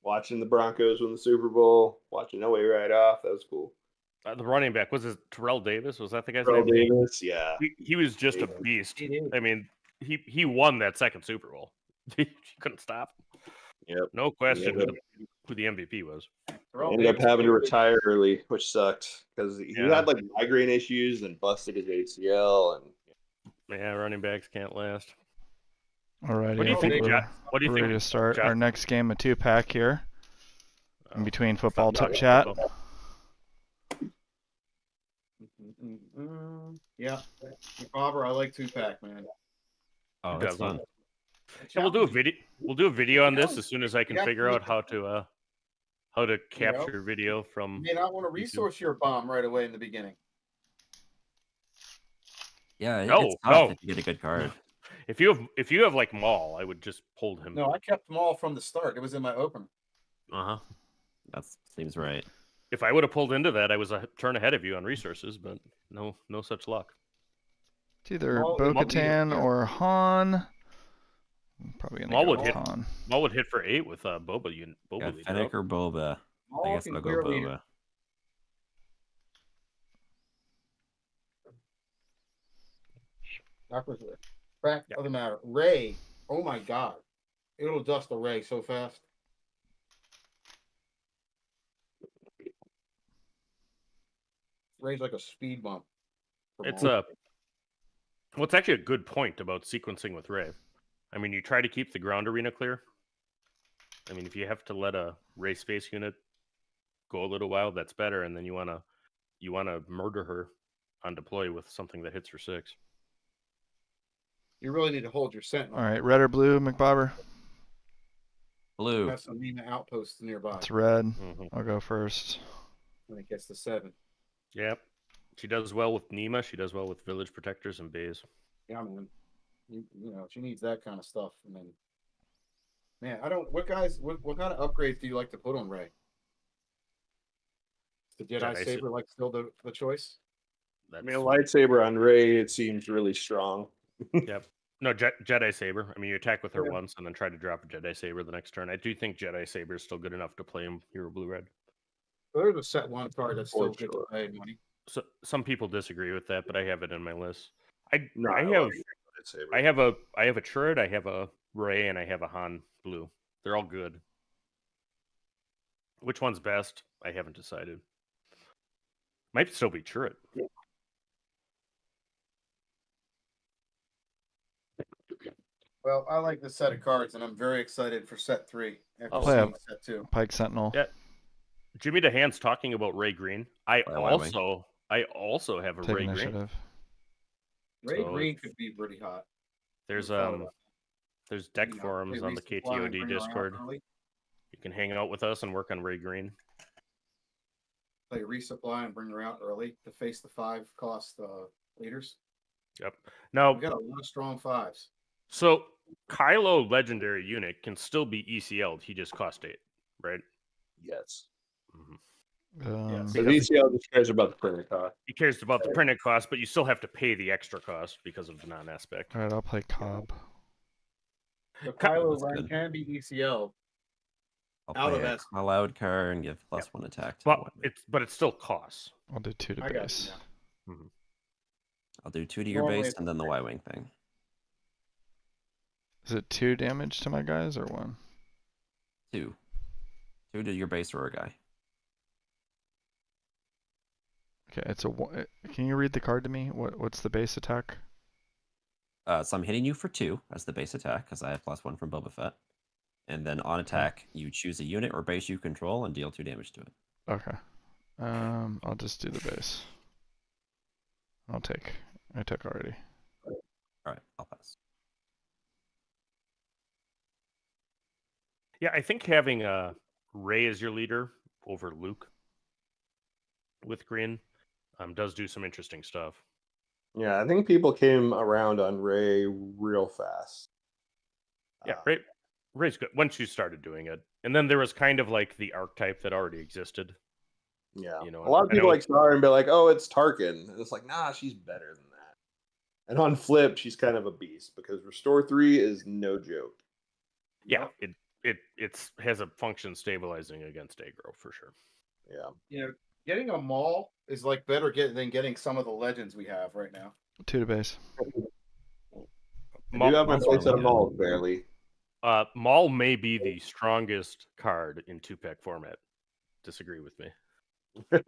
watching the Broncos win the Super Bowl, watching No Way Right Off. That was cool. The running back was it Terrell Davis? Was that the guy's Terrell name? Davis, yeah. He was just a beast. I mean, he won that second Super Bowl. He couldn't stop. Yep. No question Yep. who the MVP was. Ended up having to retire early, which sucked because he Yeah. had like migraine issues and busted his ACL. And Yeah, running backs can't last. Alrighty, What do you I think, we're Jack? What do you ready think, to start Jack? our next game of 2-pack here. In between football Football. chat. Yeah, Bobber, I like 2-pack, man. Oh, that's Doesn't. fun. Yeah, we'll do a video. We'll do a video on this as soon as I can Yeah. figure out how to capture video You from. may not want to resource your bomb right away in the beginning. Yeah, No, it's tough no. if you get a good card. If you have like Maul, I would just hold him. No, I kept them all from the start. It was in my opener. Uh huh. That seems right. If I would have pulled into that, I was a turn ahead of you on resources, but no such luck. It's either Well, Bo-Katan yeah. or Han. I'm probably gonna Maul go would with hit. Han. Maul would hit for 8 with Boba. Boba Got leading Fennec up. or Boba. I Maul guess can I'll go clearly- Boba. Fact Yeah. of the matter, Ray. Oh my God, it'll dust a Ray so fast. Ray's like a speed bump. for It's Maul. well, it's actually a good point about sequencing with Ray. I mean, you try to keep the ground arena clear. I mean, if you have to let a Ray space unit go a little while, that's better. And then you wanna murder her on deploy with something that hits for 6. You really need to hold your sentinel. Alright, red or blue, McBobber? Blue. Have some Nina outposts nearby. It's red. Mm-hmm. I'll go first. When it gets to 7. Yep. She does well with Nima. She does well with village protectors and bays. Yeah, man. You know, she needs that kind of stuff. And then, man, I don't. What kind of upgrades do you like to put on Ray? Is the Jedi Jedi saber like still the choice? I mean, a lightsaber on Ray, it seems really strong. Yep. No, Jedi Saber. I mean, you attack with her Yeah. once and then try to drop a Jedi Saber the next turn. I do think Jedi Saber is still good enough to play him hero blue red. There's a set one card that's still For good sure. to pay money. So some people disagree with that, but I have it in my list. I No, I love have lightsaber. I have a Turret, I have a Ray, and I have a Han blue. They're all good. Which one's best? I haven't decided. Might still be Turret. Well, I like this set of cards, and I'm very excited for set 3 after Oh, seeing yeah. set 2. Pike Sentinel. Yeah. Jimmy DeHaan's talking about Ray Green. I Why wing? also have a Take Ray Green. initiative. Ray So Green if- could be pretty hot. There's thought about there's deck You know, forums play on the resupply and KTOD bring her out Discord. early, You can hang out with us and work on Ray Green. Play resupply and bring her out early to face the 5-cost leaders. Yep. Now, We got a lot of strong 5s. so Kylo legendary unit can still be ECL'd. He just cost 8, right? Yes. Yes. The VCL just cares about the printer cost. He cares about the printed cost, but you still have to pay the extra cost because of the non-aspect. Alright, I'll play Cobb. So Cut- Kylo That's Ren good. can be ECL. I'll Out of play a that- call out card and give +1 attack to the But weapon. it still costs. I'll do 2 to I got base. you now. I'll do 2 to your Normally base it's and then the Y-wing thing. Is Is it 2 damage to my guys or 1? 2. 2 to your base roar guy. Okay, it's a. Can you read the card to me? What's the base attack? So I'm hitting you for 2 as the base attack because I have +1 from Boba Fett. And then on attack, you choose a unit or base you control and deal 2 damage to it. Okay. I'll just do the base. I took already. All right, I'll pass. Yeah, I think having Ray as your leader over Luke with green does do some interesting stuff. Yeah, I think people came around on Ray real fast. Yeah, Ray's good once you started doing it, and then there was kind of like the archetype that already existed. Yeah, You know, a lot of I know people like saw her and be like, "Oh, it's Tarkin," and it's like, "Nah, she's better than that." And on flip, she's kind of a beast because Restore 3 is no joke. Yeah, it has a function stabilizing against aggro for sure. Yeah, You know, getting a Maul is like better than getting some of the legends we have right now. 2 to base. I do have my Maul's place really at good. Maul barely. Maul may be the strongest card in 2-pack format. Disagree with me. I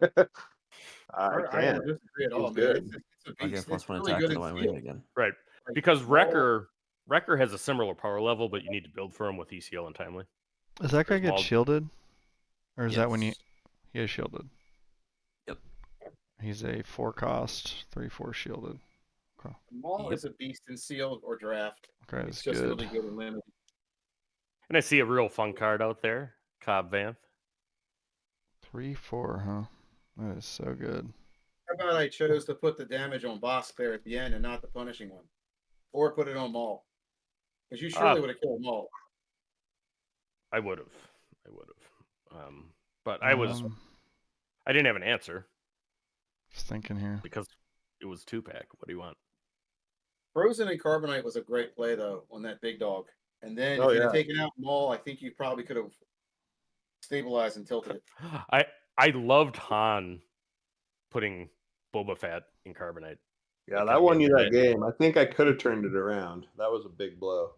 I can. don't disagree at all, He's man. good. It's a I'll beast. get It's +1 really attack good to the in Y-Wing steel. again. Right, Like, because Maul- Wrecker has a similar power level, but you need to build for him with ECL and Timely. Does that guy Whereas get Maul- shielded? Or is that when Yes. he is shielded? Yep. He's a 4 cost, 3/4 shielded. Okay. Maul Yep. is a beast in seal or draft. Okay, It's that's just good. really good in limited. And I see a real fun card out there, Cobb Vanth. 3/4, huh? That is so good. How about I chose to put the damage on Boss there at the end and not the punishing one, or put it on Maul? Because you surely would have killed Maul. I would have. But I didn't have an answer Just thinking here. because it was 2-pack. What do you want? Frozen and Carbonite was a great play though on that big dog. And then Oh, if you'd yeah. have taken out Maul, I think you probably could have stabilized and tilted it. I loved Han putting Boba Fett in Carbonite. Yeah, It that kinda won gave you me that game. I think I could have turned it around. That was a big blow.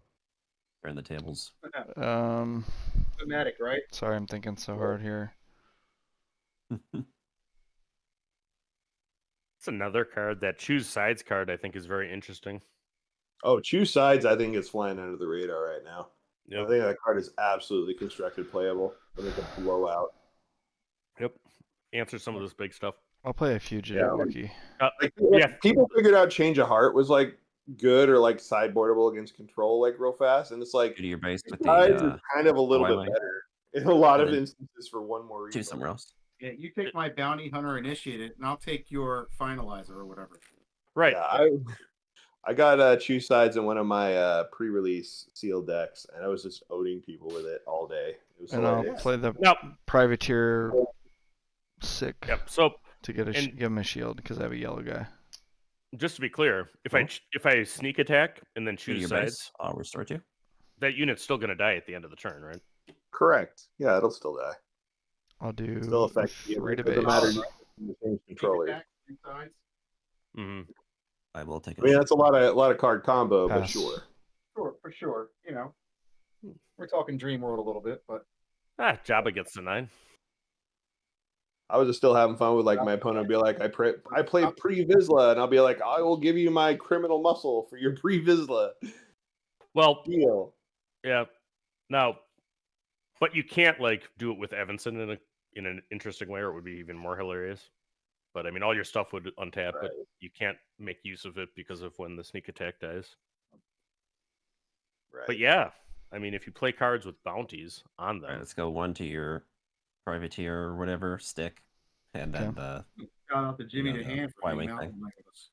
Turn the tables. Thematic, right? Sorry, I'm thinking so hard here. It's another card. That choose sides card I think is very interesting. Oh, choose sides. I think it's flying under the radar right now. Yep. I think that card is absolutely constructed playable. I think it's a blowout. Yep. Answer some of this big stuff. I'll play a fugitive Yeah. Wookiee. Like, Yeah. people figured out Change of Heart was like good or like sideboardable against control like real fast, and it's like Go to your base with sides the is kind of a little bit Y-Wing. better in a lot And of then instances for one more reason. choose somewhere else. Yeah, you take my bounty hunter initiated, and I'll take your finalizer or whatever. Right. Yeah, I got choose sides in one of my pre-release sealed decks, and I was just owning people with it all day. It was And I'll hilarious. play the Now, privateer sick yep. So to get and- give him a shield because I have a yellow guy. just to be clear, if I sneak attack and then Go to choose your sides, base. I'll restore you. that unit's still going to die at the end of the turn, right? Correct. Yeah, it'll still die. I'll do Still affect you. 3 to It doesn't base. matter. You can change controller. Attack, two sides. Mm-hmm. I will take it. I mean, that's a lot of card combo, but Pass. sure. Sure, for sure. You know, we're talking Dream World a little bit, but Jabba gets the 9. I was just still having fun with like my opponent would be like, I play pre-Vizsla, and I'll be like, I will give you my criminal muscle for your pre-Vizsla Well, deal. yeah. Now, but you can't like do it with Evanson in an interesting way, or it would be even more hilarious. But I mean, all your stuff would untap, but you can't make use of it because of when the sneak attack dies. Right. But yeah, I mean, if you play cards with bounties on All them, right, let's go 1 to your privateer or whatever stick, and then Okay. the shout out to Jimmy Yeah, the the Hand for Y-Wing hanging out thing. with us.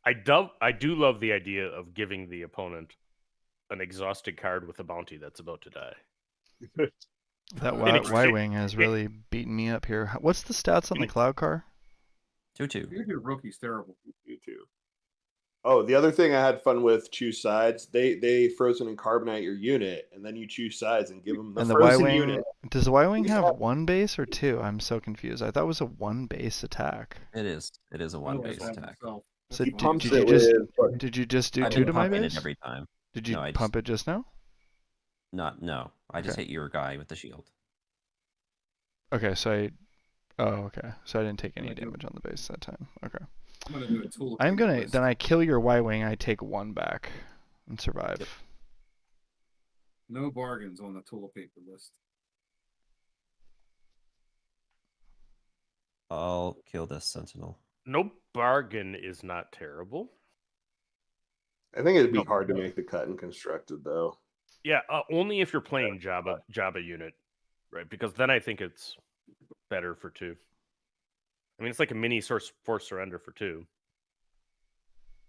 I do love the idea of giving the opponent an exhausted card with a bounty that's about to die. That In exchange- Y-Wing has really beaten me up here. What's the stats on the cloud car? 2/2. Your rookie's terrible. You too. Oh, the other thing I had fun with choose sides. They frozen and carbonite your unit, and then you choose sides and give them the And the frozen Y-Wing, unit. does the Y-Wing have 1 base or 2? I'm so confused. I thought it was a 1 base attack. It is. It is a 1 base Otherwise, attack. myself. So He pumps did you it just with. did you just do I've 2 been to my pumping it base? every time. Did you No, I pump it just now? No. I just Okay. hit your guy with the shield. Okay, so I okay. So I didn't take any I'm gonna do- damage on the base that time. Okay. I'm gonna do a tool. I'm gonna list. then I kill your Y-wing. I take 1 back and survive. Yep. No bargains on the tool paper list. I'll kill this sentinel. No bargain is not terrible. I think it'd be Nope. hard to make the cut and constructed though. Yeah, only if you're playing Jabba unit, right? Because then I think it's better for 2. I mean, it's like a mini force surrender for 2.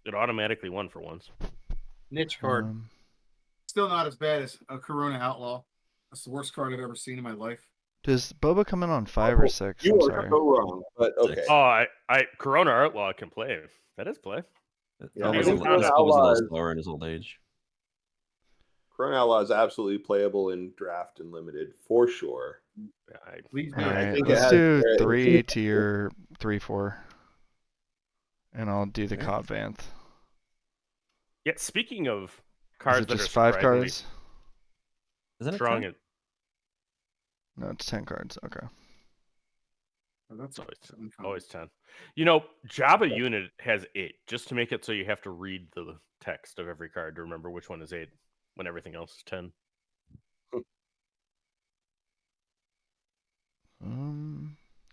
It automatically won for once. Niche card. Still not as bad as a Corona Outlaw. That's the worst card I've ever seen in my life. Does Boba come in on 5 or 6? You I'm are sorry. so wrong, but okay. Six. Oh, I Corona Outlaw can play. That is play. Yeah, Thomas I is think a Corona little Outlaw is- slower in his old age. Corona Outlaw is absolutely playable in draft and limited for sure. Please All do. right, think it let's has do merit. 3 to your 3/4, and I'll do the Okay. Cobb Vanth. Yeah, speaking of Is cards it that just are 5 surprisingly cards? Isn't it strong, 10? No, it's 10 cards. Okay. Oh, that's it's uncommon. always 10. You know, Jabba unit has 8, just to make it so you have to read the text of every card to remember which one is 8 when everything else is 10.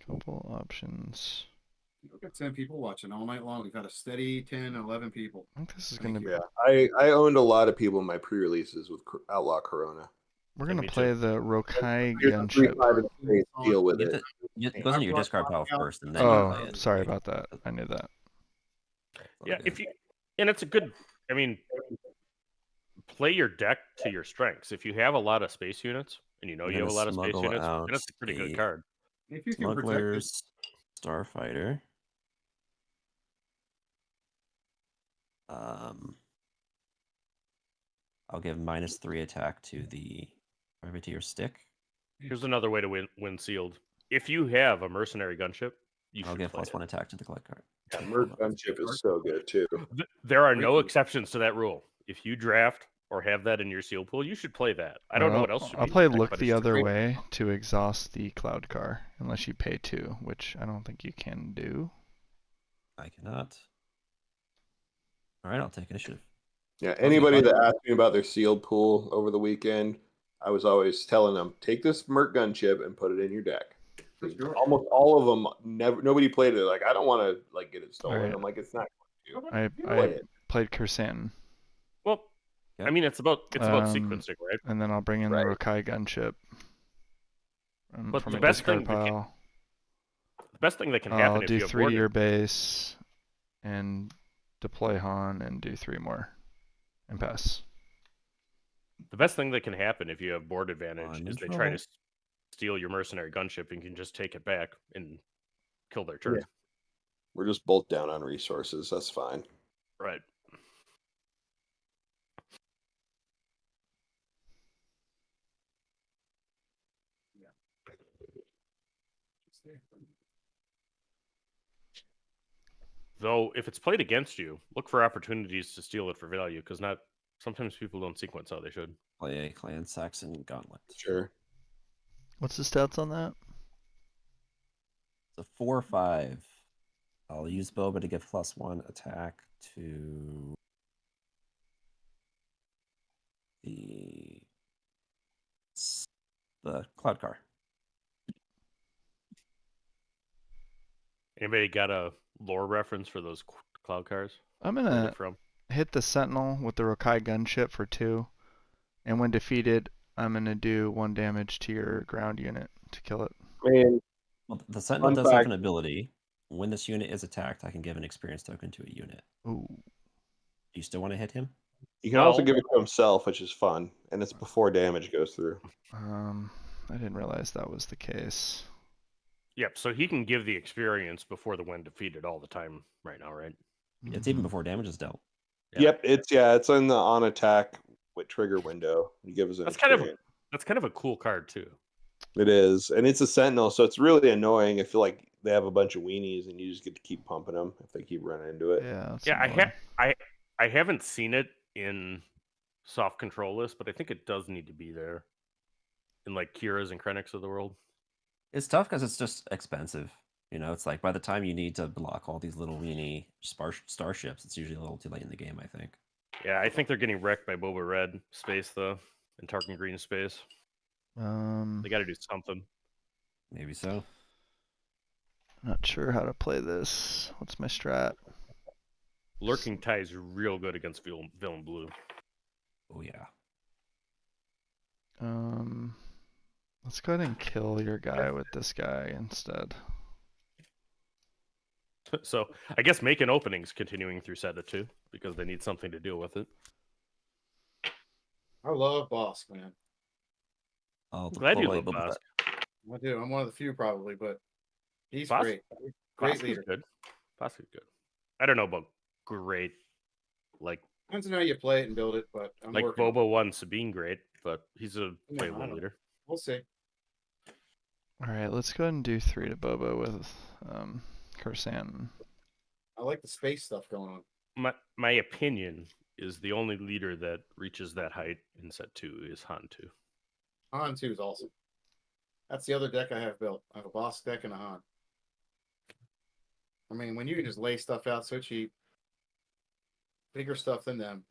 Couple options. Look at 10 people watching all night long. We've got a steady 10, 11 people. I think this is Thank gonna be. you. Yeah, I owned a lot of people in my pre-releases with Outlaw Corona. We're Yeah, gonna me too. play the Rokai Here's the 3, gunship. 5, and 6, deal with You have it. it goes into your discard pile first, and then you play Oh, it. sorry about that. I knew that. Yeah, if you and it's a good. I mean, play your deck to your strengths. If you have a lot of space units, and you know I'm you have a gonna lot of space smuggle units, out then it's a pretty good the card. If you can protect it, Smugglers, Starfighter. I'll give -3 attack to the privateer stick. Here's another way to win sealed. If you have a mercenary gunship, you I'll should give play +1 attack to the collect card. Yeah, Merc Gunship is so good too. There are no exceptions to that rule. If you draft or have that in your seal pool, you should play that. I don't know what else should I'll be play in the deck, look but the it's other great. way to exhaust the cloud car, unless you pay 2, which I don't think you can do. I cannot. All right, I'll take initiative. Yeah, anybody that asked me about their sealed pool over the weekend, I was always telling them, take this Merc Gunship and put it in your deck. Sure. Almost all of them, nobody played it. Like, I don't want to like get it stolen. Alright. I'm like, it's not. I Play it. played Kersantin, Well, Yeah. I mean, it's about Um, sequencing, right? and then I'll bring in Right. the Rokai gunship But from the a best discard thing that can- pile. The best thing that can happen I'll if do you have 3 to board, your base and deploy Han and do 3 more and pass. the best thing that can happen if you have board advantage I'm is in they try to trouble. steal your mercenary gunship and can just take it back and kill their turn. Yeah. We're just both down on resources. That's fine. Right. Though, if it's played against you, look for opportunities to steal it for value, because sometimes people don't sequence how they should. Play a Clan Saxon Gauntlet. Sure. What's the stats on that? It's a 4/5. I'll use Boba to give +1 attack to the cloud car. Anybody got a lore reference for those cloud cars? I'm Where gonna they're from? hit the Sentinel with the Rokai gunship for 2, and when defeated, I'm gonna do 1 damage to your ground unit to kill it. I mean, Well, the Sentinel Fun does have fact- an ability. When this unit is attacked, I can give an experience token to a unit. Ooh. Do you still want to hit him? you can also No. give it to himself, which is fun, and it's before damage goes through. I didn't realize that was the case. Yep, so he can give the experience before the when defeated all the time right now, right? It's even before damage is dealt. Yeah. Yep, it's in the on attack with trigger window. He gives an That's kind of experience. That's kind of a cool card too. It is, and it's a Sentinel, so it's really annoying. I feel like they have a bunch of weenies, and you just get to keep pumping them if they keep running into it. Yeah, that's Yeah, annoying. I haven't seen it in soft control list, but I think it does need to be there in like Kira's and Krennic's of the world. It's tough because it's just expensive. It's like by the time you need to block all these little weenie starships, it's usually a little too late in the game, I think. Yeah, I think they're getting wrecked by Boba Red space though, and Tarkin Green space. They got to do something. Maybe so. Not sure how to play this. What's my strat? Lurking Tie is real good against villain blue. Oh yeah. Let's go ahead and kill your guy with this guy instead. So I guess making openings continuing through Seta too, because they need something to deal with it. I love Bosk, man. Oh, Glad you love Bosk. I do. I'm one of the few probably, but he's Bosk- great. Great Bosk leader. is good. Bosk is good. I don't know about great, like Depends on how you play it and build it, but I'm like working. Boba won Sabine great, but he's a Yeah, playable I know. leader. We'll see. All right, let's go ahead and do 3 to Boba with Coruscant. I like the space stuff going on. My opinion is the only leader that reaches that height in set 2 is Han 2. Han 2 is awesome. That's the other deck I have built. I have a Bosk deck and a Han. I mean, when you can just lay stuff out so cheap, bigger stuff than them,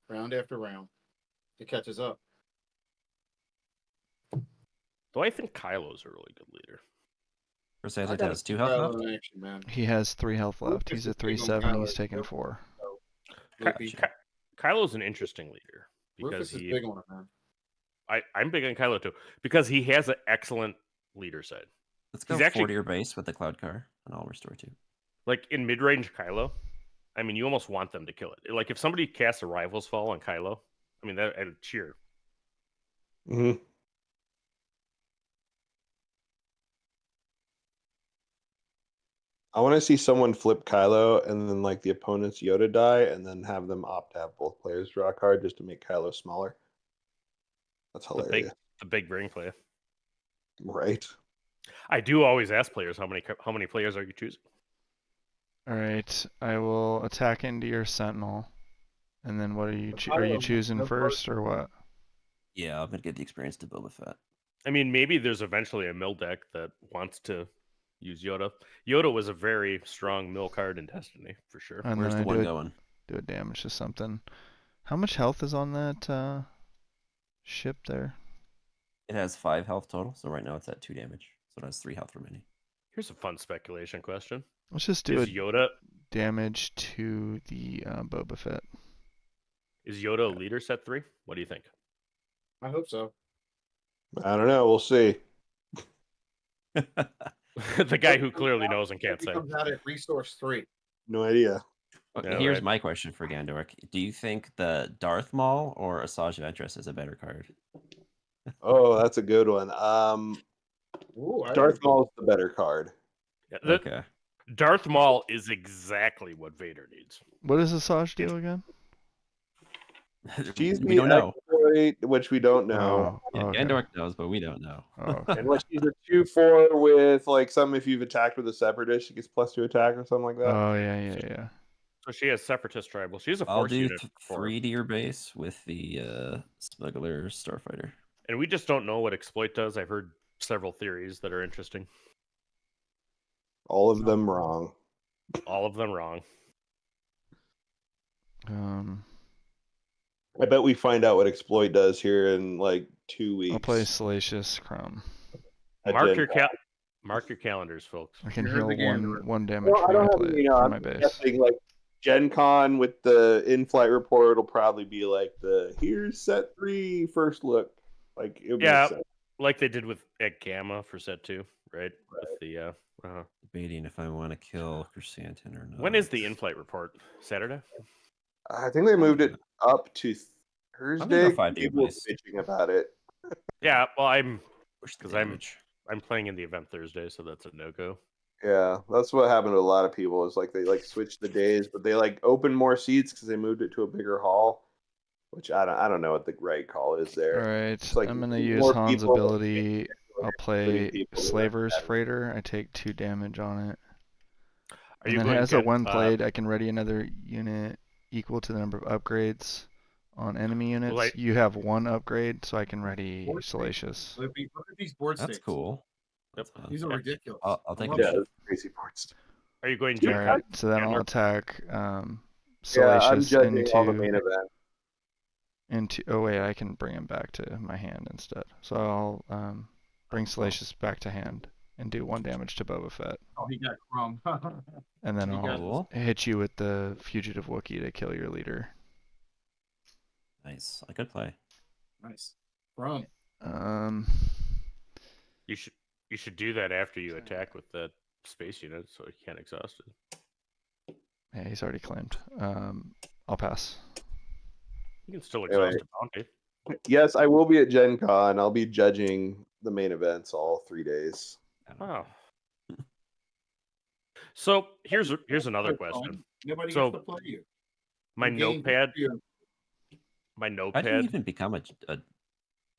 round after round, it catches up. Though I think Kylo's a really good leader. Coruscant I has 2 health left. in action, man. He has 3 health left. Lucas He's a is big on 3/7. He's Kylo. taken 4. Loopy. Kylo's an interesting leader Rufus because is big on it, man. I'm big on Kylo too because he has an excellent leader side. Let's go He's actually- 40 your base with the cloud car, and I'll restore 2. Like in mid-range Kylo, I mean, you almost want them to kill it. Like if somebody casts a Rival's Fall on Kylo, I mean, that I'd cheer. Mm-hmm. I want to see someone flip Kylo and then like the opponent's Yoda die, and then have them opt to have both players draw a card just to make Kylo smaller. That's hilarious, The big brain play. right? I do always ask players how many players are you choosing. All right, I will attack into your Sentinel. And then what are you are you choosing first or what? Yeah, I'm gonna get the experience to Boba Fett. I mean, maybe there's eventually a mill deck that wants to use Yoda. Yoda was a very strong mill card in Destiny, for sure. And Where's then the I one going? do a damage to something. How much health is on that ship there? It has 5 health total, so right now it's at 2 damage. So it has 3 health remaining. Here's a fun speculation question. Let's just do Is Yoda damage to the Boba Fett. is Yoda a leader set 3? What do you think? I hope so. I don't know. We'll see. The guy who clearly knows and can't He say. comes out at Resource 3. No idea. Okay, Yeah, here's right. my question for Gandork. Do you think the Darth Maul or Asajj Ventress is a better card? Oh, that's a good one. Ooh, Darth Maul's the better card. Yeah, Okay. Darth Maul is exactly what Vader needs. What does Asajj do again? She's we don't know. exploit, which we don't know. Oh, Yeah, okay. Gandork knows, but we don't know. Oh, okay. And like she's a 2/4 with like some if you've attacked with a separatist, she gets +2 attack or something like that. Oh, yeah. So she has Separatist Tribal. She's a I'll force do unit. 3 to your base with the Smuggler Starfighter. And we just don't know what exploit does. I've heard several theories that are interesting. All of them wrong. All of them wrong. I bet we find out what exploit does here in like 2 weeks. I'll play Salacious Crown. at Mark Gen your Con. mark your calendars, folks. I can You heard heal the Gandor. one damage Well, I when don't I have play any, it from my I'm base. guessing like Gen Con with the in-flight report will probably be like the here's set 3 first look. Like it Yeah. makes sense. Like they did with at Gamma for set 2, right? With the Debating if I want to kill Chrysanthemum or not. when is the in-flight report? Saturday? I think they moved it up to Thursday. go 5 day People were place. bitching about it. Yeah, well, I'm Push the 'cause I'm- damage. playing in the event Thursday, so that's a no-go. Yeah, that's what happened to a lot of people. Is like they like switched the days, but they like opened more seats because they moved it to a bigger hall. Which I don't know what the right call is All there. right, It's like I'm gonna more use Han's people- ability I'll play Slaver's Freighter. I take 2 damage on it. Are And you then going as a Gen? 1 blade, I can ready another unit equal to the number of upgrades on enemy units. Well, You have 1 upgrade, so I can ready Board states. Salacious. Look at these board That's states. cool. Yep. That's fun. These are ridiculous. I'll I take love a Yeah, it. that's crazy boards. Are you going Gen? Alright, so then I'll Gandor? attack Yeah, I'm Salacious judging all the main into events. oh wait, I can bring him back to my hand instead. So I'll bring Salacious back to hand and do 1 damage to Boba Fett. Oh, he got chrome. And then He got Cool. hit you with the Fugitive Wookiee to kill your leader. Nice. A good play. nice. Chrome. You should do that after you attack with that space unit, so you can't exhaust it. Yeah, he's already claimed. I'll pass. You can still Anyway. exhaust a bounty. Yes, I will be at Gen Con. I'll be judging the main events all 3 days. Wow. So here's another question. Nobody So, gets to play you. My The game notepad. gives you- My I didn't notepad. even become a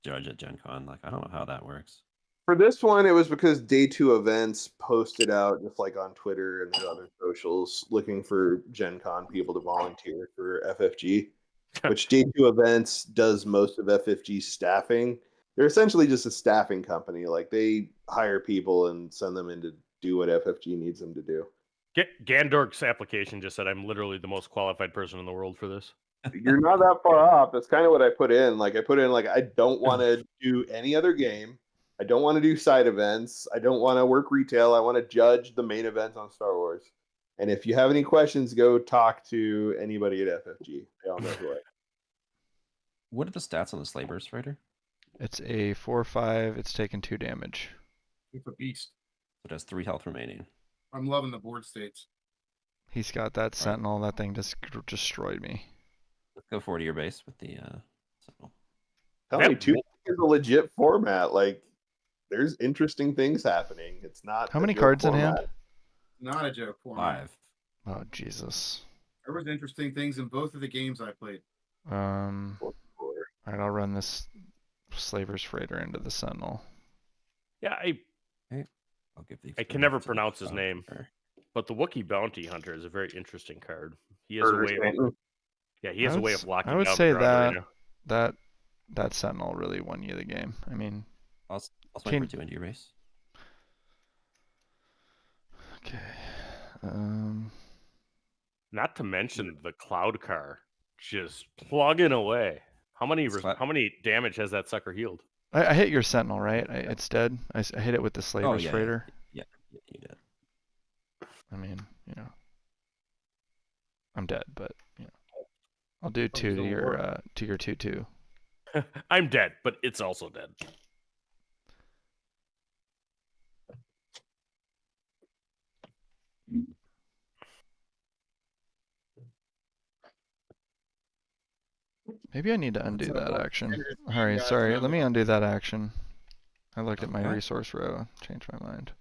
judge at Gen Con. Like, I don't know how that works. For this one, it was because Day 2 events posted out just like on Twitter and their other socials looking for Gen Con people to volunteer for FFG, which Day 2 events does most of FFG's staffing. They're essentially just a staffing company. Like they hire people and send them in to do what FFG needs them to do. Gandork's application just said I'm literally the most qualified person in the world for this. You're not that far off. That's kind of what I put in. Like I put in like I don't want to do any other game. I don't want to do side events. I don't want to work retail. I want to judge the main events on Star Wars. And if you have any questions, go talk to anybody at FFG. They all know who I am. What are the stats on the Slaver's Freighter? It's a 4/5. It's taken 2 damage. It's a beast. It has 3 health remaining. I'm loving the board states. He's got that Sentinel. That thing just destroyed me. Let's go 40 your base with the Sentinel. Tell That me, 2 is a legit format. Like, there's interesting things happening. It's not. How a many joke cards in format. hand? Not a joke for me. 5. Oh Jesus. There was interesting things in both of the games I played. Alright, I'll run this Slaver's Freighter into the Sentinel. Yeah, I'll give the I can never experience to pronounce his Sean name. Parker. But the Wookiee Bounty Hunter is a very interesting card. He has a way. Yeah, he has a way of locking I would down say the that arena. that Sentinel really won you the game. I mean, I'll swing Can- for 2 into your base. okay. Not to mention the Cloud Car just plugging away. How many damage has that sucker healed? I hit your Sentinel, right? It's dead. I hit it with the Slaver's yeah, Freighter. Yeah, you did. I mean, I'm dead, but I'll do 2 to your 2/2. I'm dead, but it's also dead. Maybe I need to undo that action. Standard Alright, guys sorry. know Let me that. undo that action. I looked at my Okay. resource row, changed my mind.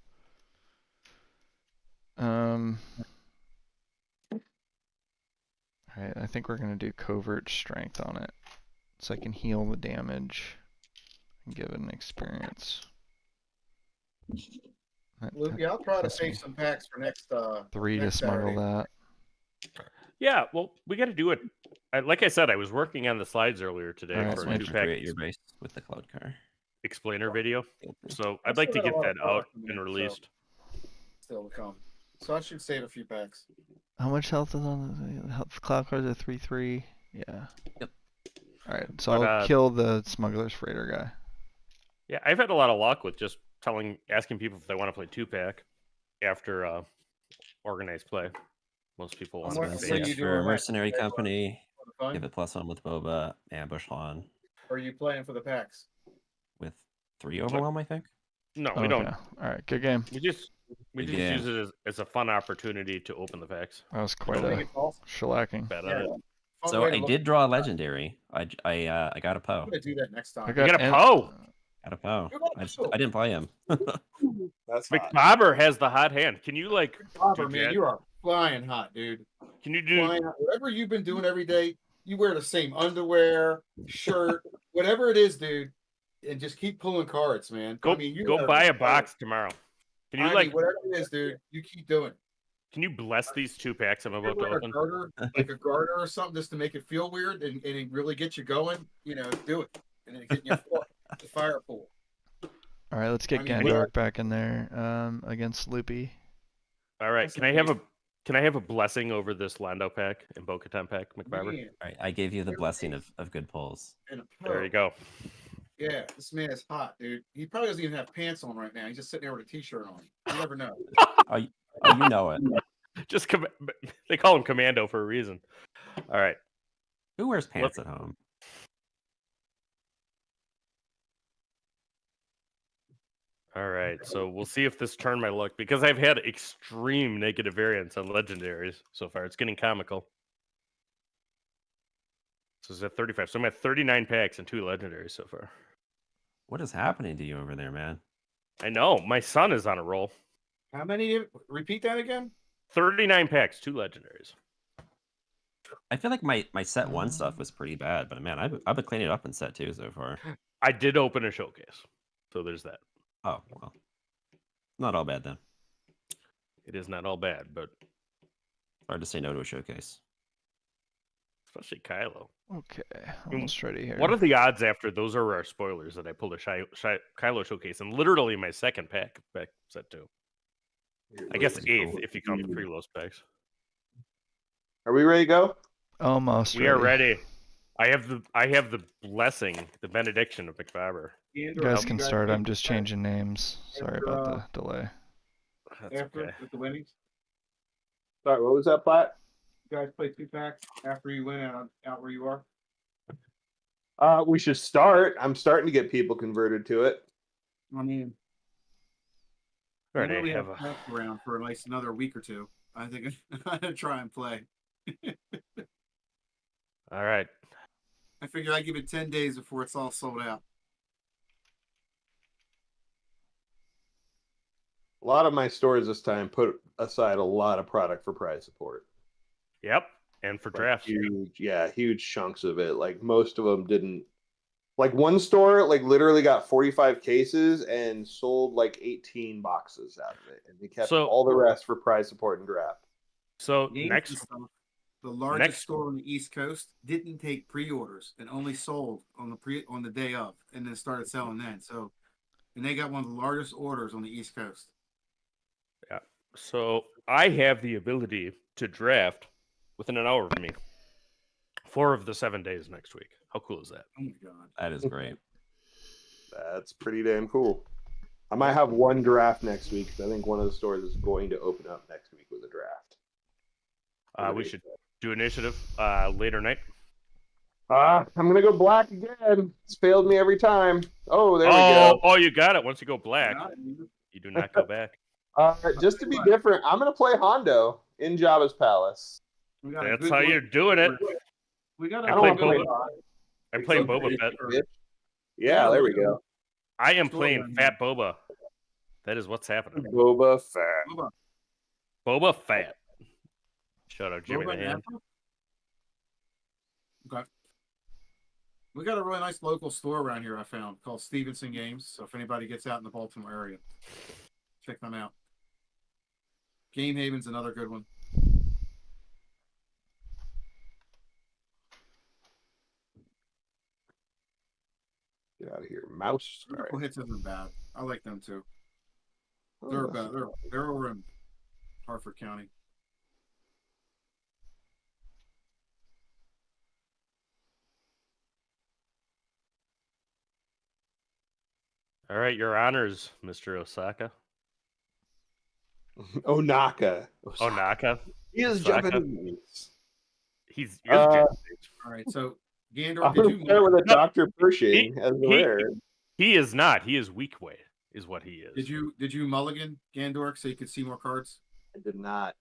Alright, I think we're gonna do covert strength on it. So I can heal the damage and give it an experience. Loopy, I'll try to That's save me. some packs for next 3 to next smuggle Saturday. that. Yeah, well, we got to do it. Like I said, I was working on the slides earlier today Alright, for so a I Swing to 2-pack create your base with the Cloud Car. explainer video. So I I'd like to still got get a lot that of out product to and make, so- released. Still to come. So I should save a few packs. How much health is on the health cloud cards? Are 3/3? Yeah. Yep. Alright, so But, I'll kill the smuggler's freighter guy. Yeah, I've had a lot of luck with just asking people if they want to play 2-pack after organized play. Most people want What- to what play are base. you For doing, like, Mercenary for Company, the fun? give it +1 with Boba, ambush Han Or are you playing for the packs? with 3 overwhelm, I think. No, we Okay. don't. Alright, good game. We just Good use game. it as a fun opportunity to open the packs. That was I quite think a it's awesome. shellacking. Bad Yeah. at it. Fun So way to I look did at draw a the packs. legendary. I got a Poe. I'm gonna do that next time. I got got a en- Poe! Got a Poe. You got a Poe. I didn't play him. That's hot. McBobber has the hot hand. Can you Bobber, do man, Jet? you are flying hot, dude. Can you do? Flying hot. Whatever you've been doing every day, you wear the same underwear, shirt, whatever it is, dude. and just keep pulling cards, man. Go I mean, you go have buy a no- box tomorrow. Can you I like mean, whatever it is, dude, you keep doing. can you bless these 2 packs I'm about to Wear a open? garter, like a garter or something, just to make it feel weird and it really get you going. You know, do it, and it get you the fire pool. All right, let's get I mean, Gandork back in there against Loopy. All right. That's Can I have a blessing over this Lando pack and Bo-Katan pack, McBarber? man, All right, I gave you the blessing of good pulls. and a There you pearl. go. Yeah, this man is hot, dude. He probably doesn't even have pants on right now. He's just sitting there with a t-shirt on. You never know. Oh, you know it. Just they call him Commando for a reason. All right. Who wears pants at home? All right. So we'll see if this turned my luck because I've had extreme negative variance on legendaries so far. It's getting comical. So it's at 35. So I'm at 39 packs and 2 legendaries so far. What is happening to you over there, man? I know. My son is on a roll. How many? Repeat that again. 39 packs, 2 legendaries. I feel like my set 1 stuff was pretty bad, but man, I've been cleaning up in set 2 so far. I did open a showcase. So there's that. Oh, well. Not all bad then. It is not all bad, but Hard to say no to a showcase. especially Kylo. Okay, almost ready here. What are the odds after those are our spoilers that I pulled a Kylo showcase and literally my second pack back set 2? I guess 8th if you count the pre-lost packs. Are we ready to go? Almost We are ready. I have the blessing, the benediction of McFarber. You guys can start. I'm just changing names. Sorry about the delay. That's After okay. with the winnings, Sorry, what was that, Platt? you guys play 2 packs after you win out where you are. We should start. I'm starting to get people converted to it. I mean, All right, we I really have have packs around for at least another week or 2. I think I'm gonna try and play. all right. I figure I give it 10 days before it's all sold out. A lot of my stores this time put aside a lot of product for prize support. Yep, and for drafts. Huge chunks of it. Like most of them didn't. Like one store, like literally got 45 cases and sold like 18 boxes out of it, and they kept all the rest for prize support and draft. So Games next, and stuff, the largest store on the East Coast didn't take pre-orders and only sold on the day of, and then started selling then. So, and they got one of the largest orders on the East Coast. yeah. So I have the ability to draft within an hour of me. 4 of the 7 days next week. How cool is that? Oh my god, That is great. That's pretty damn cool. I might have one draft next week because I think one of the stores is going to open up next week with a draft. We should do initiative later night. I'm gonna go black again. It's failed me every time. Oh, there we go. Oh, you got it. Once you go black, you do not go back. Just to be different, I'm gonna play Hondo in Jabba's palace. That's how you're doing it. We got. I'm playing Boba Fett. Yeah, there we go. I am playing Fat Boba. That is what's happening. Boba Fett. Boba Fett. Shout out Jimmy Boba the Hand. Okay. We got a really nice local store around here I found called Stevenson Games. So if anybody gets out in the Baltimore area, check them out. Game Haven's another good one. Get out of here, mouse. All Critical right. Hits isn't bad. I like them too. They're about they're over in Harford County. All right, your honors, Mr. Osaka. Onaka. Onaka. He is Osaka. Japanese. He's All right, so Gander, I'm did gonna you play with a No, Dr. Pershing as the rare. He is not. He is weak way, is what he is. did you mulligan Gandork so you could see more cards? I did not.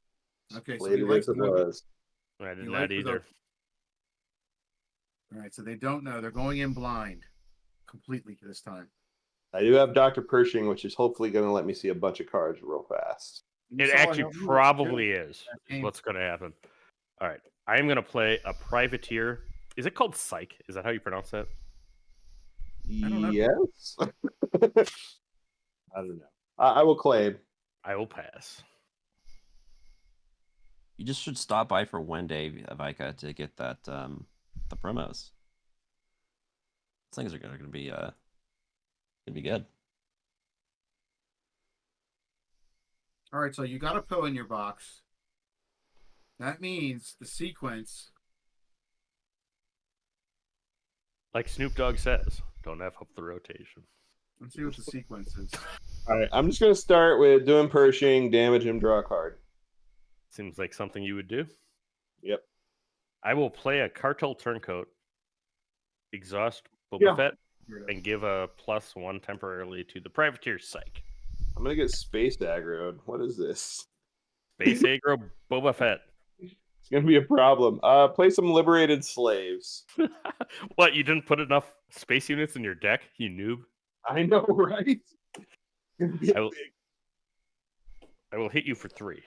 Okay, so Played he it likes as it the was. I did He not likes the either. All right, so they don't know. They're going in blind completely this time. I do have Dr. Pershing, which is hopefully going to let me see a bunch of cards real fast. You It saw actually how he probably was is game. what's going to happen. All right. I am going to play a privateer. Is it called Psych? Is that how you pronounce that? don't know. Yes. I don't know. I will claim. I will pass. You just should stop by for one day, Vika, to get that the promos. These things are gonna be good. All right, so you got a Poe in your box. That means the sequence. Like Snoop Dogg says, don't F up the rotation. Let's see what the sequence is. All right, I'm just gonna start with doing Pershing, damage him, draw a card. Seems like something you would do. Yep. I will play a Cartel Turncoat, exhaust Boba Yeah. Fett, and give a +1 temporarily to the Privateer Psych. I'm gonna get space aggroed. What is this? Space aggro Boba Fett. It's gonna be a problem. Play some liberated slaves. What, you didn't put enough space units in your deck, you noob? I know, right? It's gonna be a I will hit you for 3.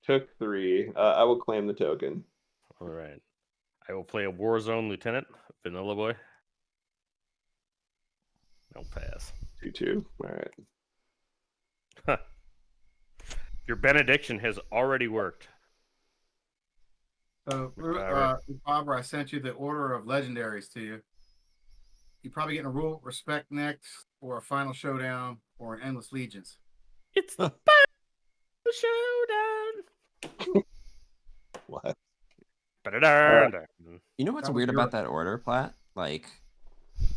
Took 3. I will claim the token. All right. I will play a Warzone Lieutenant, Vanilla Boy. No pass. 2/2. All right. Your benediction has already worked. So, Barbara. Barbara, I sent you the order of legendaries to you. You're probably getting a Rule Respect next, or a Final Showdown, or an Endless Legions. It's the showdown. What? Ba-da-da-da. You know what's That was weird your- about that order, Platt? Like,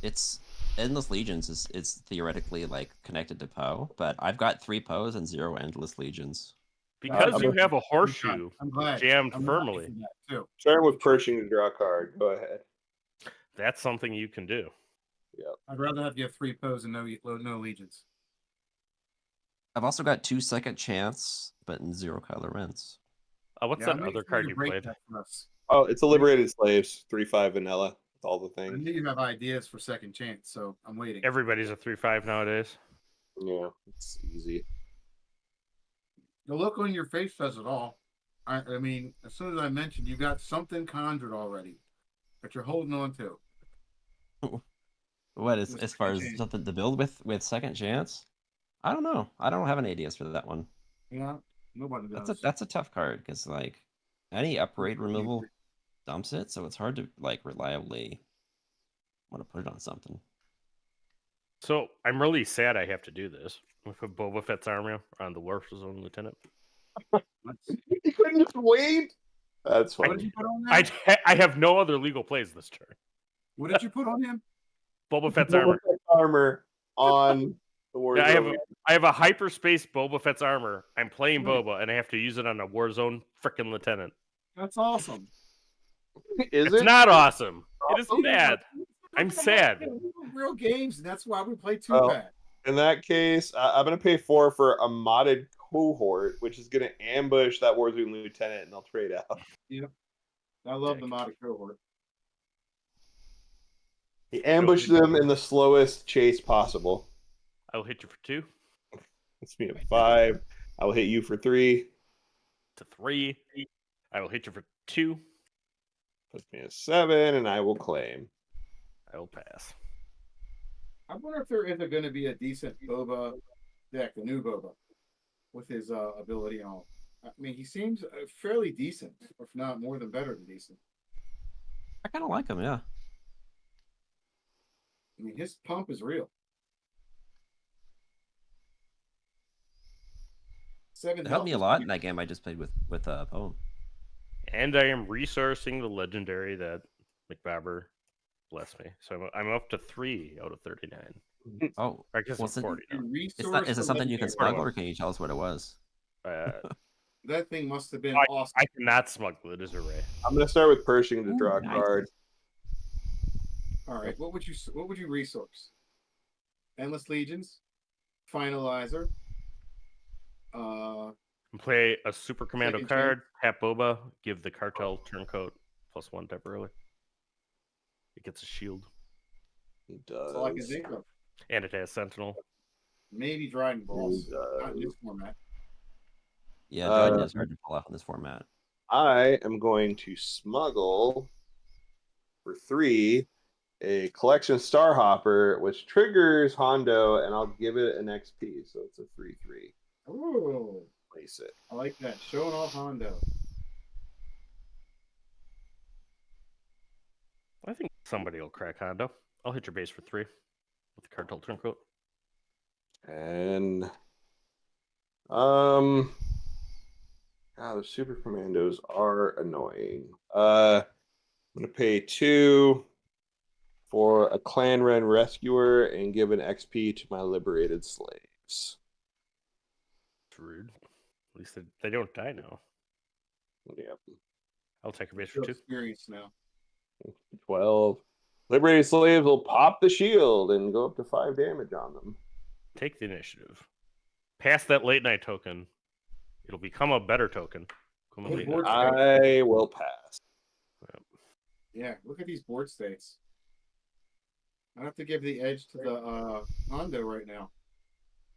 it's Endless Legions is theoretically like connected to Poe, but I've got 3 Poes and 0 Endless Legions. Because I'm you a- have a horseshoe I'm glad. jammed I'm firmly, glad for that, too. Starting with Pershing to draw a card. Go ahead. that's something you can do. I'd rather have you have 3 Poes and no Legions. I've also got 2 Second Chance, but in 0 Kylo Rens. What's Yeah, that I'm waiting other for you card to you break played? that for us. Oh, it's a liberated slaves. 3/5 vanilla with all the I things. knew you have ideas for Second Chance, so I'm waiting. Everybody's a 3/5 nowadays. Yeah, it's easy. The look on your face says it all. I mean, as soon as I mentioned, you got something conjured already that you're holding on to. What is With as far Second as Chance. something to build with Second Chance? I don't know. I don't have any ideas for that one. Yeah, nobody does. That's a tough card because like any upgrade removal dumps it, so it's hard to like reliably want to put it on something. So I'm really sad I have to do this with Boba Fett's armor on the Warzone Lieutenant. You couldn't just wait. That's What did funny. you put on that? I have no other legal plays this turn. What did you put on him? Boba Fett's Boba armor. Fett's armor on the Warzone. Yeah, I have a hyperspace Boba Fett's armor. I'm playing Boba, and I have to use it on a Warzone frickin' Lieutenant. That's awesome. Is It's it? not awesome. It is Awesome? bad. I'm sad. Real games, and that's why we play 2 Well, pack. In that case, I'm going to pay 4 for a modded cohort, which is going to ambush that Warzone lieutenant, and I'll trade out. I love Dick. the modded cohort. He ambushed them in the slowest chase possible. I will hit you for 2 It's me at 5. I will hit you for 3. to 3. I will hit you for 2. Puts me at 7, and I will claim. I will pass. I wonder if there is going to be a decent Boba deck, the new Boba, with his ability and all. I mean, he seems fairly decent, if not more than better than decent. I kind of like him, yeah. I mean, his pump is real. 7 It helped me a health is lot huge. in that game I just played with Poem. And I am resourcing the legendary that McBabber blessed me. So I'm up to 3 out of 39. Oh, I guess well, I'm so 40 now. You is resource it the something you can legendary. smuggle, or can you tell us what it was? That thing must have been I awesome. cannot smuggle it as a ray. I'm going to start with Pershing to draw a nice. card. All right, what would you resource? Endless Legions, Finalizer. Play a Super Commando Second card, tap Boba, give the Cartel Turncoat +1 temporarily. It gets a shield. He That's all I can does. think of. And it has Sentinel. Maybe Dryden Balls. He Not in this does. format. Yeah, Dryden Uh, is hard to pull off in this format. I am going to smuggle for 3 a collection Star Hopper, which triggers Hondo, and I'll give it an XP. So it's a 3/3. Ooh, Place it. I like that. Showing off Hondo. I think somebody will crack Hondo. I'll hit your base for 3 with the Cartel Turncoat. And the Super Commandos are annoying. I'm gonna pay 2 for a Clan Ren Rescuer and give an XP to my liberated slaves. It's rude. At least they don't die now. Yep. I'll take your base Feel for 2. experienced now. 12. Liberated slaves will pop the shield and go up to 5 damage on them. Take the initiative. Pass that late night token. It'll become a better token. Come on, Good late board night. state. I will pass. Yeah, look at these board states. I have to give the edge to the Hondo right now.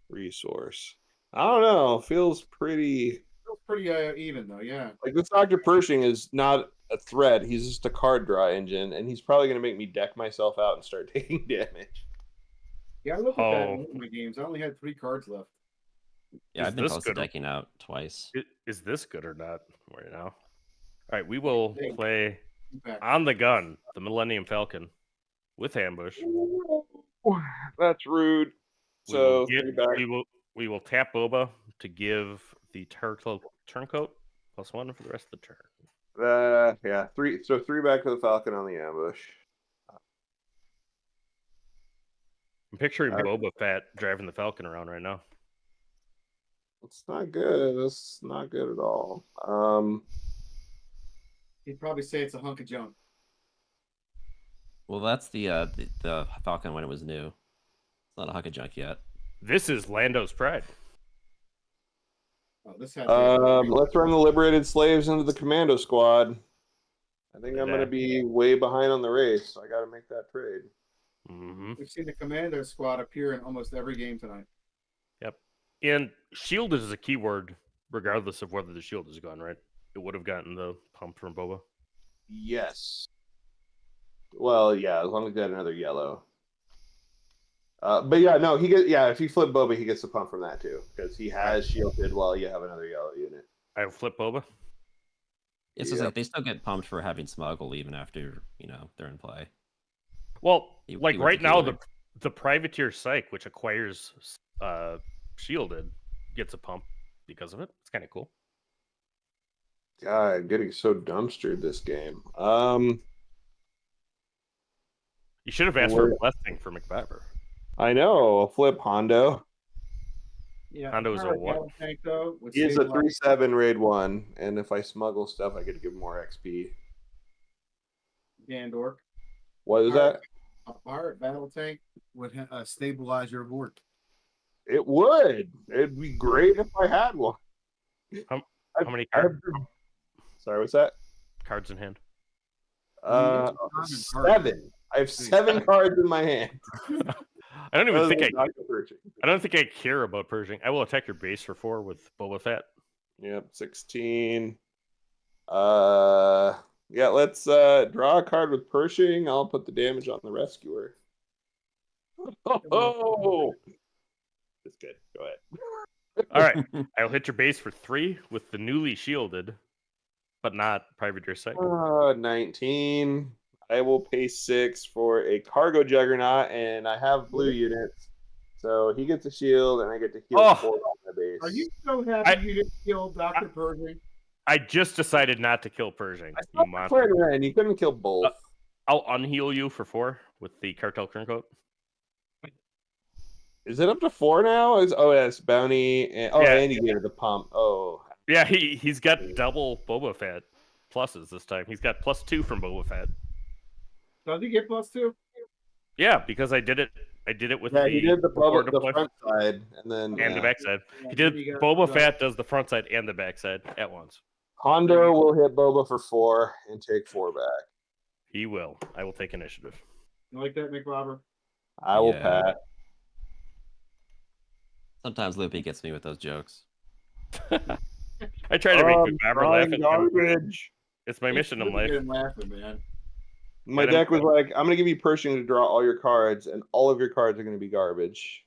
Resource. I don't know. Feels pretty. Feels pretty even though. Yeah. Like this Dr. Pershing is not a threat. He's just a card draw engine, and he's probably going to make me deck myself out and start taking damage. Yeah, I looked at that in Oh. one of my games. I only had 3 cards left. Yeah, Is I've been this close to good? decking out twice. Is this good or not right now? All right, we will Hey. play Impact. on the gun, the Millennium Falcon, with ambush. That's rude. We will So get- 3 back. we will tap Boba to give the Turtle Turncoat +1 for the rest of the turn. Yeah, 3. So 3 back to the Falcon on the ambush. I'm picturing Okay. Boba Fett driving the Falcon around right now. It's not good. That's not good at all. He'd probably say it's a hunk of junk. Well, that's the Falcon when it was new. It's not a hunk of junk yet. This is Lando's pride. Oh, this had. Let's run the liberated slaves into the commando squad. I think I'm Yeah. going to be way behind on the race. So I got to make that trade. Mm-hmm. We've seen the Commando squad appear in almost every game tonight. Yep. And shield is a keyword, regardless of whether the shield is gone, right? It would have gotten the pump from Boba. Yes. Well, yeah, as long as he got another yellow. But yeah, no, he gets. Yeah, if you flip Boba, he gets the pump from that too, because he has shielded while you have another yellow unit. I will flip Boba. It's just Yep. like they still get pumped for having smuggle even after they're in play. Well, He like went right to now, healer. the Privateer Psych, which acquires shielded, gets a pump because of it. It's kind of cool. God, getting so dumpstered this game. You should have asked for a Word. blessing for McBabber. I know. I'll flip Hondo. Yeah, Hondo is a Pirate what? Battle Tank, though, would He is save a lot. 3/7 raid 1, and if I smuggle stuff, I get to give him more XP. Gandork. What is that? A pirate battle tank would stabilize your board. It would. It'd be great if I had one. How many I cards? have- Sorry, what's that? Cards in hand. Seven. I have 7 cards in my hand. I don't even think I. Dr. Pershing. I don't think I care about Pershing. I will attack your base for 4 with Boba Fett. Yep, 16. Yeah, let's draw a card with Pershing. I'll put the damage on the rescuer. Oh, it's good. Go ahead. All right, I'll hit your base for 3 with the newly shielded, but not Privateer Psych. 19. I will pay 6 for a cargo juggernaut, and I have blue units. So he gets a shield, and I get to heal Oh. 4 on my base. Are you so happy you didn't kill Dr. Pershing? I just decided not to kill Pershing. I You thought monster. Ren. You couldn't kill both. I'll unheal you for 4 with the Cartel Turncoat. Is it up to 4 now? It's bounty. And, Yeah. and you gave it the pump. Oh, Yeah, he's got double Boba Fett pluses this time. He's got +2 from Boba Fett. Does he get +2? Yeah, because I did it. I did it with yeah. the He did the forward the deploy front side, and then and yeah. the backside. Yeah, He then did. you got- Boba Fett does the front side and the backside at once. Hondo will hit Boba for 4 and take 4 back. He will. I will take initiative. You like that, McBobber? I will Yeah. pat. Sometimes Loopy gets me with those jokes. I try to make Oh, McBabber crying laugh. garbage. It's my mission in life. Get him laughing, man. My deck was like, I'm gonna give you Pershing to draw all your cards, and all of your cards are gonna be garbage.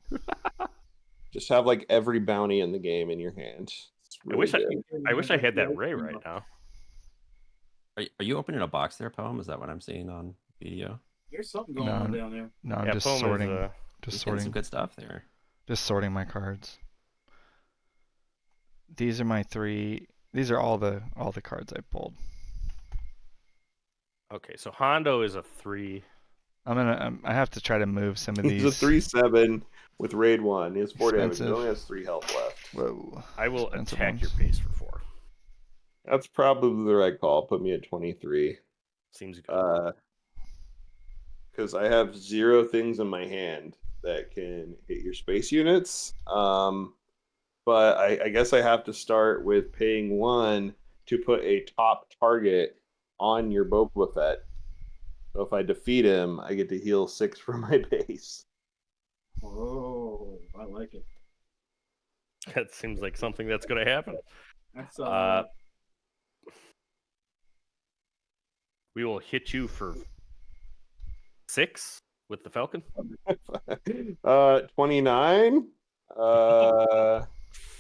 Just have like every bounty in the game in your hand. It's really I wish I had that Ray right now. Are you opening a box there, Poem? Is that what I'm seeing on video? There's something going on down there. No, I'm Yeah, just Poem sorting. is, Just Getting some sorting. good stuff there. Just sorting my cards. These are my 3. These are all the cards I pulled. okay, so Hondo is a 3. I have to try to move some of these. He's a 3/7 with raid 1. He has 4 damage. He Expensive. only has 3 health left. Whoa. I will expensive attack your ones. base for 4. That's probably the right call. Put me at 23. Seems good. Because I have 0 things in my hand that can hit your space units. But I guess I have to start with paying 1 to put a top target on your Boba Fett. So if I defeat him, I get to heal 6 from my base. Oh, I like it. That seems like something that's going to happen. That's We will hit you for 6 with the Falcon. 29.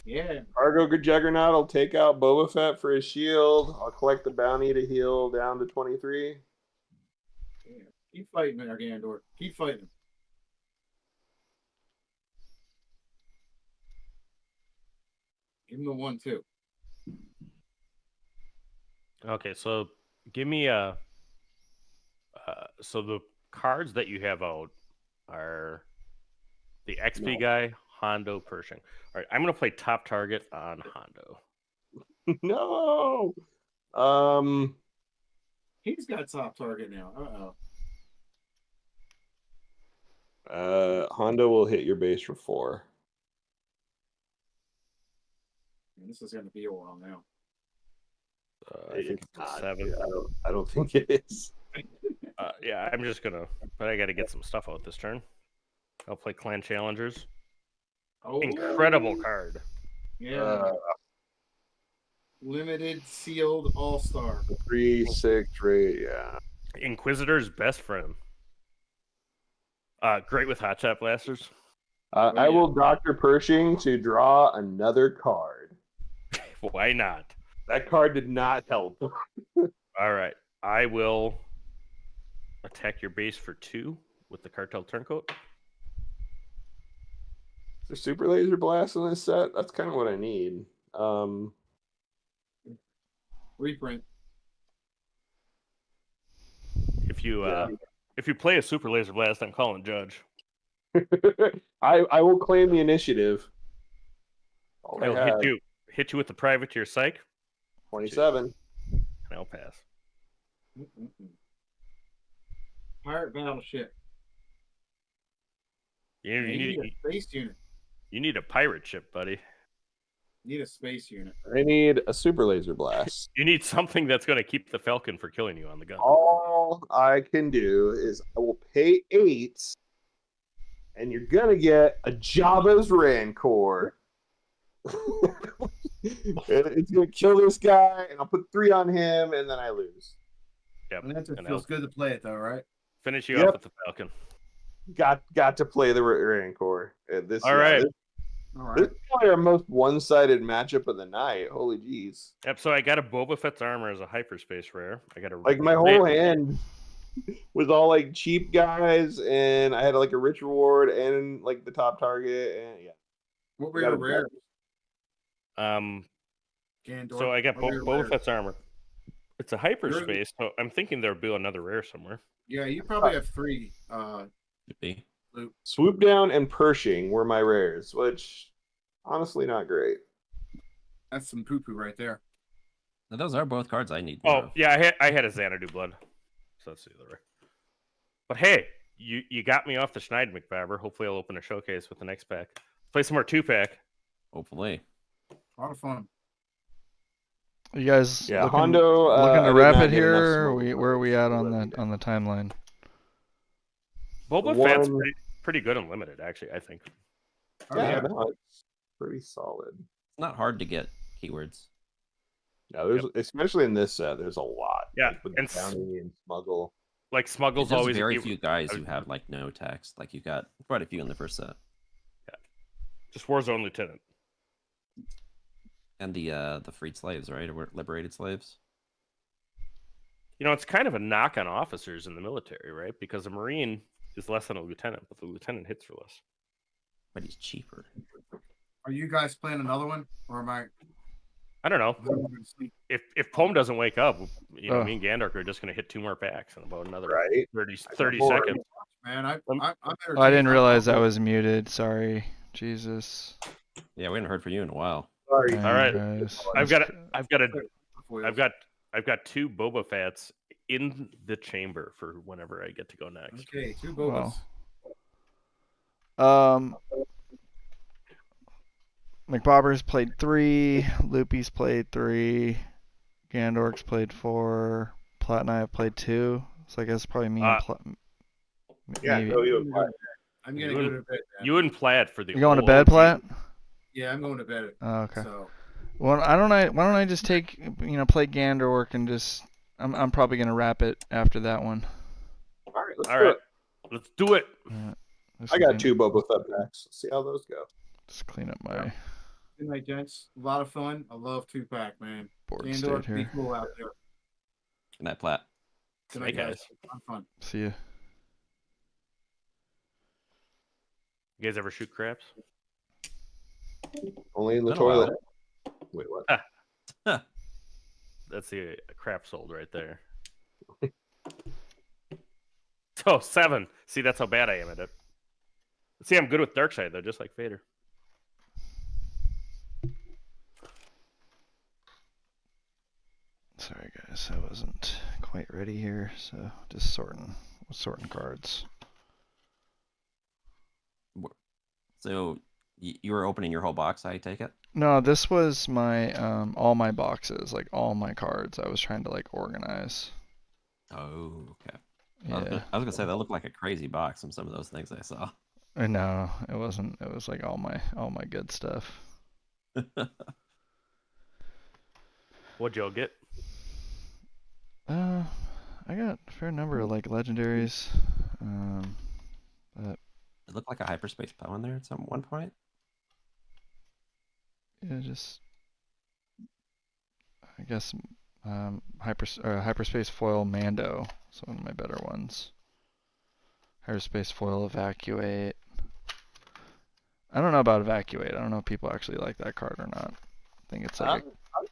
yeah. Cargo Juggernaut will take out Boba Fett for his shield. I'll collect the bounty to heal down to 23. Yeah. Keep fighting there, Gandor. Keep fighting. Give him the 1/2. Okay, so give me so the cards that you have out are the XP guy, Hondo, Pershing. All right, I'm going to play top target on Hondo. No. He's got top target now. Hondo will hit your base for 4. This is going to be a while now. I think it's not, 7. I don't think it is. Yeah, I'm just gonna. But I got to get some stuff out this turn. I'll play Clan Challengers. Oh, Incredible card. Yeah. Limited sealed all-star. 3, 6, rate, yeah. Inquisitor's best friend. Great with hot shot blasters. I will Dr. Pershing to draw another card. Why not? That card did not help. All right, I will attack your base for 2 with the Cartel Turncoat. Is there Super Laser Blast in this set? That's kind of what I need. Reprint. If you play a Super Laser Blast, I'm calling Judge. I will claim the initiative. I'll hit you with the Privateer Psych. 27. And I'll pass. Pirate battleship. You need a space unit. You need a pirate ship, buddy. Need a space unit. I need a Super Laser Blast. You need something that's going to keep the Falcon for killing you on the gun. All I can do is I will pay 8, and you're gonna get a Jabba's Rancor. It's gonna kill this guy, and I'll put 3 on him, and then I lose. Yep. And that feels good to play it, though, right? Finish you off with the Falcon. Got to play the Rancor. All right. This is probably our most one-sided matchup of the night. Holy jeez. Yep. So I got a Boba Fett's armor as a hyperspace rare. I got a my whole hand was all like cheap guys, and I had like a rich reward and like the top target, and yeah. What were your rares? So I got Boba Fett's armor. It's a hyperspace, so I'm thinking there'll be another rare somewhere. Yeah, you probably have 3. Swoop Down and Pershing were my rares, which honestly not great. That's some poo-poo right there. Now, those are both cards I need. Oh, yeah, I had a Xanadu Blood. So that's the other rare. But hey, you got me off the Schneid McBabber. Hopefully I'll open a showcase with the next pack. Play some more 2-pack. Hopefully. A lot of fun. You guys Hondo, looking to wrap it here, or where are we at on the timeline? Boba Fett's pretty good and limited, actually, I think. Yeah, no, it's pretty solid. It's not hard to get keywords. No, there's especially in this set, there's a lot. Yeah, like with and bounty and smuggle. Like Smuggle's There's always very a- few guys I- who have like no text. Like you got quite a few in the first set, just Warzone Lieutenant. and the freed slaves, right, or liberated slaves. You know, it's kind of a knock on officers in the military, right? Because a Marine is less than a lieutenant, but the lieutenant hits for less. But he's cheaper. Are you guys playing another one, or am I? I don't know. If Poem doesn't wake up, you know, Oh. me and Gandork are just going to hit 2 more packs in about another Right. 30 Bored. seconds. Man, I'm Oh, I didn't entertained. realize I was muted. Sorry. Jesus. Yeah, we haven't heard from you in a while. Sorry. Dang, All right. guys. I've Foils. got 2 Boba Fetts in the chamber for whenever I get to go next. Okay, 2 Bobas. Well. McBobber's played 3. Loopy's played 3. Gandork's played 4. Platt and I have played 2. So I guess probably me and Platt. Yeah, Maybe. no, you would play. I'm gonna go to bed. Man. You and Platt for the You going to old bed, OG. Platt? Yeah, I'm going to bed. Oh, okay. So Well, why don't I just take, play Gandork and just I'm probably gonna wrap it after that one. All right, let's All do right. it. Let's do it. I got 2 Boba Fett packs. Let's see how those go. Just clean up my good night, gents. A lot of fun. I love 2-pack, man. board Gandork, state be here. cool out there. Good night, Platt. Good night, Hey, guys. guys. Have fun. See ya. You guys ever shoot craps? Only in the Been a while. toilet. Wait, what? That's the crap sold right there. So 7. See, that's how bad I am at it. See, I'm good with dark side though, just like Vader. Sorry guys, I wasn't quite ready here, so just sorting cards. So you were opening your whole box, I take it? No, this was my all my boxes, like all my cards. I was trying to like organize. Oh, okay. Yeah. I was gonna say that looked like a crazy box from some of those things I saw. No, it wasn't. It was like all my good stuff. What'd y'all get? I got a fair number of like legendaries. But It looked like a hyperspace Poe in there at some one point. yeah, just I guess hyperspace foil Mando. It's one of my better ones. Hyperspace foil evacuate. I don't know about evacuate. I don't know if people actually like that card or not. I think it's like I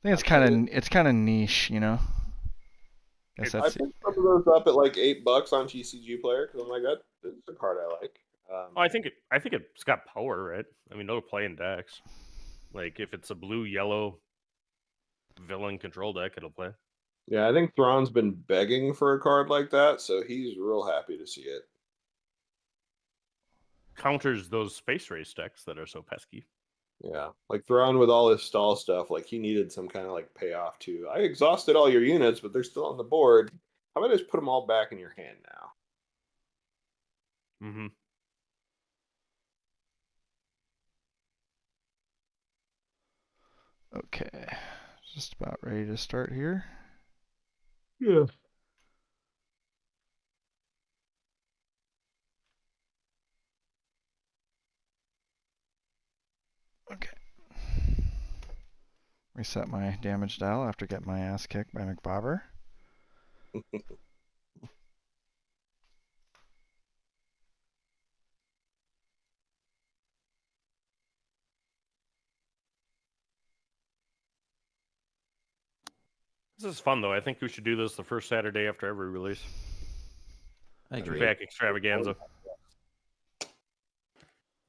think it's kind of niche, you know. Guess I that's picked some of those up at like $8 on GCG Player because I'm like, this is a card I like. Oh, I think it's got power, right? I mean, it'll play in decks. Like if it's a blue yellow villain control deck, it'll play. Yeah, I think Thrawn's been begging for a card like that, so he's real happy to see it. Counters those space race decks that are so pesky. Yeah, like Thrawn with all his stall stuff, like he needed some kind of like payoff too. I exhausted all your units, but they're still on the board. How about I just put them all back in your hand now? Mm-hmm. okay. Just about ready to start here. Yeah. Okay. Reset my damage dial after getting my ass kicked by McBobber. This is fun though. I think we should do this the first Saturday after every release. I agree. Back extravaganza.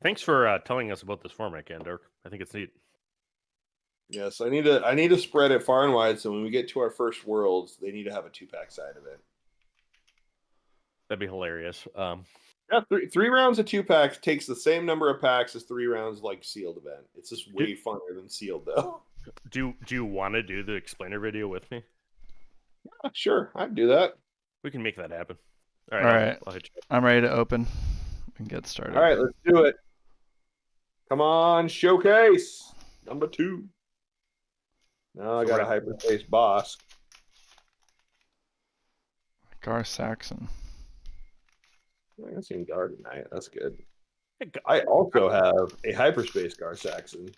Thanks for telling us about this format, Gandork. I think it's neat. Yes, I need to spread it far and wide. So when we get to our first worlds, they need to have a 2-pack side of it. That'd be hilarious. Yeah, three rounds of 2-packs takes the same number of packs as 3 rounds like sealed event. It's just way funner than sealed though. Do you want to do the explainer video with me? Yeah, sure, I'd do that. We can make that happen. All right. I'll hit you. I'm ready to open and get started. All right, let's do it. Come on, showcase number 2. Now I got a hyperspace boss. Gar Saxon. I've seen Guard tonight. That's good. Hey, I also have a hyperspace Gar Saxon.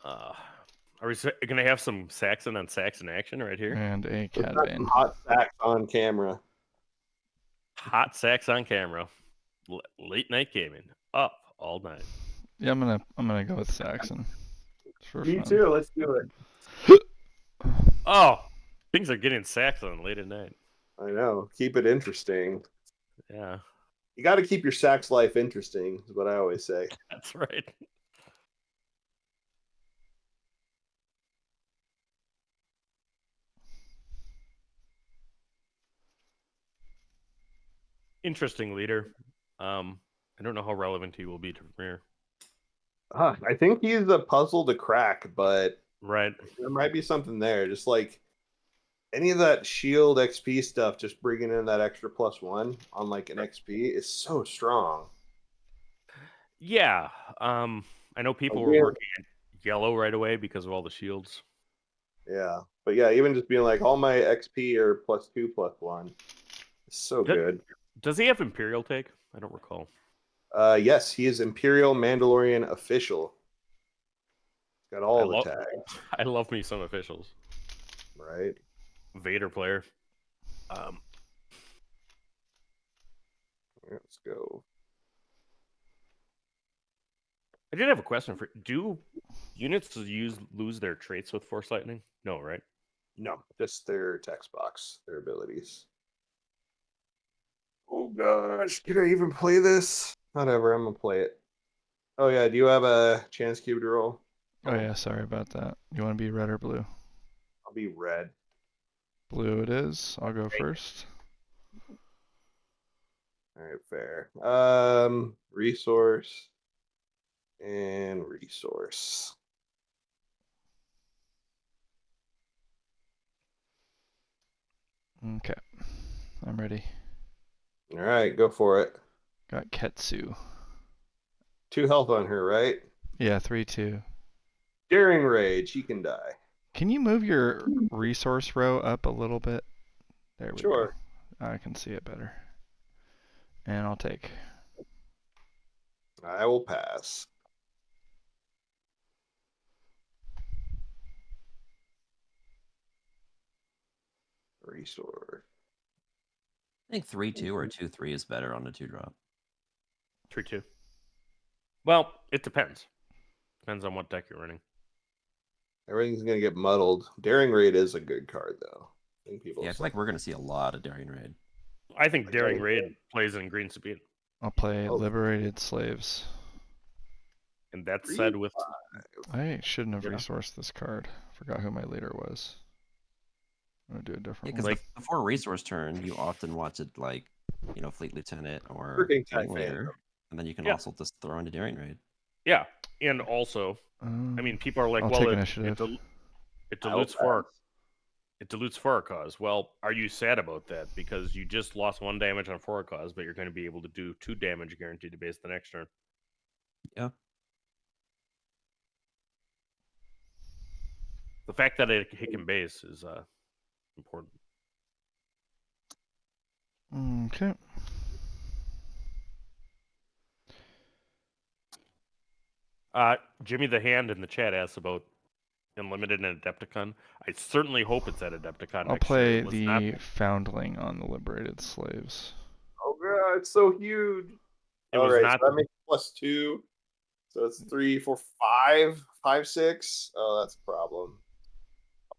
Are we gonna have some Saxon on Saxon action right here? And a Let's Cad have Bane. some hot sax on camera. Hot Sax on camera. Late night gaming. Up all night. Yeah, I'm gonna go with Saxon. For Me fun. too. Let's do it. Oh, things are getting Saxon late at night. I know. Keep it interesting. Yeah, You got to keep your sax life interesting, is what I always say. that's right. Interesting leader. I don't know how relevant he will be to Premiere. I think he's a puzzle to crack, but Right. there might be something there. Just like any of that shield XP stuff, just bringing in that extra +1 on like an XP is so strong. Yeah. I know people were Again- working at yellow right away because of all the shields. Yeah, but yeah, even just being like all my XP are +2, +1. It's so That- good. Does he have Imperial take? I don't recall. Yes, he is Imperial Mandalorian official. Got all the tags, I love me some officials. right? Vader player. Let's go. I did have a question for. Do units lose their traits with Force Lightning? No, right? No, just their text box, their abilities. Oh gosh, did I even play this? Whatever, I'm gonna play it. Oh yeah, do you have a chance cube to roll? Oh yeah, sorry about that. You want to be red or blue? I'll be red. Blue it is. I'll go first. All right, fair. Resource and resource. Okay, I'm ready. All right, go for it. Got Ketsu. 2 health on her, right? Yeah, 3-2. Daring rage, he can die. Can you move your resource row up a little bit? There we Sure. go. I can see it better. And I'll take. I will pass. Resource. I think 3-2 or 2-3 is better on a 2-drop. 3-2. Well, it depends. Depends on what deck you're running. Everything's gonna get muddled. Daring raid is a good card though. I think people. Yeah, I feel like we're gonna see a lot of Daring Raid. I think Daring Okay. Raid plays in green speed. I'll play Oh. Liberated Slaves. And that said, with I shouldn't have Yeah. resourced this card. Forgot who my leader was. I'm gonna do a Yeah, different because one. Like- before resource turn, you often watch it like, Fleet Lieutenant or Freaking Gang Typhoon. Leader, and then you can Yeah. also just throw into Daring Raid. yeah, and also, I mean, people are like, I'll well, take it initiative. dilutes for a cause. Well, are you sad about that because you just lost 1 damage on for a cause, but you're going to be able to do 2 damage guaranteed to base the next turn? Yeah. The fact that it can base is important. Okay. Jimmy the Hand in the chat asks about Unlimited and Adepticon. I certainly hope it's at Adepticon I'll next play year. It was not- the Foundling on the Liberated Slaves. Oh god, it's so huge. It All was right, not. so that makes +2. So it's 3, 4, 5, 5, 6. Oh, that's a problem.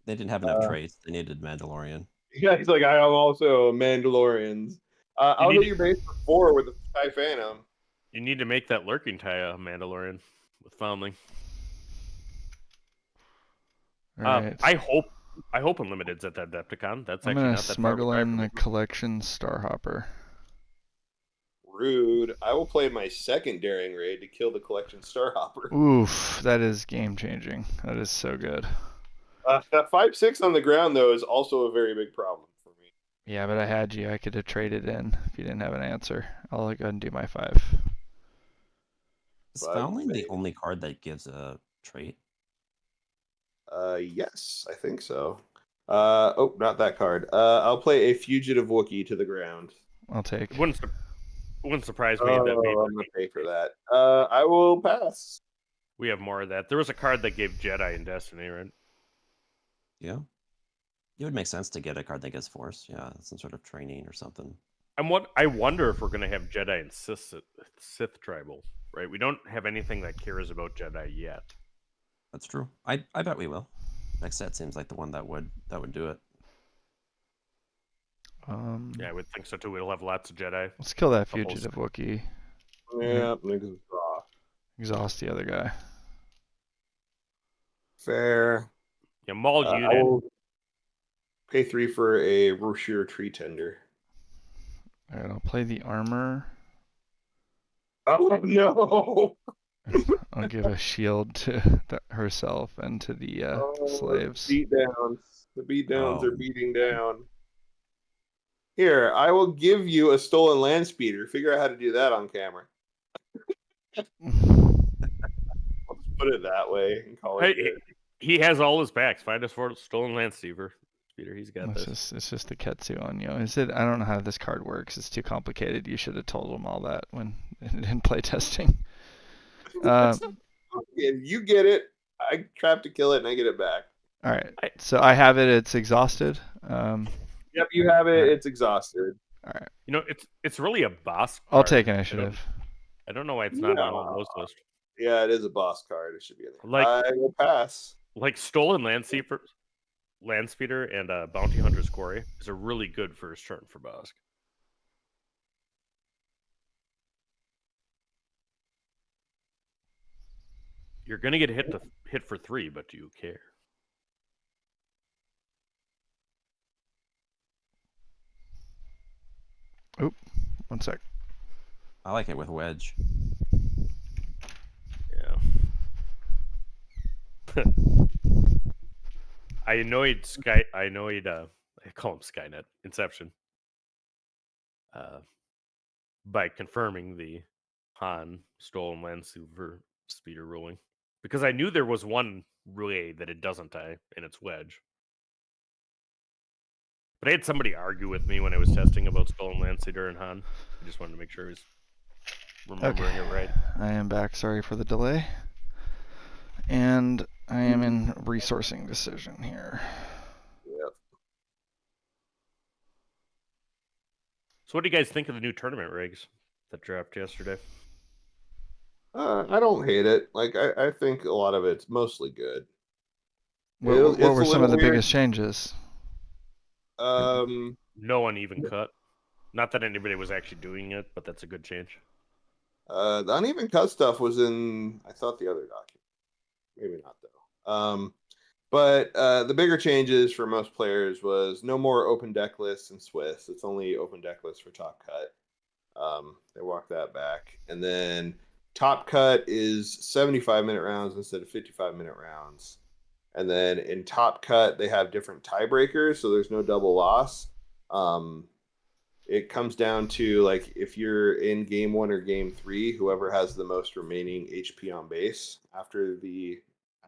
They didn't have enough traits. They needed Mandalorian. Yeah, he's like, I am also Mandalorians. I'll need hit your base for 4 with a TIE Phantom. You need to make that Lurking tie a Mandalorian with Foundling. Alright. I hope Unlimited's at that Adepticon. That's I'm actually gonna not that far of a smuggle drive in from the me. collection Starhopper. Rude. I will play my second Daring Raid to kill the collection Starhopper. Oof, that is game changing. That is so good. That 5, 6 on the ground, though, is also a very big problem for me. Yeah, but I had you. I could have traded in if you didn't have an answer. I'll go ahead and do my 5. Is But Foundling the maybe. only card that gives a trait? Yes, I think so. Oh, not that card. I'll play a Fugitive Wookiee to the ground. I'll take. Wouldn't surprise me that maybe Oh, I'm gonna pay for that. I will pass. we have more of that. There was a card that gave Jedi in Destiny, right? Yeah. It would make sense to get a card that gives Force. Yeah, some sort of training or something. I wonder if we're gonna have Jedi and Sith tribal, right? We don't have anything that cares about Jedi yet. That's true. I bet we will. Next set seems like the one that would do it. Yeah, I would think so too. We'll have lots of Jedi. Let's kill that Couple fugitive Wookiee. Yeah, niggas draw. Exhaust the other guy. Fair. Yeah, Maul I unit. will pay 3 for a Roshir Tree Tender. All right, I'll play the armor. Oh no! I'll give a shield to herself and to the slaves. Beat downs. The beat downs Oh. are beating down. Here, I will give you a stolen land speeder. Figure out how to do that on camera. I'll just put it that way and call it good. He has all his packs. Find us for stolen land Speeder. He's got this. It's just a Ketsu on you. Is it? I don't know how this card works. It's too complicated. You should have told them all that when in playtesting. You get it. I trap to kill it and I get it back. All right. So I have it. It's exhausted. Yep, you have it. Right. It's exhausted. All right. You know, it's really a boss card. I'll take initiative. I don't know why it's not on those list. Yeah, it is a boss card. It should be in there. Like, I will pass. Like stolen land speeder and bounty hunter's quarry is a really good first turn for Bosk. You're gonna get hit for 3, but do you care? Oop, 1 sec. I like it with Wedge. Yeah. I call him Skynet Inception. By confirming the Han stolen land speeder ruling. Because I knew there was one way that it doesn't tie, and it's Wedge. But I had somebody argue with me when I was testing about stolen land speeder and Han. I just wanted to make sure I was remembering it right. I am back. Sorry for the delay. And I am in resourcing decision here. Yep. So what do you guys think of the new tournament rigs that dropped yesterday? I don't hate it. Like I think a lot of it's mostly good. What were some of the biggest changes? No uneven cut. Not that anybody was actually doing it, but that's a good change. The uneven cut stuff was in, I thought, the other document. Maybe not though. But the bigger changes for most players was no more open deck lists in Swiss. It's only open deck lists for Top Cut. They walked that back, and then Top Cut is 75-minute rounds instead of 55-minute rounds. And then in Top Cut, they have different tiebreakers, so there's no double loss. It comes down to, like, if you're in game 1 or game 3, whoever has the most remaining HP on base after the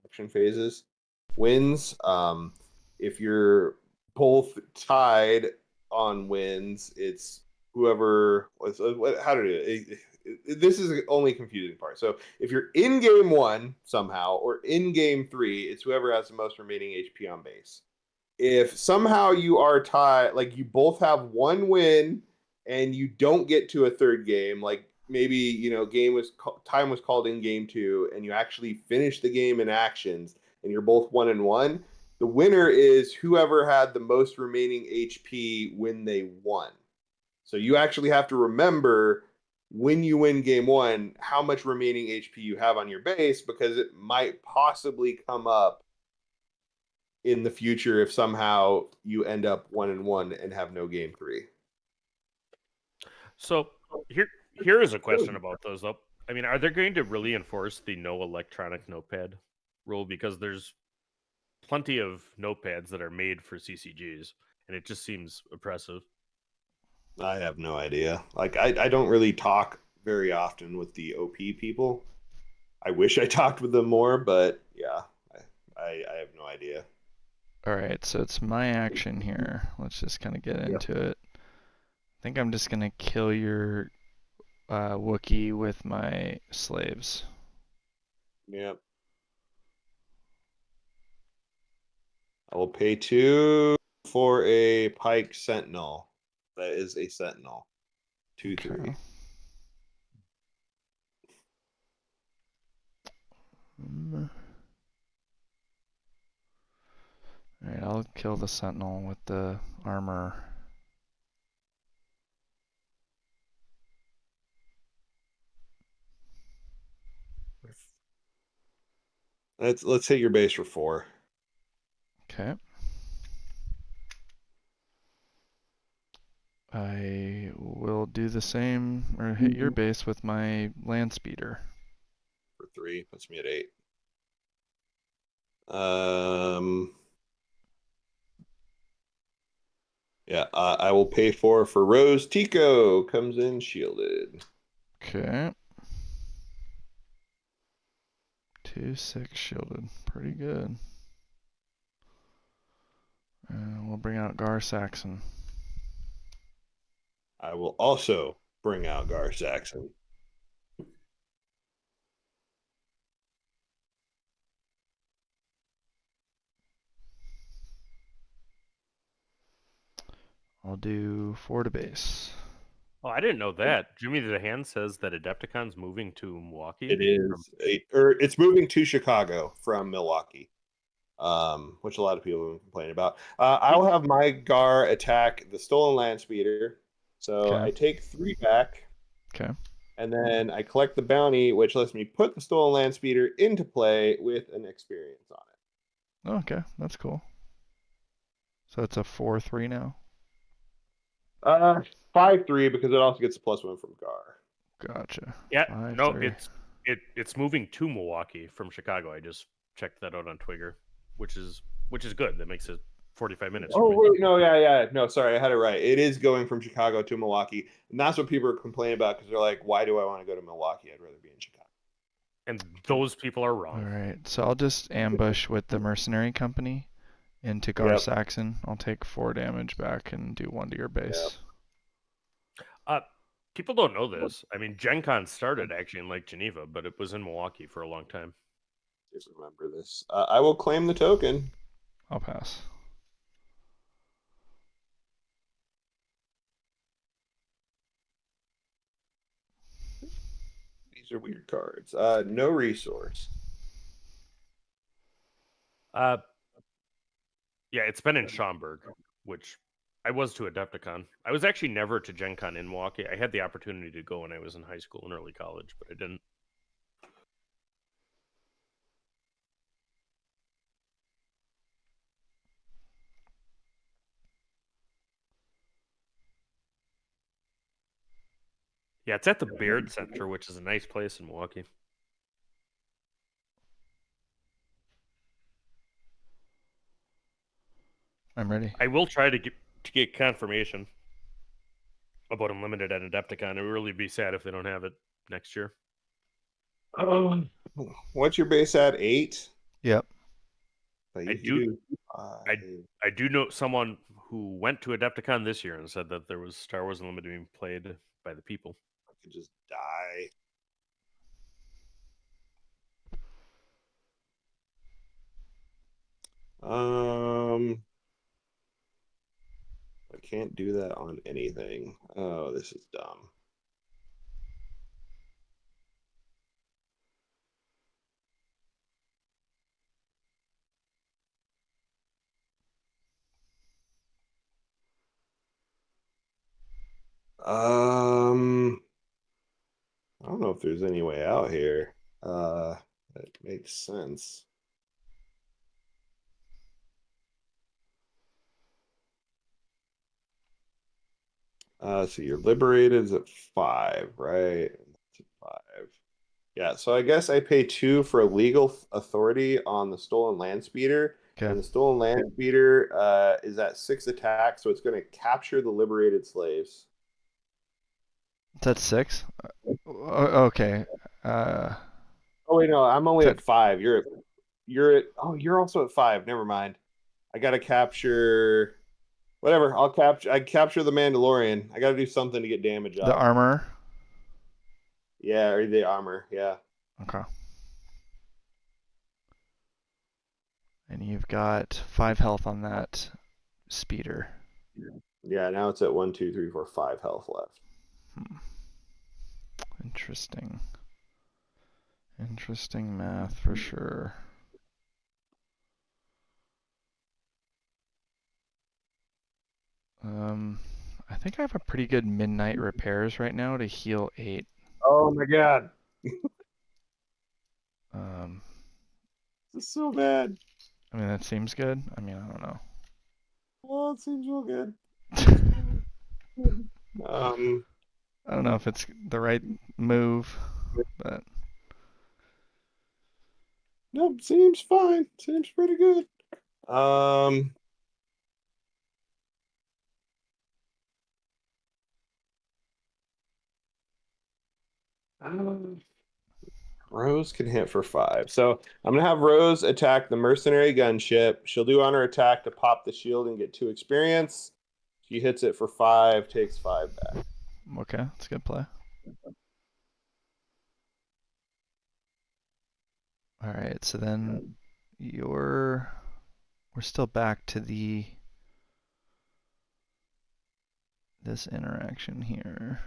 action phases wins. If you're both tied on wins, it's whoever was. How did it? This is the only confusing part. So if you're in game 1 somehow or in game 3, it's whoever has the most remaining HP on base. If somehow you are tied, like you both have 1 win and you don't get to a third game, like maybe time was called in game 2 and you actually finish the game in actions and you're both 1-1, the winner is whoever had the most remaining HP when they won. So you actually have to remember when you win game 1 how much remaining HP you have on your base, because it might possibly come up in the future if somehow you end up 1-1 and have no game 3. So here is a question about those though. I mean, are they going to really enforce the no electronic notepad rule? Because there's plenty of notepads that are made for CCGs, and it just seems oppressive. I have no idea. Like, I don't really talk very often with the OP people. I wish I talked with them more, but yeah, I have no idea. All right, so it's my action here. Let's just kind of get into it. I think I'm just gonna kill your Wookiee with my slaves. Yep. I will pay 2 for a Pike Sentinel. That is a Sentinel. 2/3. Okay. Alright, I'll kill the Sentinel with the armor. Let's hit your base for 4. Okay. I will do the same, or hit your base with my land speeder. For 3. Puts me at 8. Yeah, I will pay 4 for Rose Tico. Comes in shielded. Okay. 2/6 shielded. Pretty good. And we'll bring out Gar Saxon. I will also bring out Gar Saxon. I'll do 4 to base. Oh, I didn't know that. Jimmy the Hand says that Adepticon's moving to Milwaukee. It is, or it's moving to Chicago from Milwaukee, which a lot of people have been complaining about. I will have my Gar attack the Stolen Land Speeder. So Okay. I take 3 back. Okay. And then I collect the bounty, which lets me put the Stolen Land Speeder into play with an experience on it. Oh, okay, that's cool. So it's a 4/3 now? 5/3 because it also gets a +1 from Gar. Gotcha. Yeah, 5/3. no, it's moving to Milwaukee from Chicago. I just checked that out on Twigger, which is good. That makes it 45 minutes. Oh wait, no, yeah, no, sorry, I had it right. It is going from Chicago to Milwaukee, and that's what people are complaining about because they're like, "Why do I want to go to Milwaukee? I'd rather be in Chicago." And those people are wrong. Alright, so I'll just ambush with the mercenary company into Gar Saxon. I'll take 4 damage back and do 1 to your base. People don't know this. I mean, Gen Con started actually in Lake Geneva, but it was in Milwaukee for a long time. Just remember this. I will claim the token. I'll pass. These are weird cards. No resource. Yeah, it's been in Schaumburg, which I was to Adepticon. I was actually never to Gen Con in Milwaukee. I had the opportunity to go when I was in high school and early college, but I didn't. Yeah, it's at the Baird Center, which is a nice place in Milwaukee. I'm ready. I will try to get confirmation about Unlimited at Adepticon. It would really be sad if they don't have it next year. What's your base at? 8? Yep. I do know someone who went to Adepticon this year and said that there was Star Wars Unlimited being played by the people. I could just die. I can't do that on anything. Oh, this is dumb. I don't know if there's any way out here. That makes sense. So you're liberated is at 5, right? That's at 5. Yeah, so I guess I pay 2 for a legal authority on the Stolen Land Speeder. Okay. And the Stolen Land Speeder is at 6 attack, so it's going to capture the liberated slaves. It's at 6? Okay. Oh wait, no, I'm only at 5. You're also at 5. Never mind. I gotta capture whatever. I capture the Mandalorian. I gotta do something to get damage The up. armor. Yeah, or the armor. Yeah. Okay. And you've got 5 health on that speeder. Yeah. Now it's at 1, 2, 3, 4, 5 health left. Interesting. Interesting math for sure. I think I have a pretty good midnight repairs right now to heal 8. Oh my god, Um, this is so bad. I mean, that seems good. I mean, I don't know. Oh, it seems real good. I don't know if it's the right move, but Nope, seems fine. Seems pretty good. Rose can hit for 5. So I'm gonna have Rose attack the mercenary gunship. She'll do honor attack to pop the shield and get 2 experience. She hits it for 5, takes 5 back. okay, that's a good play. All right, so then we're still back to this interaction here.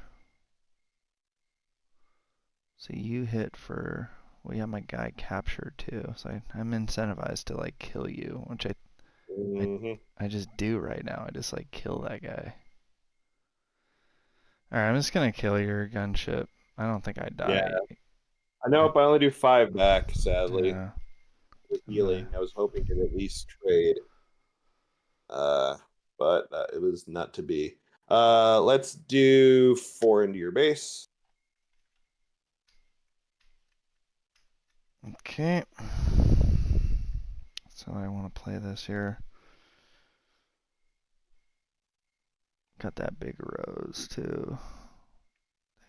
So you hit for, well, yeah, my guy captured too. So I'm incentivized to like kill you, which I just do right now. I just like kill that guy. All right, I'm just gonna kill your gunship. I don't think I die. Yeah. I know if I only do 5 back, sadly. Yeah. With healing, I was hoping to at least trade. But it was not to be. Let's do 4 into your base. Okay. So I want to play this here. Got that big rose too.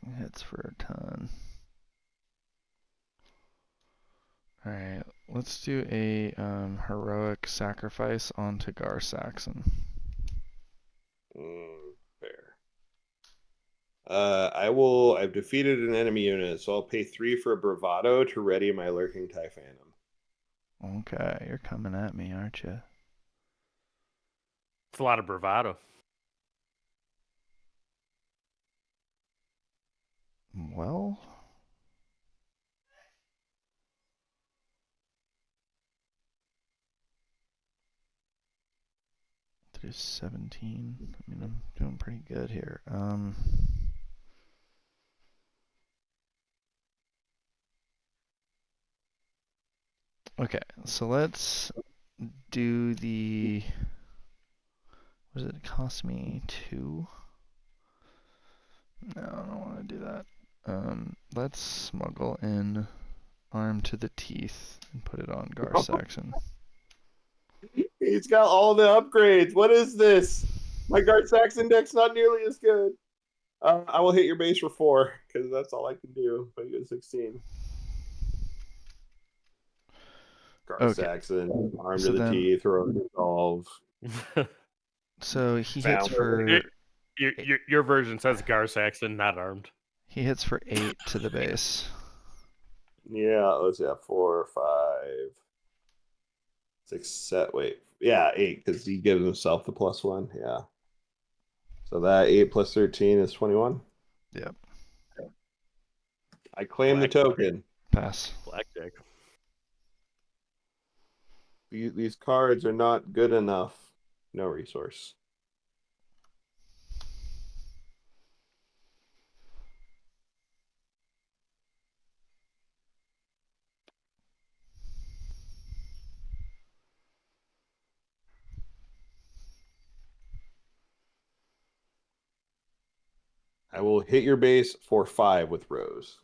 Thing hits for a ton. Alright, let's do a heroic sacrifice onto Gar Saxon. Fair. I've defeated an enemy unit, so I'll pay 3 for bravado to ready my lurking TIE Phantom. Okay, you're coming at me, aren't you? It's a lot of bravado. Well, there's 17. I mean, I'm doing pretty good here. Okay, so let's do the. What does it cost me? 2? No, I don't want to do that. Let's smuggle in arm to the teeth and put it on Gar Saxon. He's got all the upgrades. What is this? My Guard Saxon deck's not nearly as good. I will hit your base for 4 because that's all I can do. But you get 16. Guard Saxon, arm to the teeth, heroic resolve. So he hits for. Your version says Gar Saxon, not armed. He hits for 8 to the base. Yeah, let's see. 4, 5, 6, 7. Wait, yeah, 8 because he gives himself the +1. Yeah. So that 8 plus 13 is 21. Yep. I claim the token. Pass. Blackjack. These cards are not good enough. No resource. I will hit your base for 5 with Rose.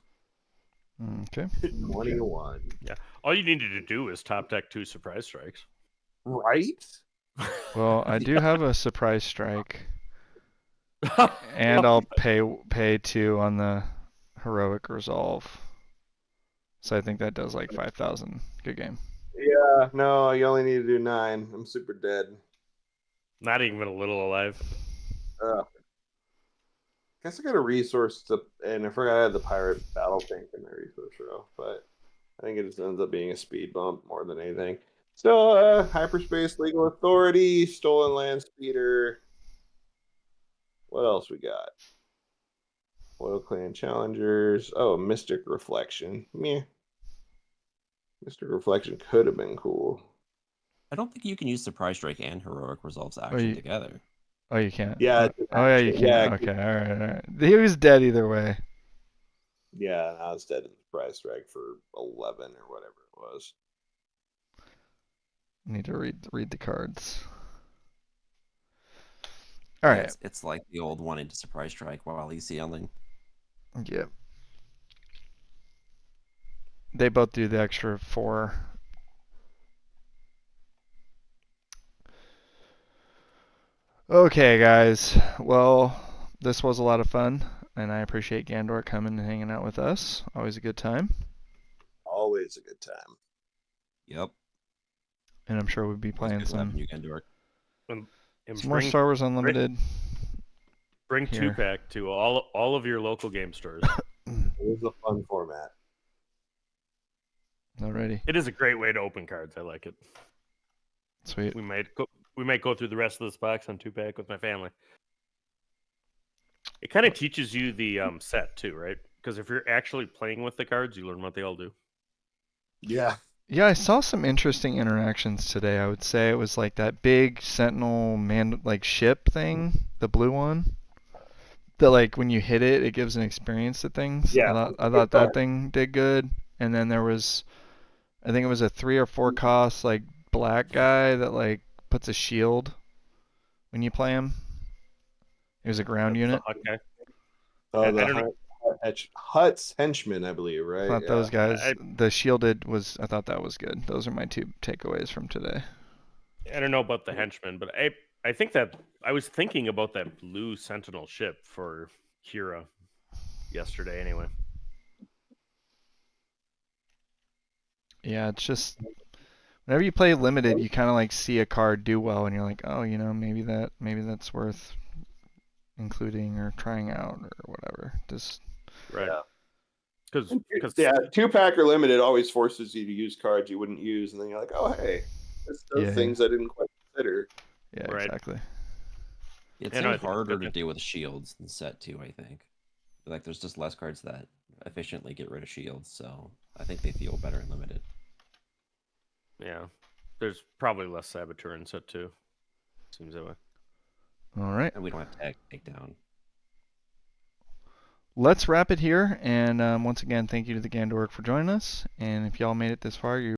Okay. 21. Yeah. All you needed to do is top deck 2 surprise strikes. Right? Well, I do have a surprise strike, and I'll pay 2 on the heroic resolve. So I think that does like 5,000. Good game. Yeah, Yeah, no, you only need to do 9. I'm super dead. Not even a little alive. Guess I got a resource to, and I forgot I had the pirate battle tank in my resource row, but I think it just ends up being a speed bump more than anything. Still, hyperspace legal authority, stolen land speeder. What else we got? Oil clan challengers. Oh, mystic reflection. Meh. Mystic reflection could have been cool. I don't think you can use surprise strike and heroic resolves action you- together. Oh, you can't. Yeah, Oh, yeah, you yeah, can. Okay, all right, all right. He was dead either way. yeah. And I was dead in the price strike for 11 or whatever it was. Need to read the cards. All Yeah, right. it's like the old wanting to surprise strike while he's healing. Yep. They both do the extra 4. Okay, guys. Well, this was a lot of fun, and I appreciate Gandor coming and hanging out with us. Always a good time. Always a good time. Yep. And I'm sure we'll be Always playing good having some you, Gendork. And more Star Wars Unlimited. Bring here. 2-pack to all of your local game stores. It was a fun format. Alrighty. It is a great way to open cards. I like it. Sweet. We might go through the rest of this box on 2-pack with my family. It kind of teaches you the set too, right? Because if you're actually playing with the cards, you learn what they all do. Yeah. Yeah, I saw some interesting interactions today. I would say it was like that big Sentinel ship thing, the blue one. That like when you hit it, it gives an experience to things. Yeah. I thought that thing did good. And then there was, I think it was a 3 or 4 cost like black guy that like puts a shield when you play him. It was a ground That's the unit. Huck guy. Oh, I the don't know. Hut's henchman, I believe, I right? thought those guys, I- the shielded was, I thought that was good. Those are my 2 takeaways from today. I don't know about the henchman, but I think that I was thinking about that blue Sentinel ship for Kira yesterday. Anyway, Yeah, it's just whenever you play limited, you kind of like see a card do well, and you're like, oh, maybe that's worth including or trying out or whatever. Just right? Yeah. Because Yeah, 2-pack or limited always forces you to use cards you wouldn't use, and then you're like, oh, hey, this does Yeah. things I didn't quite consider. yeah, Right. exactly. It Yeah, no, I seems think it's harder good. to deal with shields than set 2, I think. Like there's just less cards that efficiently get rid of shields, so I think they feel better in limited. yeah, there's probably less saboteur in set 2. Seems that way. All right, And we don't have tag takedown. let's wrap it here. And once again, thank you to the Gandork for joining us. And if y'all made it this far, you